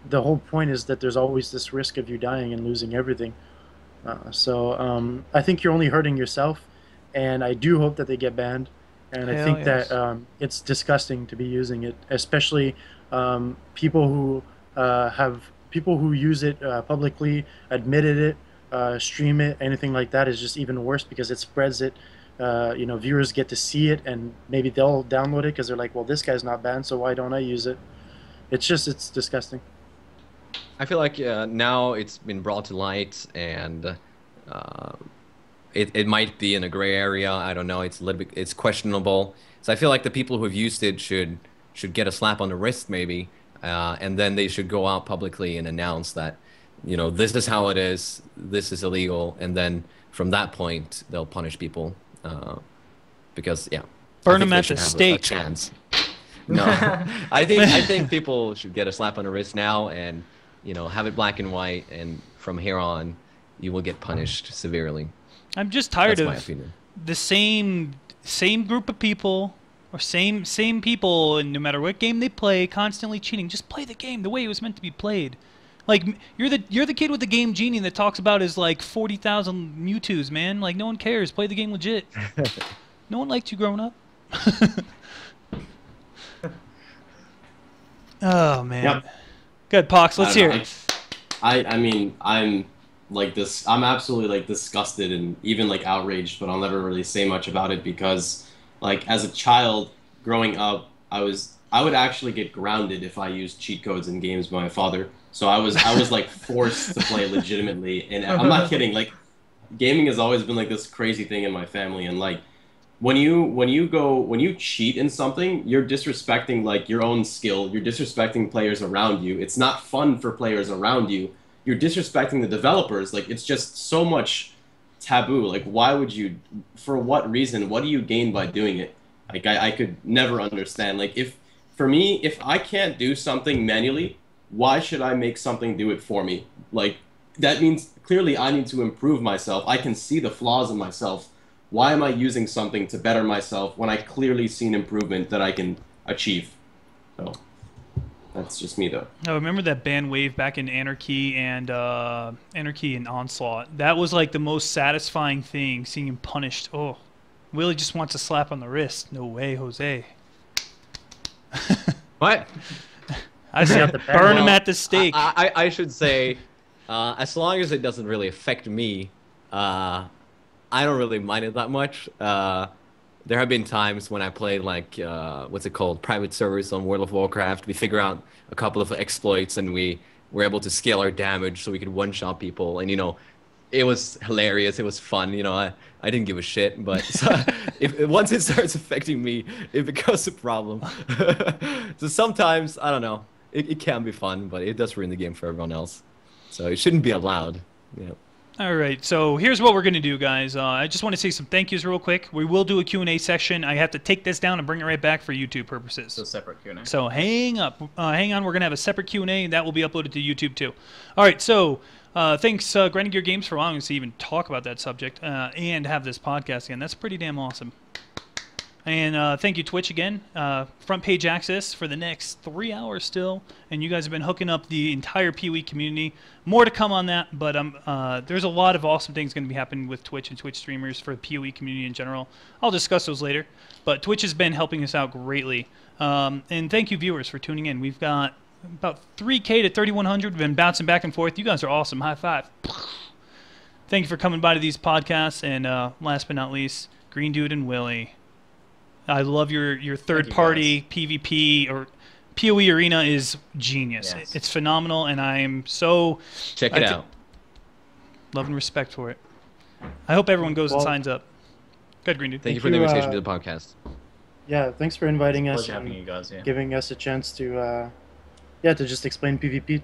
The whole point is that there's always this risk of you dying and losing everything. So I think you're only hurting yourself, and I do hope that they get banned. And I think that it's disgusting to be using it, especially people who use it publicly, admitted it, stream it, anything like that is just even worse because it spreads it. You know, viewers get to see it, and maybe they'll download it because they're like, well, this guy's not banned, so why don't I use it? It's disgusting. I feel like now it's been brought to light, and it might be in a gray area. I don't know. It's a little bit, it's questionable. So I feel like the people who have used it should get a slap on the wrist, maybe, and then they should go out publicly and announce that, you know, this is how it is. This is illegal, and then from that point they'll punish people, because burn them at the stake. A chance. No, I think people should get a slap on the wrist now, and you know, have it black and white, and from here on, you will get punished severely. I'm just tired That's my of opinion. the same group of people, or same people, and no matter what game they play, constantly cheating. Just play the game the way it was meant to be played. Like, you're the kid with the game genie that talks about his like 40,000 Mewtwo's, man. Like, no one cares. Play the game legit. No one liked you growing up. Oh man. Yep. Good, Pox. Let's hear it. I mean, I'm like this. I'm absolutely like disgusted and even like outraged, but I'll never really say much about it because, like, as a child growing up, I would actually get grounded if I used cheat codes in games by my father. So I was like forced to play legitimately, and I'm not kidding. Like, gaming has always been like this crazy thing in my family, and like, when you cheat in something, you're disrespecting like your own skill. You're disrespecting players around you. It's not fun for players around you. You're disrespecting the developers. Like, it's just so much taboo. Like, why would you? For what reason? What do you gain by doing it? Like, I could never understand. Like, for me, if I can't do something manually, why should I make something do it for me? Like, that means clearly I need to improve myself. I can see the flaws in myself. Why am I using something to better myself when I clearly see an improvement that I can achieve? So that's just me, though. I remember that ban wave back in Anarchy and Onslaught. That was like the most satisfying thing, seeing him punished. Oh, Willy just wants a slap on the wrist. No way, Jose. What? I said burn him at the stake. I should say, as long as it doesn't really affect me, I don't really mind it that much. There have been times when I played like, what's it called, private servers on World of Warcraft. We figure out a couple of exploits and we were able to scale our damage so we could one-shot people. And, you know, it was hilarious. It was fun. You know, I didn't give a shit. But once it starts affecting me, it becomes a problem. So sometimes, I don't know, it can be fun, but it does ruin the game for everyone else. So it shouldn't be allowed. Yeah. All right, so here's what we're going to do, guys. I just want to say some thank yous real quick. We will do a Q&A section. I have to take this down and bring it right back for YouTube purposes. So separate Q&A. So hang on. We're going to have a separate Q&A, and that will be uploaded to YouTube too. All right, so thanks, Grinding Gear Games, for allowing us to even talk about that subject and have this podcast again. That's pretty damn awesome. And thank you, Twitch, again. Front page access for the next 3 hours still. And you guys have been hooking up the entire PoE community. More to come on that, but there's a lot of awesome things going to be happening with Twitch and Twitch streamers for the PoE community in general. I'll discuss those later. But Twitch has been helping us out greatly. And thank you, viewers, for tuning in. We've got about 3K to 3,100. We've been bouncing back and forth. You guys are awesome. High five. Thank you for coming by to these podcasts. And last but not least, Greendude and Willy. I love your third-party PvP or PoE arena is genius. Yes. It's phenomenal, and I am so Check it out. love and respect for it. I hope everyone goes and signs up. Good, Green Dude. Thank you for the invitation to the podcast. Yeah, thanks for inviting us Pleasure having and you guys. Yeah. giving us a chance to, to just explain PvP